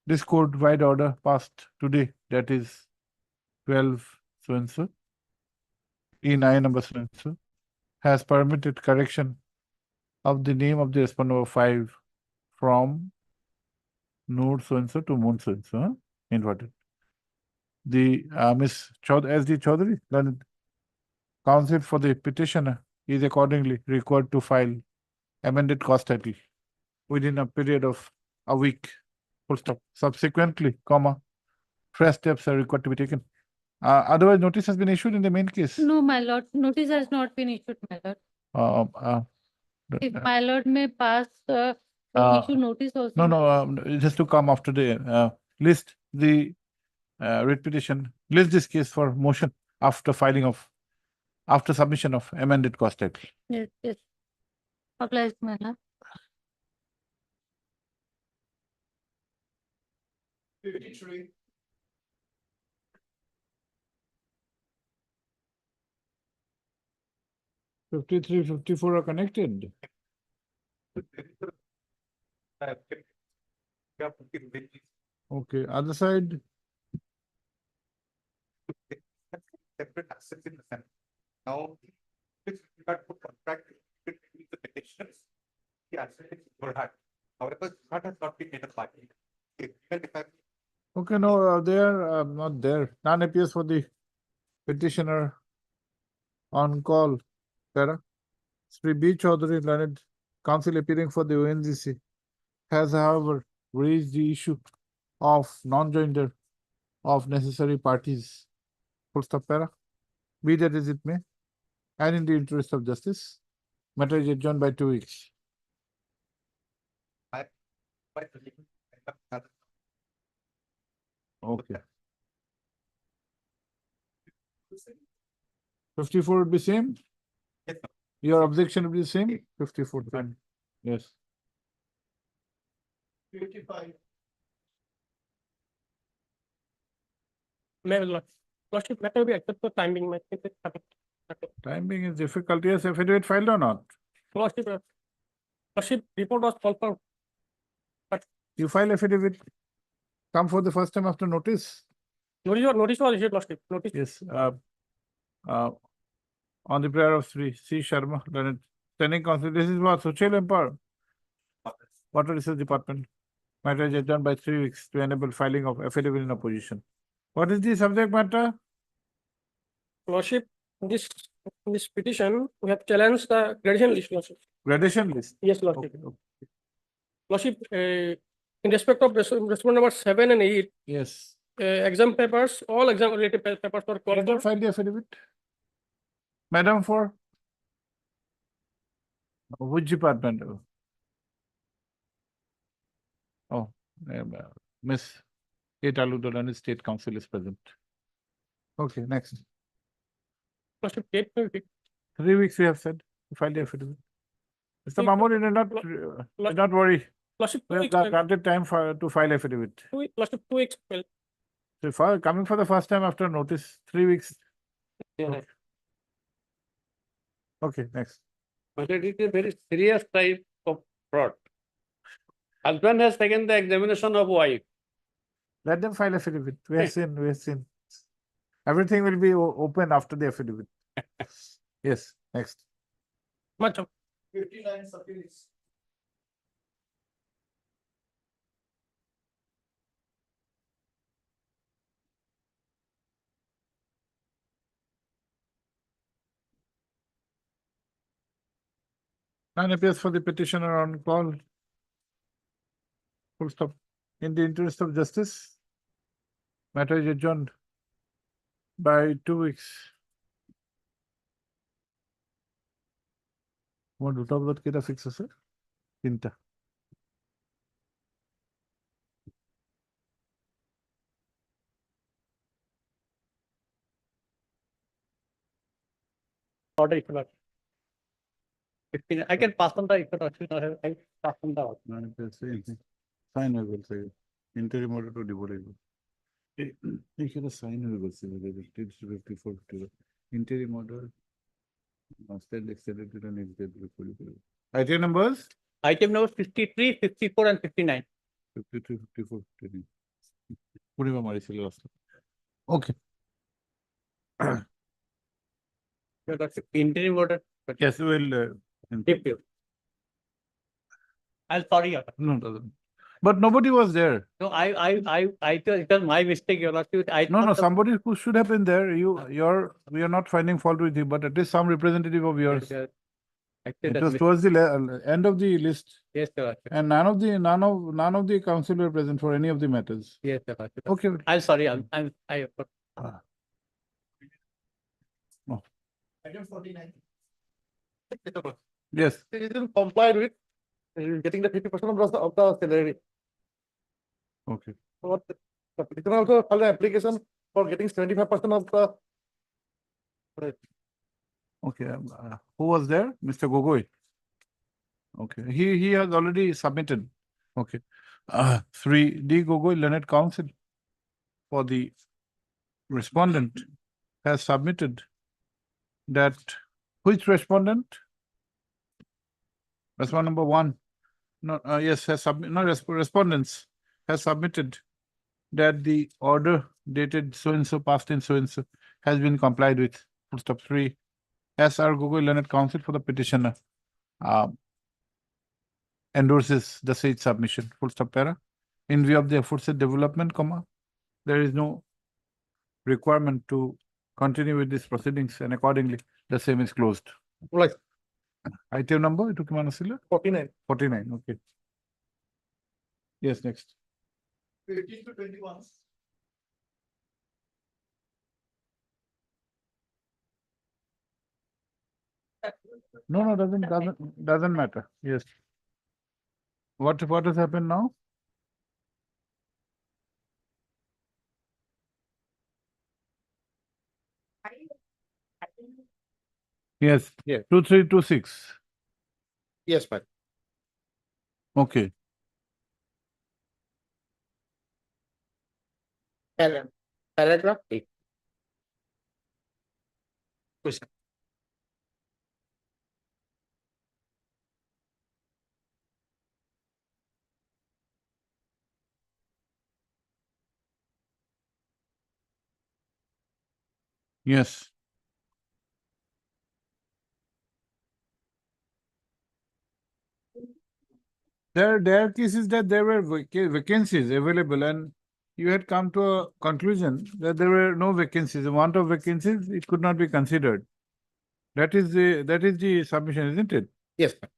S1: This court wide order passed today, that is 12 so-and-so, in I number so-and-so, has permitted correction of the name of the respondent number 5 from Noor so-and-so to Moon so-and-so, huh? Inverted. The Miss S.D. Chaudhary, learned counsel for the petitioner, is accordingly required to file amended cost title within a period of a week. Full stop. Subsequently, fresh steps are required to be taken. Otherwise, notice has been issued in the main case.
S19: No, my lord, notice has not been issued, my lord. If my lord may pass, issue notice also.
S1: No, just to come after the list the writ petition, list this case for motion after submission of amended cost title.
S19: Yes, yes. Obliged, my lord.
S1: 53. 53, 54 are connected. Okay, other side.
S4: Separate assets in the Senate. Now, with regard to contract with the petitions, yes, it's your heart. However, that has not been taken by me. Even if I
S1: Okay, no, they are not there. None appears for the petitioner on call. Para. Sri B. Chaudhary, learned counsel appearing for the ONGC, has, however, raised the issue of non-joinder of necessary parties. Full stop, para. Be that as it may, and in the interest of justice, matter is adjourned by 2 weeks. Okay. 54 would be same?
S4: Yes, sir.
S1: Your objection would be the same? 54, fine. Yes.
S4: 55.
S20: Lordship, matter will be accepted for timing.
S1: Timing is difficult. Yes, affidavit filed or not?
S20: Lordship, report was called for.
S1: You file affidavit, come for the first time after notice?
S20: Notice was issued, Lordship. Notice.
S1: Yes. On the prayer of Sri C. Sharma, learned standing counsel, this is what Suchil Empire. Water Research Department. Matter is adjourned by 3 weeks to enable filing of affidavit in opposition. What is the subject matter?
S20: Lordship, this petition, we have challenged the gradation list, Lordship.
S1: Gradation list?
S20: Yes, Lordship.
S1: Okay.
S20: Lordship, in respect of respondent number 7 and 8.
S1: Yes.
S20: Exam papers, all exam related papers were called.
S1: Let them file the affidavit. Madam for? Which department? Oh, Miss A. Taludolan, State Council is present. Okay, next.
S20: Lordship, date
S1: 3 weeks we have said to file the affidavit. Mr. Mahmood, you need not worry.
S20: Lordship,
S1: We have granted time to file affidavit.
S20: Lordship, 2 weeks.
S1: So coming for the first time after notice, 3 weeks.
S20: Yeah.
S16: Okay,
S1: next.
S16: But it is a very serious type of fraud. Husband has taken the examination of wife.
S1: Let them file affidavit. We have seen. Everything will be open after the affidavit. Yes, next.
S20: Much of
S4: 59 subpoenas.
S1: None appears for the petitioner on call. Full stop. In the interest of justice, matter is adjourned by 2 weeks. What দুটো অবগত কেটা fix আছে? তিনটা।
S16: Order if not. 15, I can pass on the if not, I pass on the order.
S1: Sign হয়ে গেছে। Interim order to দিব লাগিব। এইখানে sign হয়ে গেছে। 54 Interim order. Item numbers?
S16: Item numbers 53, 54, and 59.
S1: 53, 54, 59. Puniva Marisil last. Okay.
S16: Interim order.
S1: Yes, we will.
S16: I'm sorry.
S1: No, doesn't. But nobody was there.
S16: No, I thought it was my mistake.
S1: No, somebody who should have been there. We are not finding fault with you, but at least some representative of yours.
S16: Yes,
S1: it was towards the end of the list.
S16: Yes, sir.
S1: And none of the council were present for any of the matters.
S16: Yes, sir.
S1: Okay.
S16: I'm sorry.
S1: No.
S4: Item 49.
S1: Yes.
S20: It isn't complied with getting the 50% of the salary.
S1: Okay.
S20: So the petitioner also filed an application for getting 75% of the.
S1: Okay. Who was there? Mr. Gogoi. Okay. He has already submitted. Okay. 3D Gogoi Learned Counsel for the respondent has submitted that which respondent? Respondent number 1. No, yes, has submitted. No, respondents has submitted that the order dated so and so, passed in so and so, has been complied with. Full stop 3. S.R. Gogoi Learned Counsel for the petitioner endorses the said submission, full stop para. In view of the aforesaid development, comma, there is no requirement to continue with these proceedings and accordingly the same is closed.
S14: Right.
S1: Item number, it took
S14: 49.
S1: 49, okay. Yes, next.
S13: 18 to 21.
S1: No, doesn't matter. Yes. What has happened now? Yes.
S14: Yes.
S1: 2326.
S14: Yes, madam.
S1: Okay.
S14: Paragraph 8. Question.
S1: Yes. There are cases that there were vacancies available and you had come to a conclusion that there were no vacancies, amount of vacancies, it could not be considered. That is the submission, isn't it?
S14: Yes, ma'am.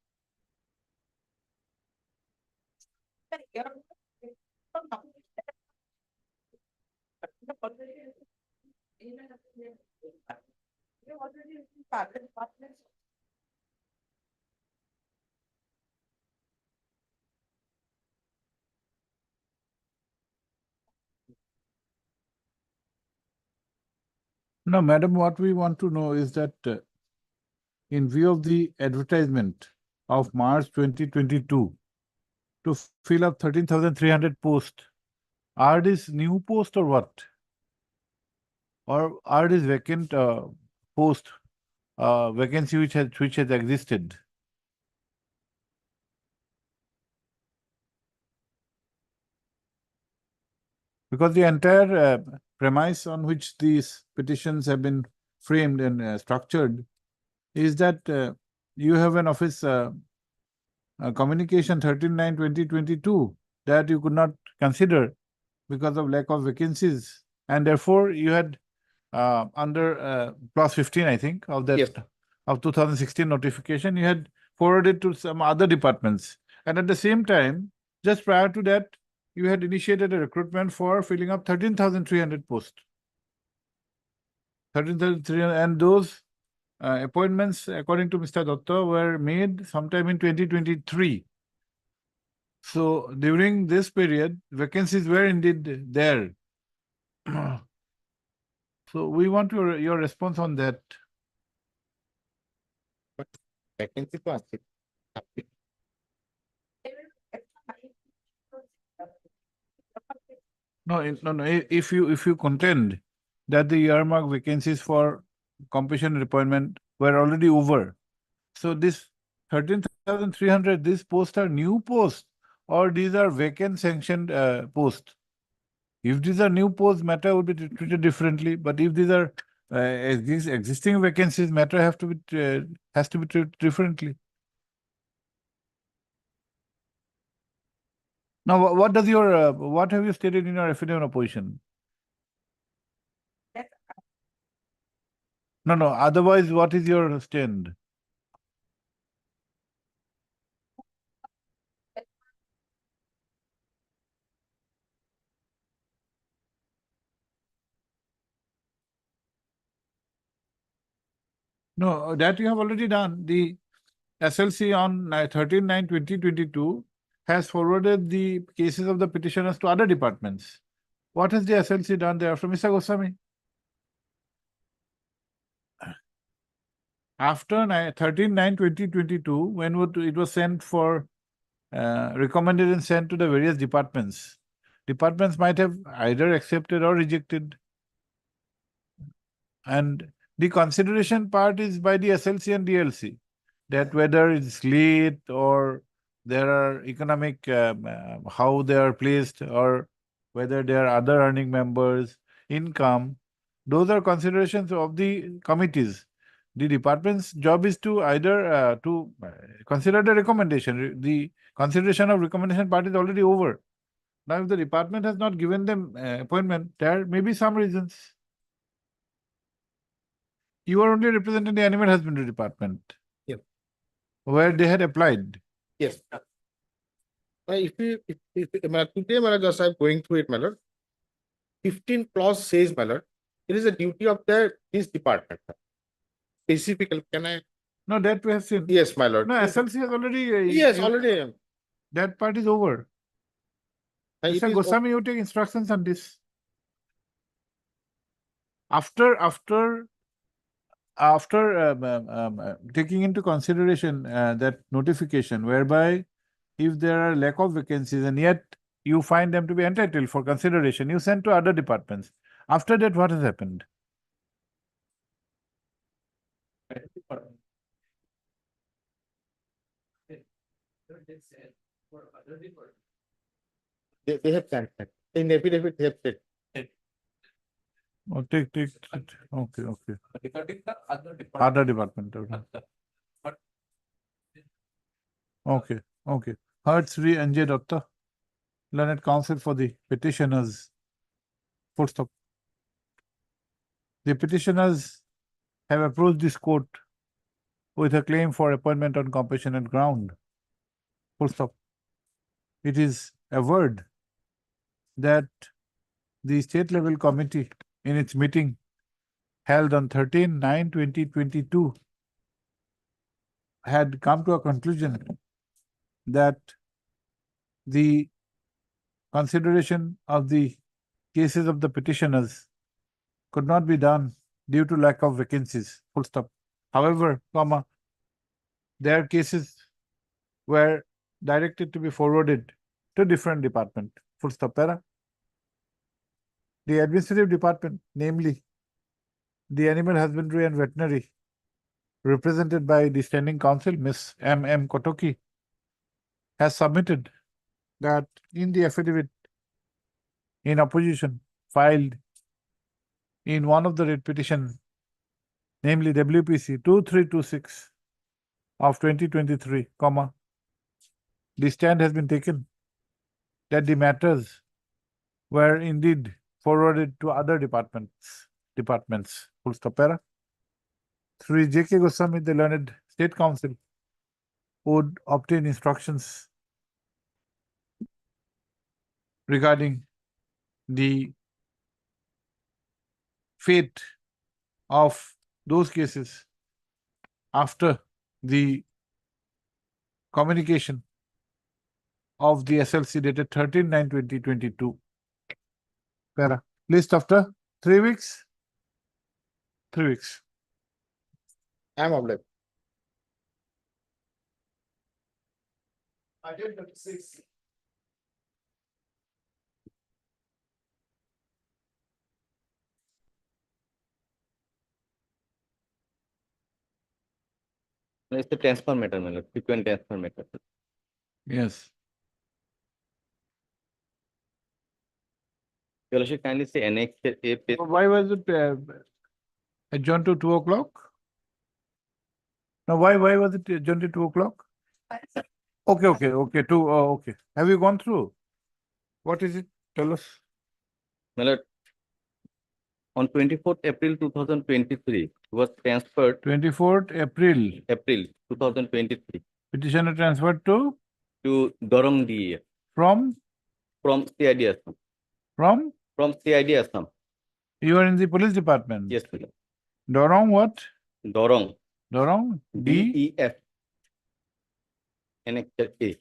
S1: No, madam, what we want to know is that in view of the advertisement of March 2022 to fill up 13,300 posts, are these new posts or what? Or are these vacant post vacancy which has existed? Because the entire premise on which these petitions have been framed and structured is that you have an office communication 13/9/2022 that you could not consider because of lack of vacancies, and therefore you had under clause 15, I think, of that
S14: Yes.
S1: of 2016 notification, you had forwarded to some other departments, and at the same time, just prior to that, you had initiated a recruitment for filling up 13,300 posts. 13,300, and those appointments, according to Mr. Datta, were made sometime in 2023. So during this period, vacancies were indeed there. So we want your response on that.
S14: Vacancy to ask it.
S1: No, if you contend that the earmark vacancies for compassionate appointment were already over, so this 13,300, these posts are new posts or these are vacant sanctioned posts? If these are new posts, matter would be treated differently, but if these are existing vacancies, matter has to be treated differently. Now, what does your what have you stated in your affidavit of opposition? No. Otherwise, what is your stand? No, that you have already done. The SLC on 13/9/2022 has forwarded the cases of the petitioners to other departments. What has the SLC done there from Mr. Goswami? After 13/9/2022, when it was sent for recommended and sent to the various departments, departments might have either accepted or rejected. And the consideration part is by the SLC and DLC, that whether it's late or there are economic, how they are placed, or whether there are other earning members, income, those are considerations of the committees. The department's job is to either consider the recommendation. The consideration of recommendation part is already over. Now, if the department has not given them appointment, there may be some reasons. You are only representing the animal husbandry department.
S14: Yep.
S1: Where they had applied.
S14: Yes. If today, my lord, just I'm going through it, my lord. 15 clause says, my lord, it is a duty of this department. Specifically, can I?
S1: No, that we have seen.
S14: Yes, my lord.
S1: No, SLC has already.
S14: Yes, already.
S1: That part is over.
S14: It
S1: Mr.
S14: is
S1: Goswami, you take instructions on this. After taking into consideration that notification, whereby if there are lack of vacancies and yet you find them to be entitled for consideration, you send to other departments. After that, what has happened?
S14: They have sent that. In affidavit, they have said.
S1: Oh, take. Okay.
S4: Regarding the other department.
S1: Other department. Okay. Heard Sri Anjay Datta, learned counsel for the petitioners. Full stop. The petitioners have approached this court with a claim for appointment on compassionate ground. Full stop. It is averred that the state level committee in its meeting held on 13/9/2022 had come to a conclusion that the consideration of the cases of the petitioners could not be done due to lack of vacancies. Full stop. However, their cases were directed to be forwarded to different department. Full stop. Para. The administrative department, namely the animal husbandry and veterinary, represented by the standing counsel, Ms. M. Kotoki, has submitted that in the affidavit in opposition filed in one of the writ petition, namely WPC 2326 of 2023, the stand has been taken that the matters were indeed forwarded to other departments. Full stop. Para. Sri J.K. Goswami, the learned state counsel, would obtain instructions regarding the fate of those cases after the communication of the SLC dated 13/9/2022. Para. List after 3 weeks. 3 weeks.
S14: I'm obliged.
S2: It's the transfer matter, my lord, frequent transfer matter.
S1: Yes.
S2: Your Lordship, kindly say annex A page.
S1: Why was it adjourned to 2 o'clock? Now, why was it adjourned to 2 o'clock? Okay. Okay. Have you gone through? What is it? Tell us.
S2: My lord, on 24th April 2023, was transferred.
S1: 24th April.
S2: April 2023.
S1: Petitioner transferred to
S2: Dorong DA.
S1: From
S2: CID Assam.
S1: From
S2: CID Assam.
S1: You are in the police department.
S2: Yes, my lord.
S1: Dorong what?
S2: Dorong.
S1: DEF.
S2: Annex A.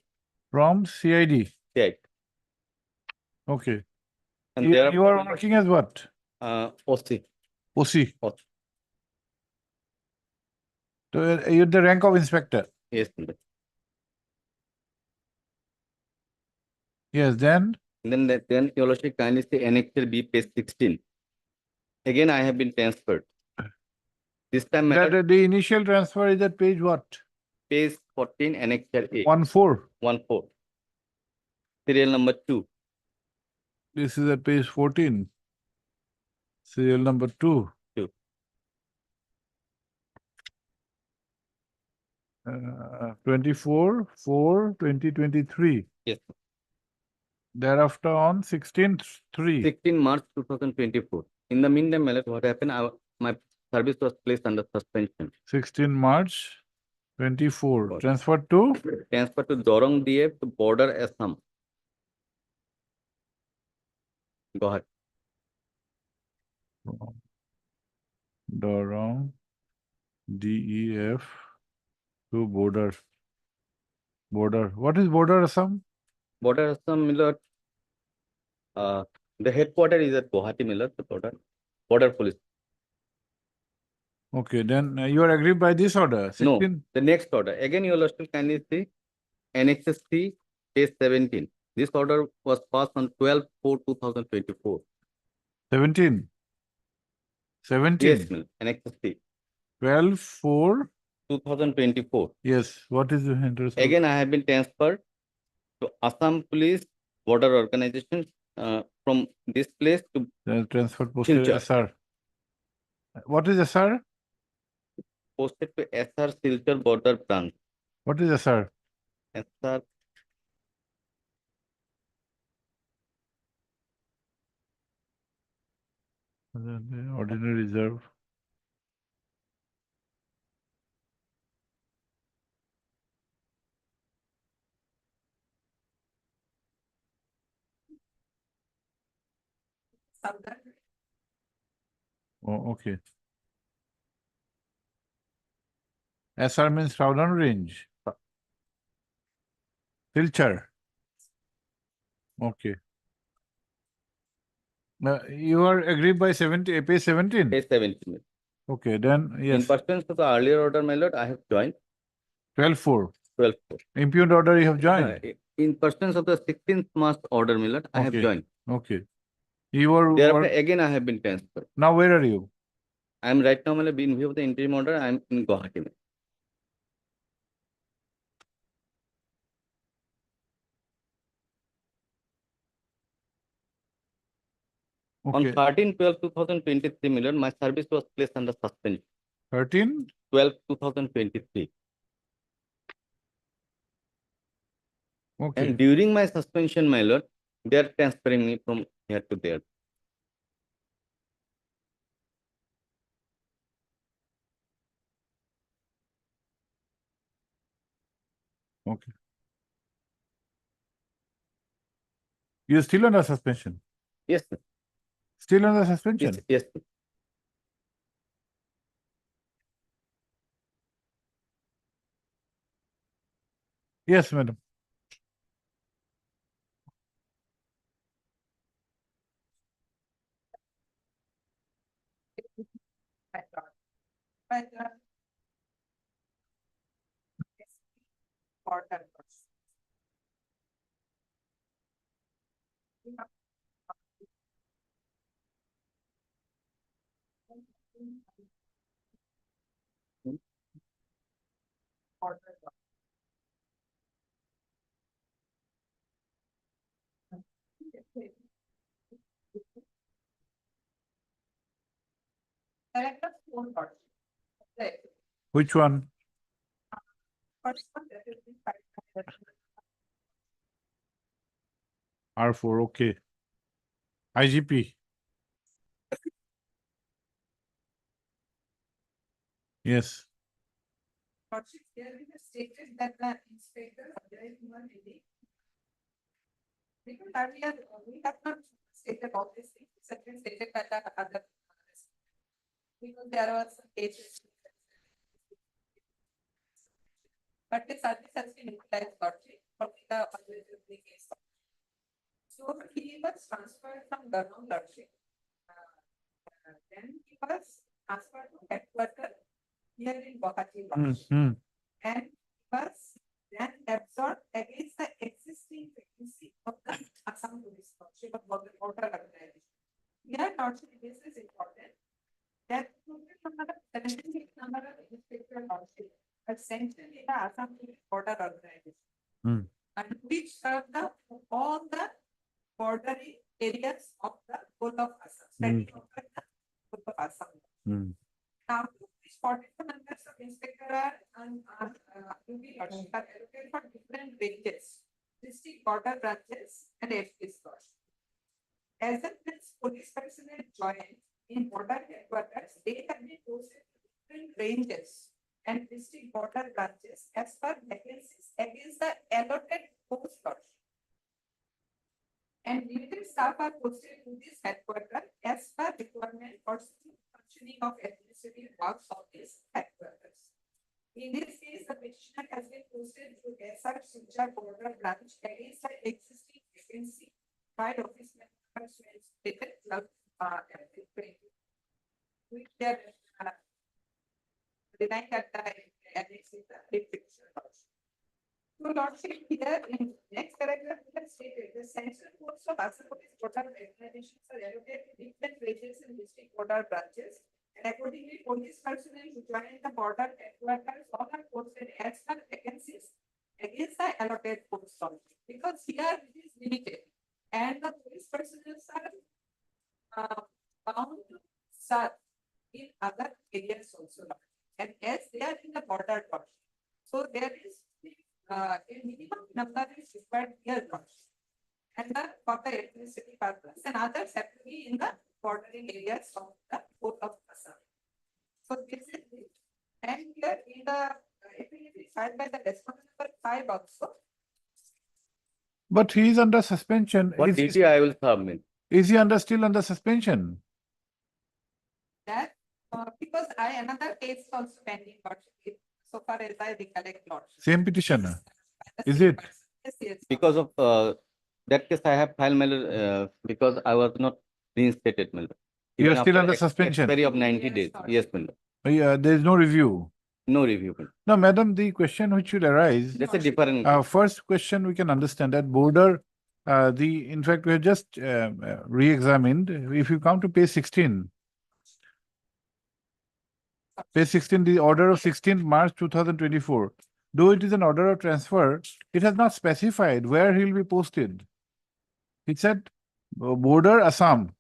S1: From CID.
S2: CID.
S1: Okay.
S2: And
S1: You are working as what?
S2: OC.
S1: OC. So you're the rank of inspector.
S2: Yes, my lord.
S1: Yes, then?
S2: Then Your Lordship, kindly say Annexure B, page 16. Again, I have been transferred. This time,
S1: The initial transfer is at page what?
S2: Page 14, Annexure A.
S1: 14.
S2: Serial number 2.
S1: This is at page 14. Serial number 2. 24/4/2023.
S6: Yes.
S1: Thereafter on 16/3.
S6: 16 March 2024. In the meantime, my lord, what happened? My service was placed under suspension.
S1: 16 March 24. Transferred to?
S6: Transferred to Dorong DF to border Assam. Go ahead.
S1: Dorong DEF to border. Border. What is border Assam?
S6: Border Assam, my lord. The headquarters is at Guwahati, my lord, the border police.
S1: Okay, then you are agreed by this order. 16?
S6: No, the next order. Again, you will still kindly see Annexes C, case 17. This order was passed on 12/4/2024.
S1: 17? 17?
S6: Yes, ma'am. Annexes C.
S1: 12/4/2024.
S6: 2024.
S1: Yes. What is the interest?
S6: Again, I have been transferred to Assam Police Border Organization from this place to
S1: Transferred posted
S6: Silchar.
S1: SR. What is SR?
S6: Posted to SR Silchar Border Branch.
S1: What is SR?
S6: SR
S1: The ordinary reserve. Oh, okay. SR means Southern Range. Silchar. Okay. You are agreed by 70, page 17?
S6: Page 17.
S1: Okay, then yes.
S6: In pursuance to the earlier order, my lord, I have joined.
S1: 12/4.
S6: 12/4.
S1: Impugned order you have joined?
S6: In pursuance of the 16th March order, my lord, I have
S1: Okay.
S6: joined.
S1: Okay. You are
S6: Thereafter, again, I have been transferred.
S1: now where are you?
S6: I am right now, my lord, in view of the interim order, I am in Guwahati. On
S1: Okay.
S6: 13/12/2023, my lord, my service was placed under suspension.
S1: 13/12/2023. Okay.
S6: And during my suspension, my lord, they are transferring me from here to there.
S1: Okay. You're still under suspension?
S6: Yes, sir.
S1: Still under suspension?
S6: Yes, yes, sir.
S1: Yes, madam. Which one? R4, okay. IGP. Yes.
S10: There is a stated that the inspector authorized human being. Because earlier we have not stated all these things, it's been stated by the other. Because there was some cases. But the service has been utilized for the case. So he was transferred from Dorong Lordship. Then he was transferred to headquarters here in Guwahati. And was then absorbed against the existing vacancy of the Assam Police Lordship of Border Organization. Here, Lordship, this is important. That number 17 number of inspector Lordship are sanctioned in the Assam Police Border Organization. And which serve the all the border areas of the whole of Assam, spreading over the whole of Assam. Now, these 41 members of inspector are border branches and FP's loss. As and when police personnel join in border headquarters, they have been posted to different ranges and district border branches as per vacancies against the allotted post lots. And limited staff are posted to this headquarters as per requirement for smooth functioning of administrative works of this headquarters. In this case, the petitioner has been posted to SR Silchar border branch against the existing vacancy by office members dated 12 April 20. Which they are denying that the annex is the petition. So Lordship, here in next paragraph, we have stated the central posts of Assam Police border organizations are allocated to different regions and district border branches. And accordingly, police personnel who join the border headquarters all are posted as per vacancies against the allotted posts only. Because here it is limited. And the police personnel are bound to serve in other areas also. And as they are in the border portion, so there is a minimum number is required here launch. And for the administrative purpose, and others have to be in the bordering areas of the port of Assam. So this is it. And here in the affidavit filed by the respondent number 5 also.
S1: But he is under suspension.
S6: What DT I will submit?
S1: Is he still under suspension?
S10: That because another case also pending, Lordship, so far as I recollect, Lordship.
S1: Same petitioner. Is it?
S10: Yes, yes.
S6: Because of that case, I have filed my because I was not reinstated.
S1: You are
S6: Even
S1: still
S6: after
S1: under suspension?
S6: Expiry of 90 days. Yes,
S1: Yeah, there is no review.
S6: no review.
S1: Now, madam, the question which will arise.
S6: That's a different.
S1: First question we can understand that border. In fact, we have just re-examined. If you come to page 16. Page 16, the order of 16th March 2024. Though it is an order of transfer, it has not specified where he will be posted. It said border Assam.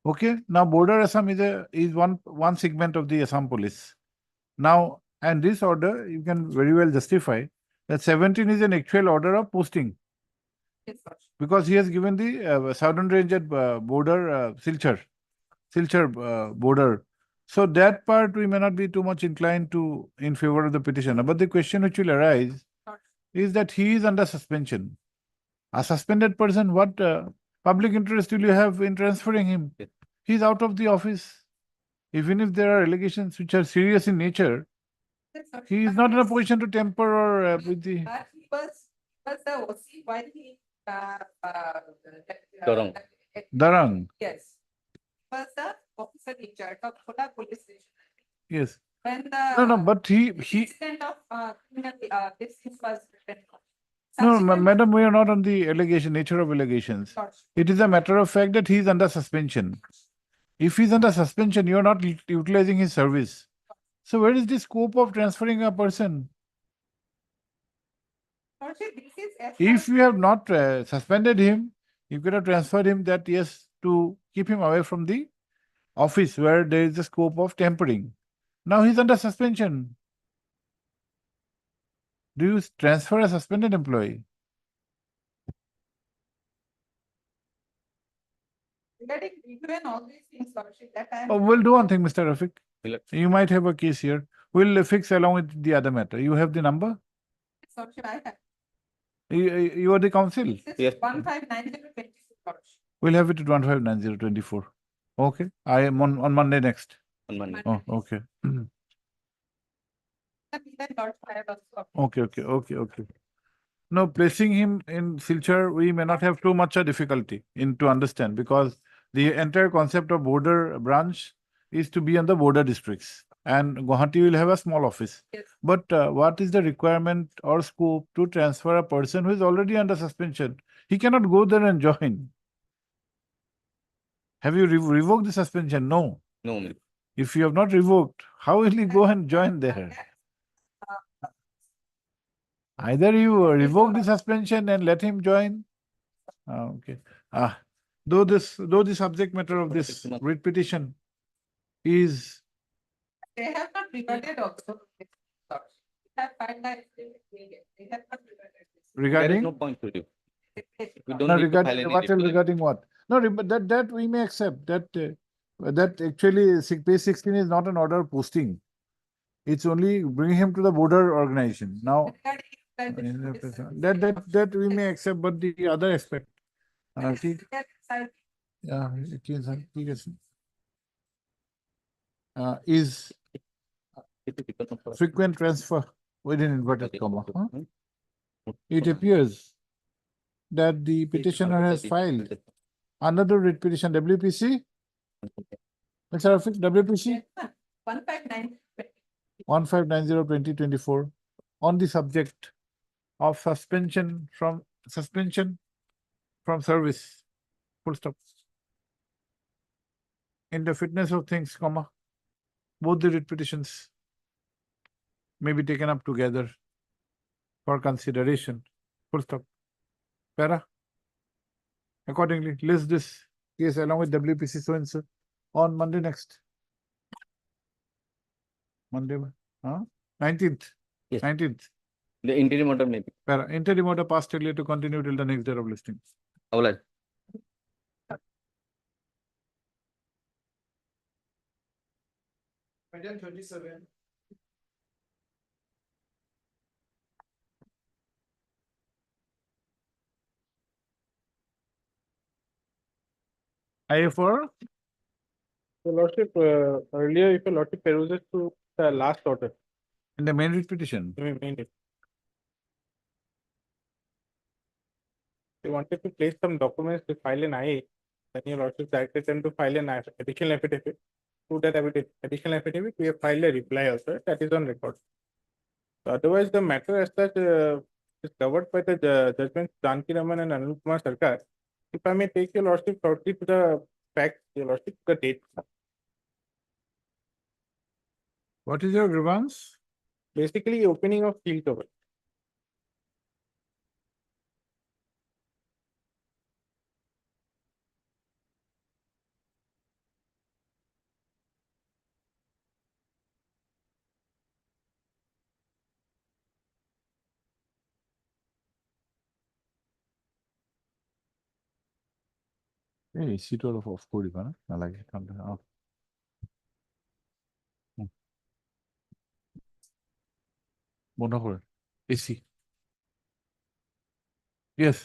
S1: Okay. Now border Assam is one segment of the Assam police. Now, and this order you can very well justify that 17 is an actual order of posting.
S10: Yes, Lordship.
S1: Because he has given the southern range at border Silchar border. So that part we may not be too much inclined to in favor of the petitioner. But the question which will arise is that he is under suspension. A suspended person, what public interest will you have in transferring him? He is out of the office. Even if there are allegations which are serious in nature,
S10: Yes, Lordship.
S1: he is not in a position to temper or with the.
S10: But he was the OC while he
S6: Darang.
S1: Darang.
S10: Yes. He was the officer in charge of Khoda police station.
S1: Yes.
S10: When the
S1: No, but he.
S10: incident of criminal this was written.
S1: No, madam, we are not on the allegation, nature of allegations. It is a matter of fact that he is under suspension. If he is under suspension, you are not utilizing his service. So where is the scope of transferring a person?
S10: Lordship, this is as
S1: If you have not suspended him, you could have transferred him that, yes, to keep him away from the office where there is a scope of tampering. Now he's under suspension. Do you transfer a suspended employee?
S10: regarding review and all these things, Lordship, that I am.
S1: Oh, we'll do one thing, Mr. Rafiq.
S6: Will-
S1: You might have a case here. We'll fix along with the other matter. You have the number?
S10: Lordship, I have.
S1: You are the counsel?
S10: This
S6: Yes.
S10: is 159022, Lordship.
S1: We'll have it at 159024. Okay. I am on Monday next.
S6: On Monday.
S1: Oh, okay.
S10: Even Lordship, I have also.
S1: Okay. No, placing him in Silchar, we may not have too much a difficulty to understand because the entire concept of border branch is to be on the border districts. And Guwahati will have a small office.
S10: Yes.
S1: But what is the requirement or scope to transfer a person who is already under suspension? He cannot go there and join. Have you revoked the suspension? No.
S6: No.
S1: If you have not revoked, how will he go and join there? Either you revoke the suspension and let him join. Okay. Though the subject matter of this writ petition is.
S10: They have not reverted also. They have filed that they have not reverted this.
S1: Regarding?
S6: There is no point to review.
S9: We don't
S1: No,
S9: need to file
S1: regarding,
S9: any
S1: what else
S9: report.
S1: regarding what? No, but that we may accept, that actually page 16 is not an order of posting. It's only bringing him to the border organization. Now, that we may accept, but the other aspect, ঠিক- yeah, ঠিক আছে. Is frequent transfer within inverted comma. It appears that the petitioner has filed another writ petition, WPC. Mr. Rafiq, WPC
S10: 159.
S1: 1590/2024 on the subject of suspension from service. Full stop. In the fitness of things, comma, both the writ petitions may be taken up together for consideration. Full stop. Para. Accordingly, list this case along with WPC so and so on Monday next. Monday, 19th.
S9: Yes.
S1: 19th.
S9: The interim order may be.
S1: Para. Interim order passed earlier to continue till the next day of listing.
S9: Aulad.
S14: Item 27.
S1: IFR.
S14: Your Lordship, earlier, if your Lordship peruses to the last order.
S1: In the main writ petition.
S14: Main writ. They wanted to place some documents to file an IA, then your Lordship directed them to file an additional affidavit. To that additional affidavit, we have filed a reply also, that is on record. So otherwise, the matter as such is covered by the judgments Janki Raman and Anil Kumar Sarkar. If I may take your Lordship shortly to the facts, your Lordship, the date.
S1: What is your grievance?
S14: Basically, opening of field cover.
S1: এই এচিটো অলপ of কৰি দিবা না নালাগে of বন্ধ কৰে এচি yes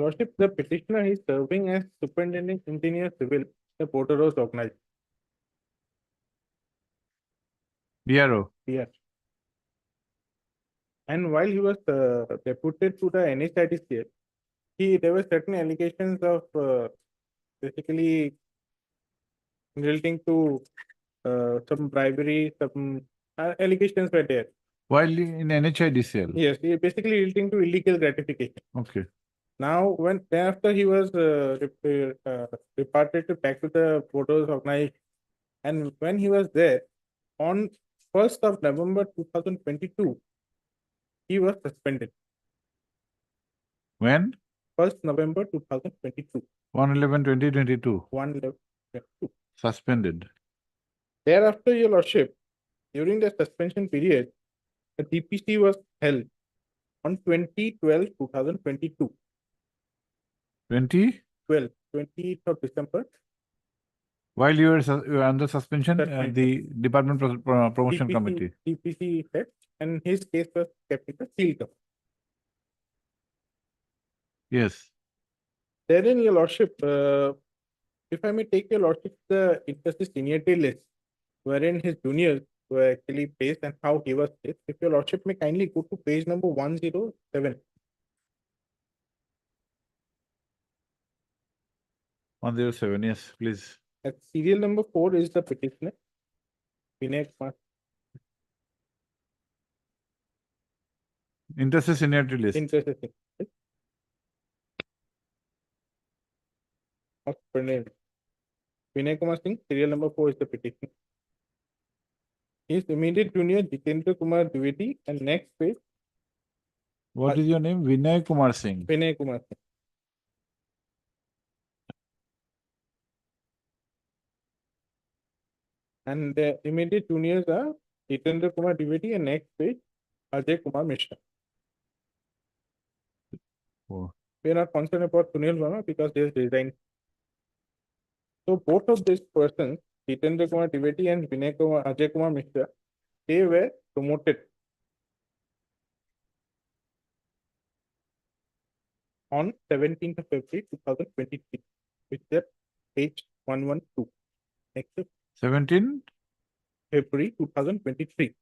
S14: Lordship, the petitioner is serving as superintendent engineer civil, the Porter was organized.
S1: BRO.
S14: Yes. And while he was deputed to the NHIDCL, there were certain allegations of basically relating to some bribery, some allegations were there.
S1: While in NHIDCL.
S14: Yes, basically relating to illegal gratification.
S1: Okay.
S14: Now, thereafter he was departed back to the Porters organized, and when he was there, on 1st of November 2022, he was suspended.
S1: When?
S14: 1st November 2022.
S1: 1/11/2022.
S14: 1/11/2022.
S1: Suspended.
S14: Thereafter, your Lordship, during the suspension period, the DPC was held on 20/12/2022. 20th of December.
S1: While you were under suspension, the Department Promotion
S14: DPC,
S1: Committee.
S14: DPC said, and his case was kept in the seal cover.
S1: Yes.
S14: Therein, your Lordship, if I may take your Lordship the interest seniority list, wherein his juniors were actually placed and how he was placed. If your Lordship may kindly go to page number 107.
S1: 107, yes, please.
S14: At serial number 4 is the petitioner, Vinay Kumar.
S1: Interest seniority list.
S14: Interest seniority. Vinay Kumar Singh, serial number 4 is the petitioner. His immediate junior, Jitendra Kumar Dwivedi, and next page.
S1: What is your name? Vinay Kumar Singh.
S14: Vinay Kumar Singh. And the immediate juniors are Jitendra Kumar Dwivedi, and next page, Ajay Kumar Mishra.
S1: 4.
S14: We are not concerned about Sunil Verma because they resigned. So both of these persons, Jitendra Kumar Trivedi and Ajay Kumar Mishra, they were promoted on 17th of February 2023, which is page 112. Next,
S1: 17,
S14: February 2023.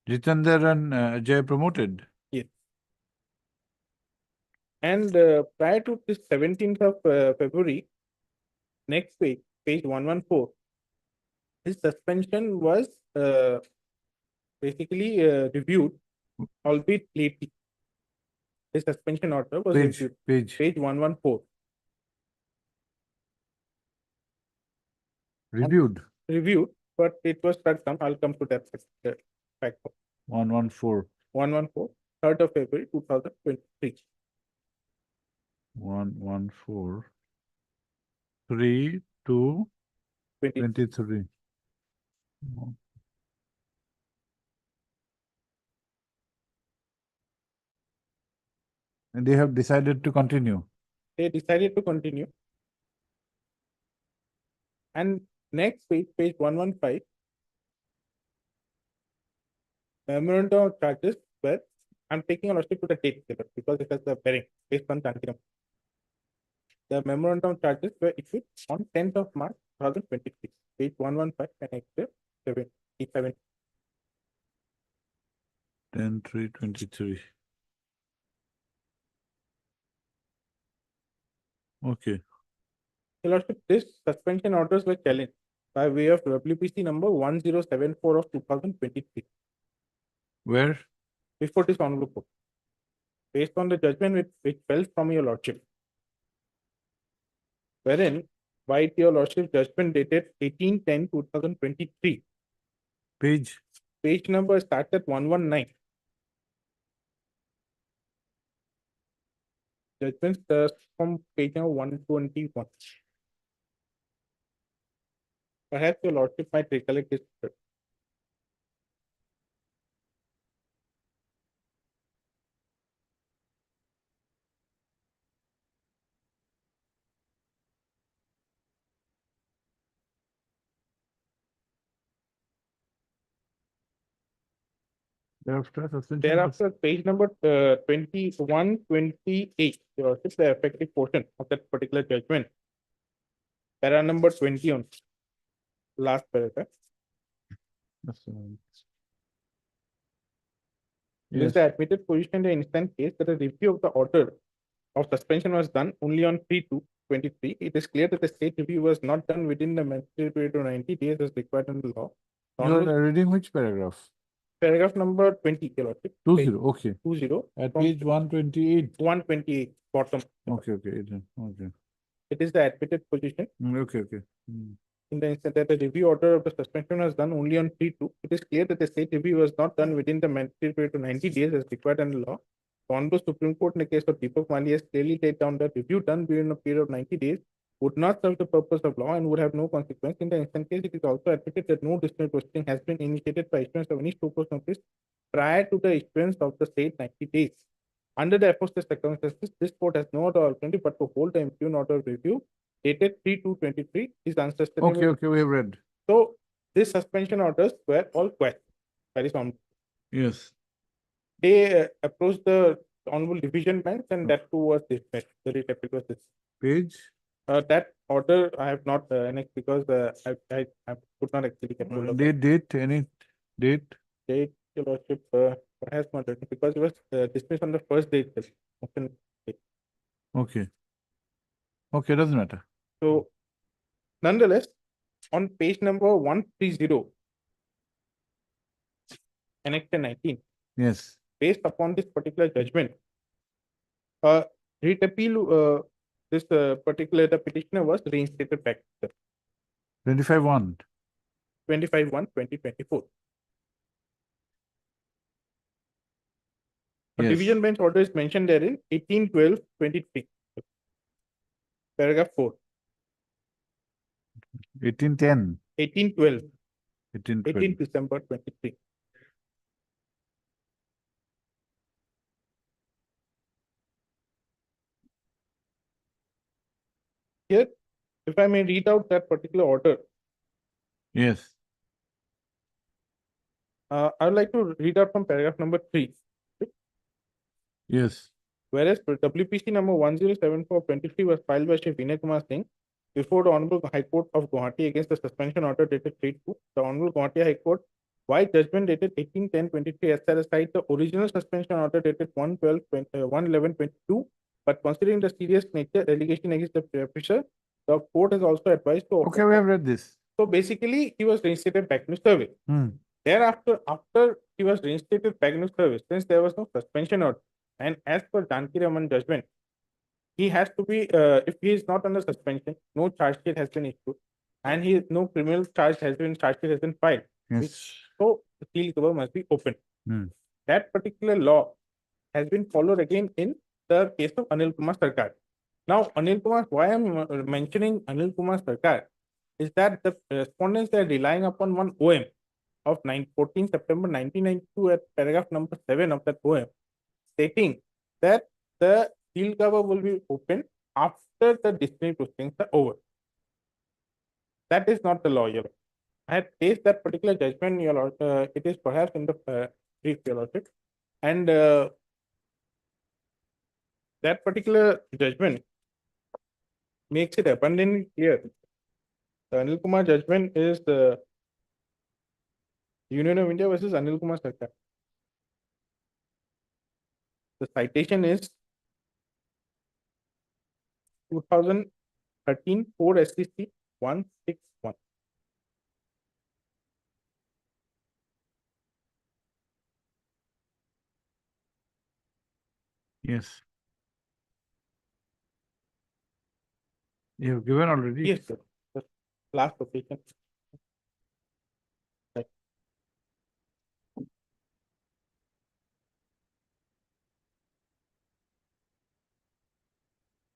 S1: Jitendra and Jay promoted.
S14: Yes. And prior to this 17th of February, next page, page 114, his suspension was basically reviewed, albeit lately. His suspension order was reviewed. Page 114. Reviewed, but it was struck down. I'll come to that fact.
S1: 114.
S14: 114, 3rd of February 2023.
S1: 114. 3 to 23. And they have decided to continue.
S14: They decided to continue. And next page, page 115, memorandum of charges where I'm taking a logic to the date here because it has the bearing based on Tantiram. The memorandum of charges were issued on 10th of March 2023. Page 115 and next 77.
S1: 10/3/23. Okay.
S14: Your Lordship, this suspension orders were challenged by way of WPC number 1074 of 2023.
S1: Where?
S14: Before this honorable court. Based on the judgment which fell from your Lordship. Wherein, by your Lordship judgment dated 18/10/2023.
S1: Page?
S14: Page number starts at 119. Judgment starts from page number 121. Perhaps your Lordship might recollect this. Thereafter, page number 2128, your Lordship, the effective portion of that particular judgment. Para number 20 on last paragraph. It is the admitted position in the instant case that a review of the order of suspension was done only on 3/2/23. It is clear that the state review was not done within the mandatory period of 90 days as required in the law.
S1: You are reading which paragraph?
S14: Paragraph number 20, your Lordship.
S1: 20, okay.
S14: 20.
S1: At page 128.
S14: 128, bottom.
S1: Okay, okay. Okay.
S14: It is the admitted position.
S1: Okay, okay.
S14: In the instant that the review order of the suspension was done only on 3/2, it is clear that the state review was not done within the mandatory period of 90 days as required under law. The Honorable Supreme Court in the case of Deepak Mali has clearly laid down that review done within a period of 90 days would not serve the purpose of law and would have no consequence. In the instant case, it is also admitted that no disciplinary proceeding has been initiated by issuance of any stopus notice prior to the issuance of the state 90 days. Under the aforesaid circumstances, this court has no other alternative but to hold the impugned order of review dated 3/2/23 is unsustainable.
S1: Okay, okay, we have read.
S14: So these suspension orders were all quashed by this honorable.
S1: Yes.
S14: They approached the honorable division bench and that too was dismissed. The writ appeal was dismissed.
S1: Page?
S14: That order I have not annexed because I could not actually get hold of it.
S1: Date, any date?
S14: Date, your Lordship, perhaps not written because it was dismissed on the first day itself.
S1: Okay. Okay, doesn't matter.
S14: So, nonetheless, on page number 130, Annexure 19.
S1: Yes.
S14: Based upon this particular judgment, writ appeal, this particular the petitioner was reinstated back.
S1: 25/1.
S14: 25/1/2024. A
S1: Yes.
S14: division bench order is mentioned therein 18/12/23. Paragraph 4.
S1: 18/10.
S14: 18/12.
S1: 18/12.
S14: 18 December 23. Here, if I may read out that particular order,
S1: Yes.
S14: I would like to read out from paragraph number 3.
S1: Yes.
S14: Whereas WPC number 1074/23 was filed by Shri Vinay Kumar Singh before the Honorable High Court of Guwahati against the suspension order dated 3/2. The Honorable Guwahati High Court, while judgment dated 18/10/23 has set aside the original suspension order dated 1/11/22, but considering the serious nature allegation against the officer, the court has also advised to.
S1: Okay, we have read this.
S14: So basically, he was reinstated back into service.
S1: Hmm.
S14: Thereafter, after he was reinstated back into service, since there was no suspension order, and as per Janki Raman judgment, he has to be, if he is not under suspension, no charge sheet has been issued, and no criminal charge has been filed.
S1: Yes.
S14: So the seal cover must be open.
S1: Hmm.
S14: That particular law has been followed again in the case of Anil Kumar Sarkar. Now, Anil Kumar, why I am mentioning Anil Kumar Sarkar is that the respondents are relying upon one OM of 14 September 1992 at paragraph number 7 of that OM, stating that the seal cover will be open after the disciplinary proceedings are over. That is not the law, Your Lordship. I had placed that particular judgment, Your Lordship. It is perhaps in the brief, Your Lordship. And that particular judgment makes it abundantly clear. The Anil Kumar judgment is the Union of India versus Anil Kumar Sarkar. The citation is 2013 4 SCC 161.
S1: Yes. You have given already?
S14: Yes, sir. The last occasion. Right.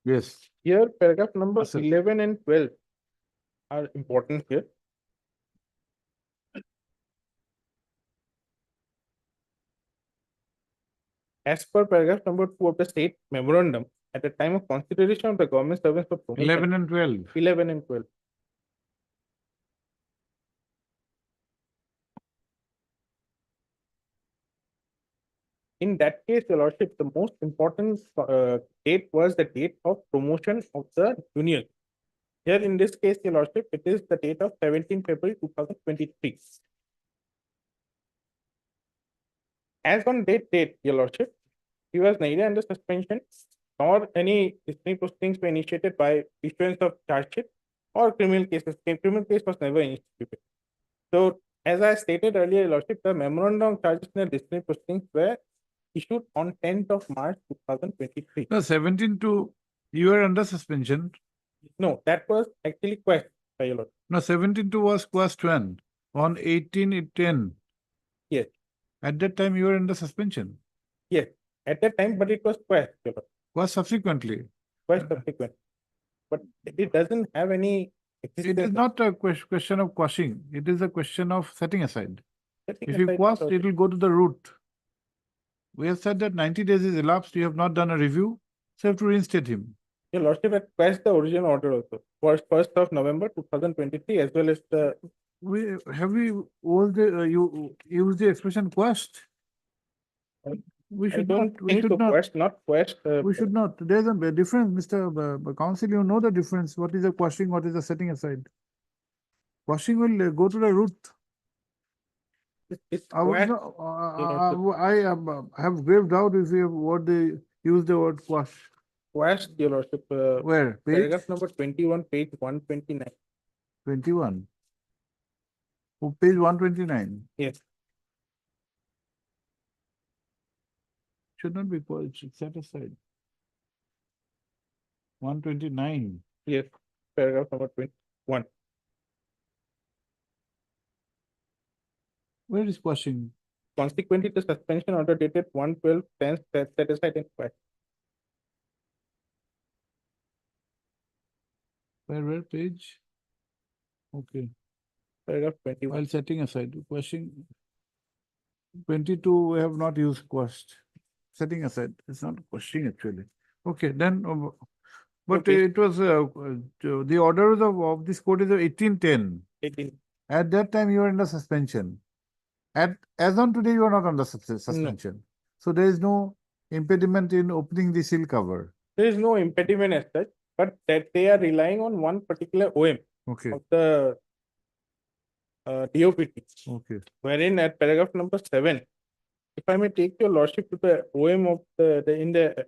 S1: Yes.
S14: Here, paragraph number 11 and 12 are important here. As per paragraph number 2 of the state memorandum, at the time of consideration of the government service for promotion.
S1: 11 and 12.
S14: 11 and 12. In that case, Your Lordship, the most important date was the date of promotion of the union. Here in this case, Your Lordship, it is the date of 17 February 2023. As on date, Your Lordship, he was neither under suspension nor any disciplinary proceedings were initiated by issuance of charge sheet or criminal cases. Criminal case was never instituted. So, as I stated earlier, Your Lordship, the memorandum of charges in the disciplinary proceedings were issued on 10th of March 2023.
S1: No, 17 to you were under suspension.
S14: No, that was actually quest.
S1: No, 17 to was quest when? On 18/10.
S14: Yes.
S1: At that time you were under suspension.
S14: Yes, at that time, but it was quest.
S1: Was subsequently.
S14: Quest subsequent. But it doesn't have any existence.
S1: It is not a question of quashing. It is a question of setting aside.
S14: Setting
S1: If you
S14: aside
S1: quash,
S14: also.
S1: it will go to the root. We have said that 90 days is elapsed. You have not done a review. So you have to reinstate him.
S14: Your Lordship had quashed the original order also. For 1st of November 2023, as well as the.
S1: Have we all you use the expression quashed? We should not. We should not.
S14: Quashed, not quashed.
S1: We should not. There's a difference, Mr. Counsel. You know the difference. What is a quashing? What is a setting aside? Quashing will go to the root.
S14: It's
S1: I have grave doubt if you use the word quash.
S14: Quashed, Your Lordship.
S1: Where? Page?
S14: Paragraph number 21, page 129.
S1: 21. Oh, page 129.
S14: Yes.
S1: Should not be quashed. It should set aside. 129.
S14: Yes. Paragraph number 21.
S1: Where is quashing?
S14: Consequently, the suspension order dated 1/12/10 set aside and quashed.
S1: Where page? Okay.
S14: Paragraph 21.
S1: While setting aside, quashing. 22, we have not used quashed. Setting aside, it's not quashing actually. Okay, then But
S14: Okay.
S1: it was, the orders of this court is of 1810.
S14: 18.
S1: At that time, you were under suspension. As on today, you are not under suspension. So there is no impediment in opening the seal cover.
S14: There is no impediment as such, but that they are relying on one particular OM
S1: Okay.
S14: of the DOPT,
S1: Okay.
S14: wherein at paragraph number 7, if I may take your lordship to the OM of in the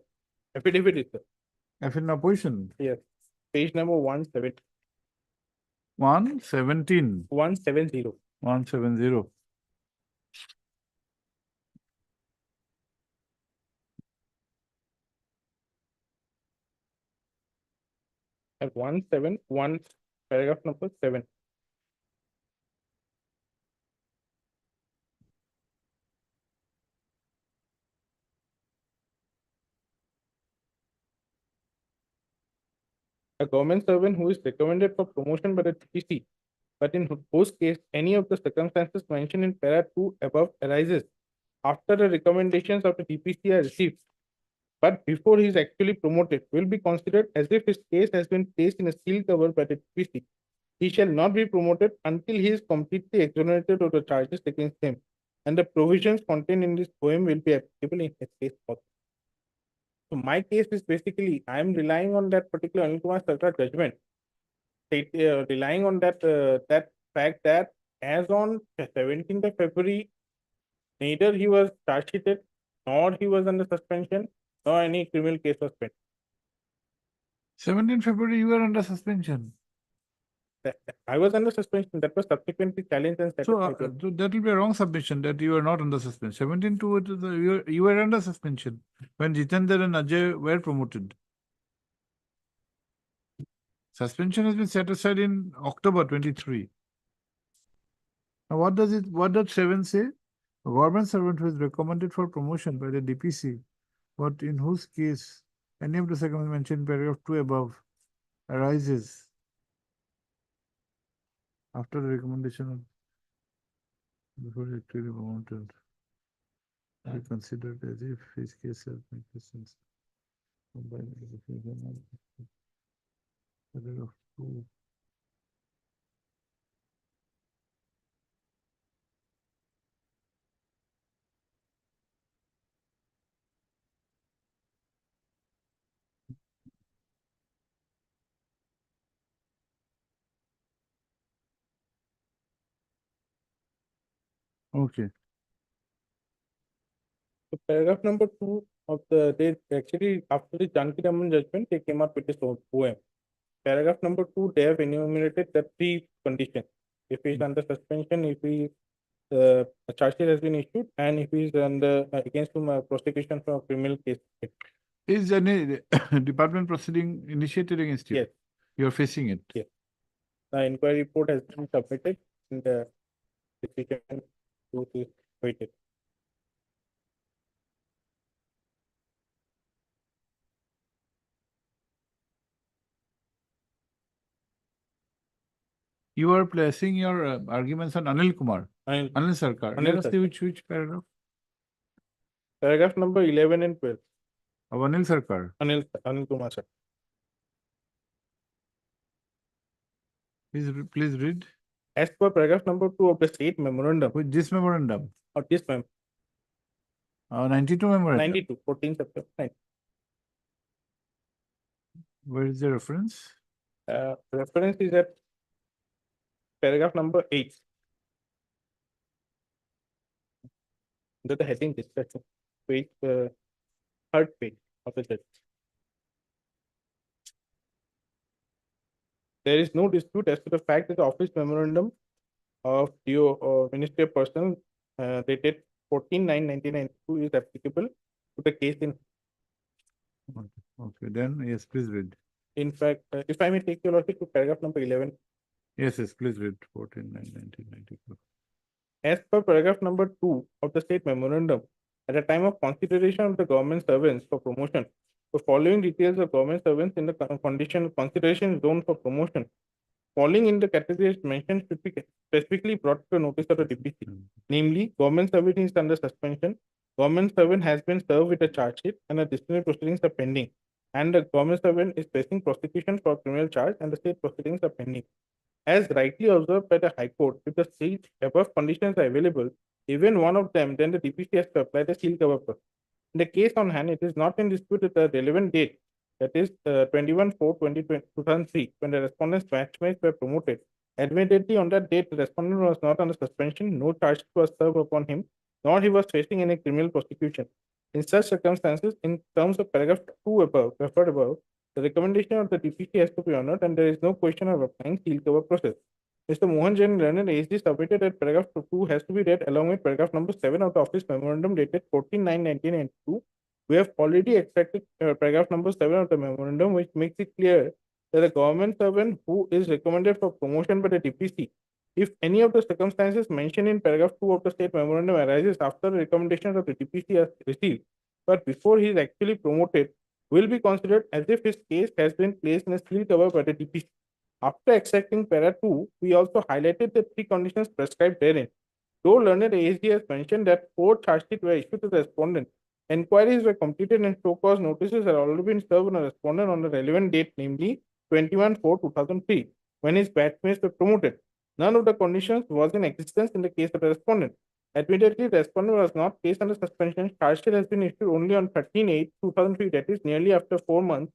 S14: affidavit itself.
S1: If in opposition.
S14: Yes, page number 170.
S1: 117.
S14: 170.
S1: 170.
S14: At 171, paragraph number 7. A government servant who is recommended for promotion by the TPC, but in whose case any of the circumstances mentioned in para 2 above arises after the recommendations of the TPC are received, but before he is actually promoted, will be considered as if his case has been placed in a seal cover by the TPC. He shall not be promoted until he is completely exonerated of the charges against him, and the provisions contained in this poem will be applicable in his case also. So my case is basically, I am relying on that particular Anil Kumar Sarkar judgment, relying on that that fact that as on 17th of February, neither he was charge sheeted, nor he was under suspension, nor any criminal case was pending.
S1: 17 February, you were under suspension.
S14: I was under suspension. That was subsequently challenged and set
S1: So,
S14: up again.
S1: so that will be a wrong submission that you are not under suspension. 17 to you were under suspension when Jitendra and Ajay were promoted. Suspension has been set aside in October 23. Now, what does 7 say? A government servant who is recommended for promotion by the DPC, but in whose case any of the circumstances mentioned in paragraph 2 above arises after the recommendation of before actually promoted, be considered as if his case has been questions. Paragraph 2. Okay.
S14: So paragraph number 2 of they actually, after the Janki Raman judgment, they came up with this OM. Paragraph number 2, they have enumerated the 3 conditions. If he is under suspension, if he a charge sheet has been issued, and if he is under against whom a prosecution for a criminal case.
S1: Is any department proceeding initiated against you?
S14: Yes.
S1: You are facing it?
S14: Yes. The inquiry report has been submitted and the decision is waited.
S1: You are placing your arguments on Anil Kumar.
S14: Anil
S1: Sarkar.
S14: Anil
S1: Let us see
S14: Sarkar.
S1: which paragraph.
S14: Paragraph number 11 and 12.
S1: Of Anil Sarkar.
S14: Anil Kumar sir.
S1: Please read.
S14: As per paragraph number 2 of the state memorandum.
S1: With this memorandum.
S14: Or this mem.
S1: 92 memorandum.
S14: 92, 14 September 9.
S1: Where is the reference?
S14: Reference is at paragraph number 8. Under the heading discussion, page, third page of the judge. There is no dispute as to the fact that the office memorandum of DO Ministry of Personnel dated 14/9/1992 is applicable to the case in.
S1: Okay, then yes, please read.
S14: In fact, if I may take your lordship to paragraph number 11.
S1: Yes, please read 14/9/1994.
S14: As per paragraph number 2 of the state memorandum, at the time of consideration of the government servants for promotion, the following details of government servants in the consideration zone for promotion, falling in the categories mentioned, should be specifically brought to the notice of the DPC. Namely, government servant is under suspension, government servant has been served with a charge sheet, and the disciplinary proceedings are pending, and the government servant is facing prosecution for criminal charge and the state proceedings are pending. As rightly observed by the High Court, if the three above conditions are available, even one of them, then the DPC has to apply the seal cover process. In the case on hand, it is not in dispute that the relevant date, that is 21/4/2003, when the respondent's batchmates were promoted. Admittedly, on that date, the respondent was not under suspension, no charge was served upon him, nor he was facing any criminal prosecution. In such circumstances, in terms of paragraph 2 above, referred above, the recommendation of the DPC has to be honored and there is no question of applying seal cover process. Mr. Mohan Jain Learned ASD submitted that paragraph 2 has to be read along with paragraph number 7 of the office memorandum dated 14/9/1992. We have already extracted paragraph number 7 of the memorandum, which makes it clear that a government servant who is recommended for promotion by the DPC, if any of the circumstances mentioned in paragraph 2 of the state memorandum arises after the recommendations of the DPC are received, but before he is actually promoted, will be considered as if his case has been placed in a seal cover by the DPC. After extracting para 2, we also highlighted the three conditions prescribed therein. Though Learned ASD has mentioned that 4 charge sheets were issued to the respondent, inquiries were completed and show cause notices had already been served on a respondent on the relevant date, namely 21/4/2003, when his batchmates were promoted. None of the conditions was in existence in the case of the respondent. Admittedly, the respondent was not placed under suspension. Charge sheet has been issued only on 13/8/2003, that is nearly after 4 months.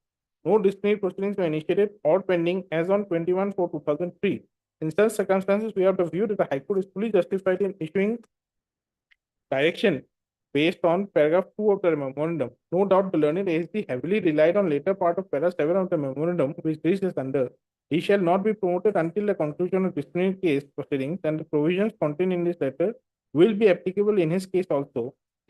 S14: No disciplinary proceedings were initiated or pending as on 21/4/2003. In such circumstances, we have the view that the High Court is fully justified in issuing direction based on paragraph 2 of the memorandum. No doubt the Learned ASD heavily relied on later part of paragraph 7 of the memorandum, which reads as under: he shall not be promoted until the conclusion of disciplinary case proceedings, and the provisions contained in this letter will be applicable in his case also.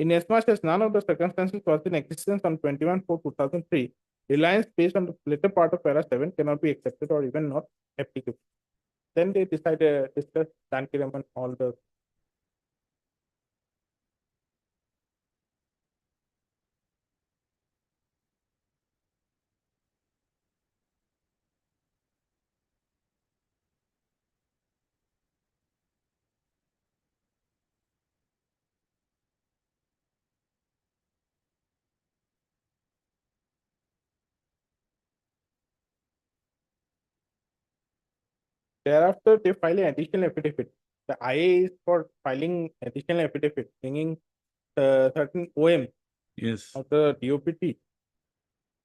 S14: Inasmuch as none of the circumstances was in existence on 21/4/2003, reliance based on the later part of paragraph 7 cannot be accepted or even not applicable. Then they decided discuss Dankiram and all the thereafter, they file an additional affidavit. The IA is for filing additional affidavit, bringing certain OM of the DOPT,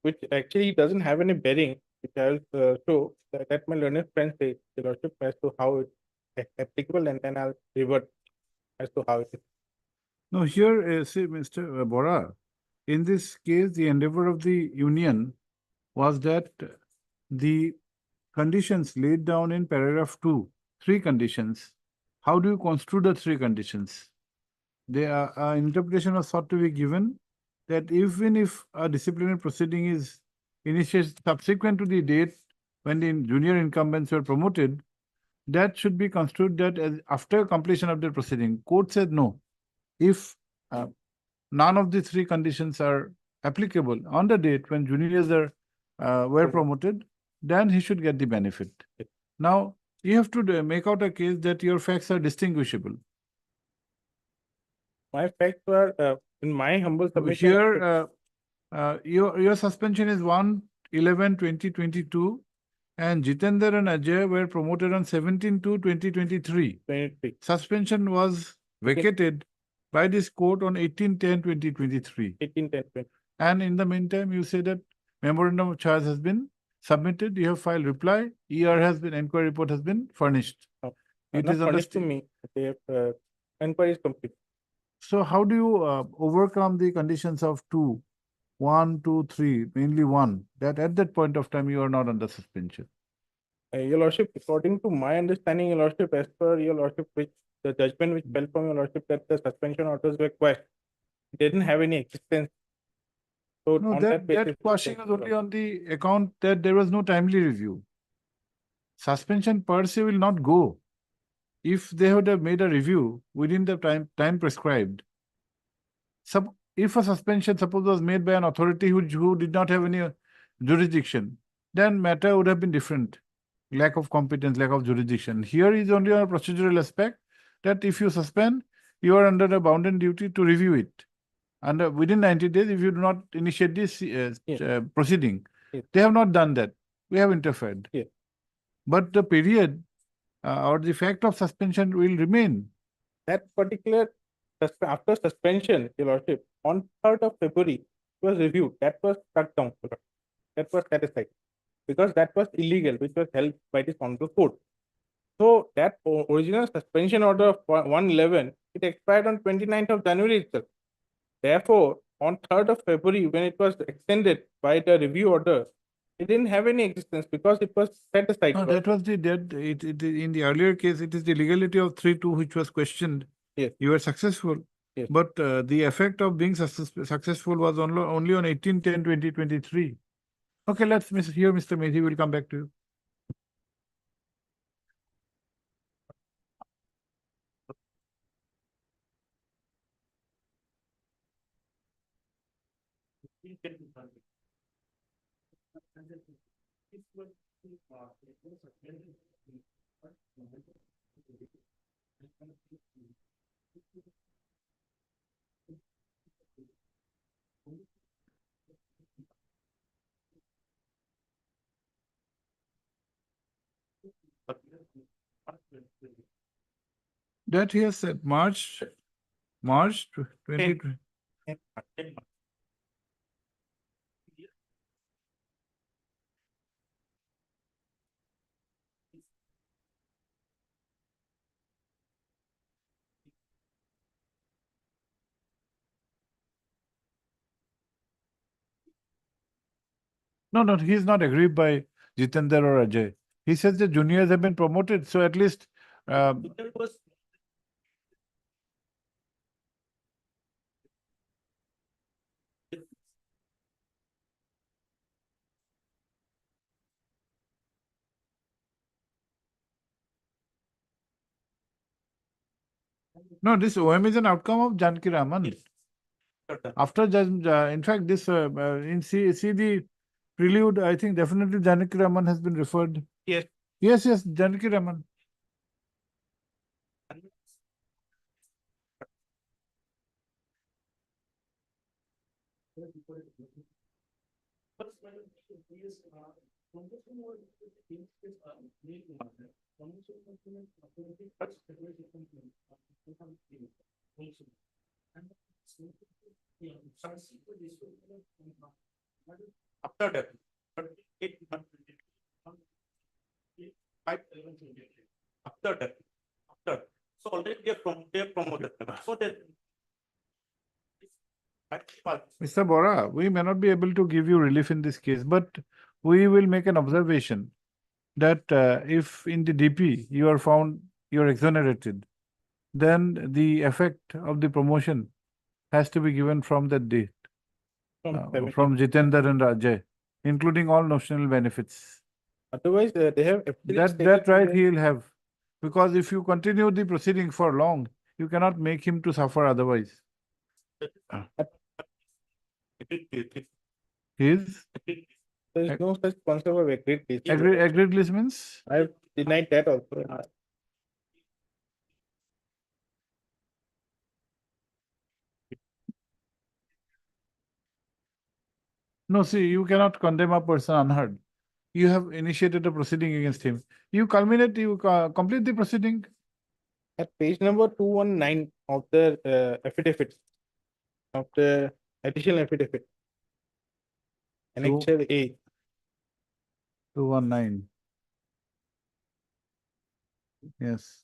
S14: which actually doesn't have any bearing, which I will show that my learned friend says, the lordship, as to how it's applicable, and then I'll revert as to how it is.
S1: No, here, see, Mr. Bora, in this case, the endeavor of the union was that the conditions laid down in paragraph 2, 3 conditions, how do you construe the 3 conditions? The interpretation was thought to be given that even if a disciplinary proceeding is initiated subsequent to the date when the junior incumbents were promoted, that should be construed that as after completion of the proceeding. Court said no. If none of the 3 conditions are applicable on the date when juniors are were promoted, then he should get the benefit. Now, you have to make out a case that your facts are distinguishable.
S14: My facts were, in my humble submission.
S1: Here, your suspension is 1/11/2022, and Jitender and Ajay were promoted on 17/2/2023. Suspension was vacated by this court on 18/10/2023.
S14: 18/10/20.
S1: And in the meantime, you say that memorandum of charge has been submitted, you have filed reply, ER has been, inquiry report has been furnished. It
S14: Not
S1: is
S14: furnished to
S1: understood.
S14: me. They have inquiry is complete.
S1: So how do you overcome the conditions of 2, 1, 2, 3, mainly 1, that at that point of time you are not under suspension?
S14: Your lordship, according to my understanding, your lordship, as per your lordship, which the judgment which fell from your lordship that the suspension orders were quashed, didn't have any existence. So
S1: No,
S14: on
S1: that
S14: basis,
S1: quashing is only on the account that there was no timely review. Suspension per se will not go. If they would have made a review within the time prescribed, if a suspension suppose was made by an authority who did not have any jurisdiction, then matter would have been different. Lack of competence, lack of jurisdiction. Here is only on a procedural aspect that if you suspend, you are under a bounden duty to review it. And within 90 days, if you do not initiate this proceeding, they have not done that. We have interfered. But the period or the fact of suspension will remain.
S4: That particular, after suspension, Your Lordship, on 3rd of February, it was reviewed. That was struck down. Your Lordship. That was set aside because that was illegal, which was held by the Honorable Court. So that original suspension order of 111, it expired on 29th of January itself. Therefore, on 3rd of February, when it was extended by the review order, it didn't have any existence because it was set aside.
S1: No, that was the dead. In the earlier case, it is the legality of 3-2 which was questioned.
S4: Yes.
S1: You were successful.
S4: Yes.
S1: But the effect of being successful was only on 18/10/2023. Okay, let's hear Mr. Mehi. We'll come back to you. That he has said March 2020. No, he's not aggrieved by Jitendra or Ajay. He says the juniors have been promoted, so at least no, this OM is an outcome of Janaki Raman. After in fact, this see the prelude, I think definitely Janaki Raman has been referred.
S4: Yes.
S1: Yes, Janaki Raman.
S4: After that, after, so already they are promoted. So that
S1: Mr. Bora, we may not be able to give you relief in this case, but we will make an observation that if in the DP you are found you're exonerated, then the effect of the promotion has to be given from that date, from Jitendra and Ajay, including all notional benefits.
S4: Otherwise, they have
S1: that right he'll have, because if you continue the proceeding for long, you cannot make him to suffer otherwise. His
S4: there is no such concept of agreed list.
S1: agreed list means?
S4: I have denied that also.
S1: No, see, you cannot condemn a person unheard. You have initiated a proceeding against him. You complete the proceeding.
S4: At page number 219 of the affidavit, of the additional affidavit, Annexure A.
S1: 219. Yes.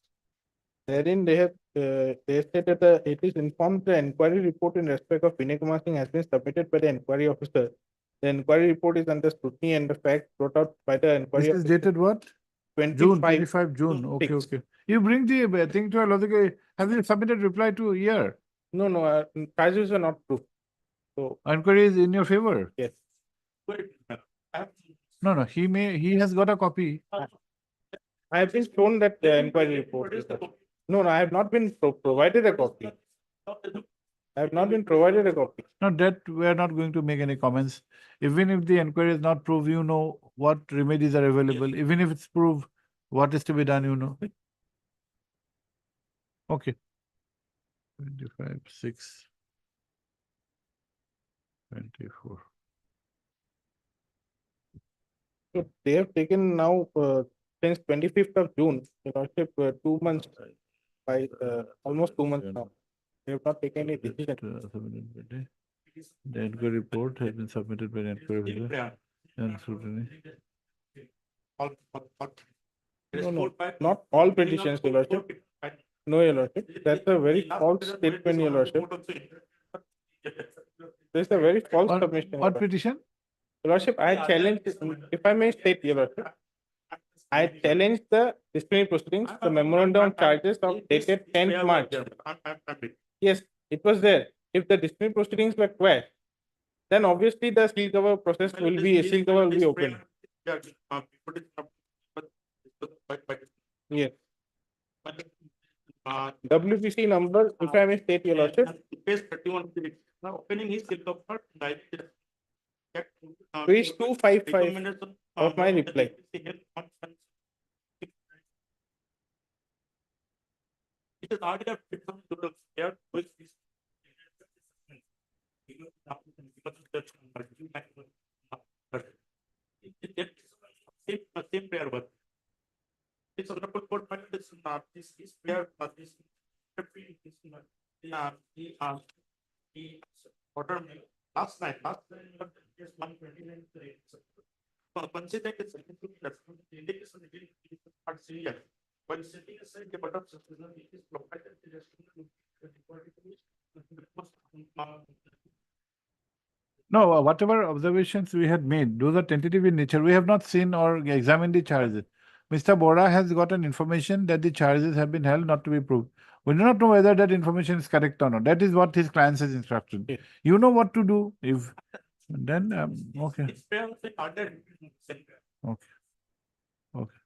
S4: Therein they have they said that it is informed the inquiry report in respect of Vinay Kumar Singh has been submitted by the inquiry officer. The inquiry report is under scrutiny and the facts brought out by the inquiry
S1: This is
S4: officer.
S1: dated what? 25 June. Okay. You bring the thing to a logical. Have you submitted reply to year?
S4: No, charges are not true. So
S1: inquiry is in your favor.
S4: Yes.
S1: No, he has got a copy.
S4: I have been shown that the inquiry report is no, I have not been provided a copy. I have not been provided a copy.
S1: No, that we are not going to make any comments. Even if the inquiry is not proved, you know what remedies are available. Even if it's proved, what is to be done, you know. Okay. 25/6. 24.
S14: So they have taken now since 25th of June, Your Lordship, 2 months by almost 2 months now. They have not taken any decision.
S1: The inquiry report has been submitted by the inquiry officer and scrutiny.
S14: No, not all petitions, Your Lordship. No, Your Lordship. That's a very false statement, Your Lordship. This is a very false submission. Your
S1: What
S14: Lordship.
S1: petition?
S14: Your Lordship, I challenge, if I may state, Your Lordship, I challenge the disciplinary proceedings, the memorandum of charges of dated 10th March. Yes, it was there. If the disciplinary proceedings were quashed, then obviously the seal cover process will be, seal cover will be open. Yes. WPC number, if I may state, Your Lordship.
S4: Page 31, now opening his seal cover,
S14: Page 255 of my reply.
S4: It is already a bit of to the air with this. Same prayer work. It's on the court, but this is prayer, this he ordered me last night, yes, 129. Consider it when setting aside the part of citizen, it is provided
S1: No, whatever observations we had made, those are tentative in nature. We have not seen or examined the charges. Mr. Bora has gotten information that the charges have been held not to be proved. We do not know whether that information is correct or not. That is what his client has instructed. You know what to do. If then okay. Okay. Okay.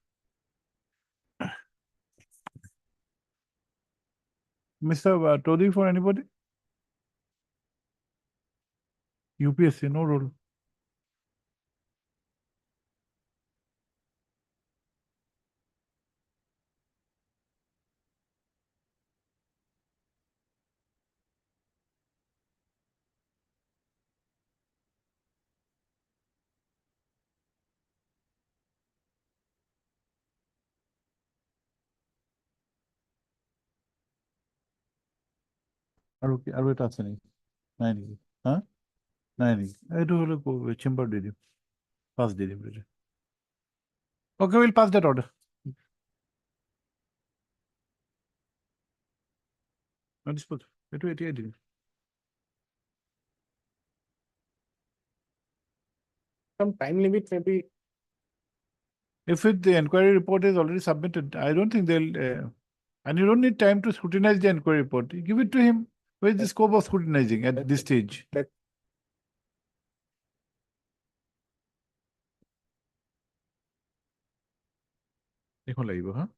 S1: Mr. Todi for anybody? UPSC, no role. আর এটা আছে নাকি নাই নাকি হ্যাঁ নাই নাকি এটা হলো চেম্বার দিয়ে দিও পাস দিয়ে দিও এটা okay will pass that order dispose এটা এটাই দিন
S14: Some time limit maybe.
S1: If the inquiry report is already submitted, I don't think they'll and you don't need time to scrutinize the inquiry report. You give it to him. Where is the scope of scrutinizing at this stage? দেখুন লাগিব হ্যাঁ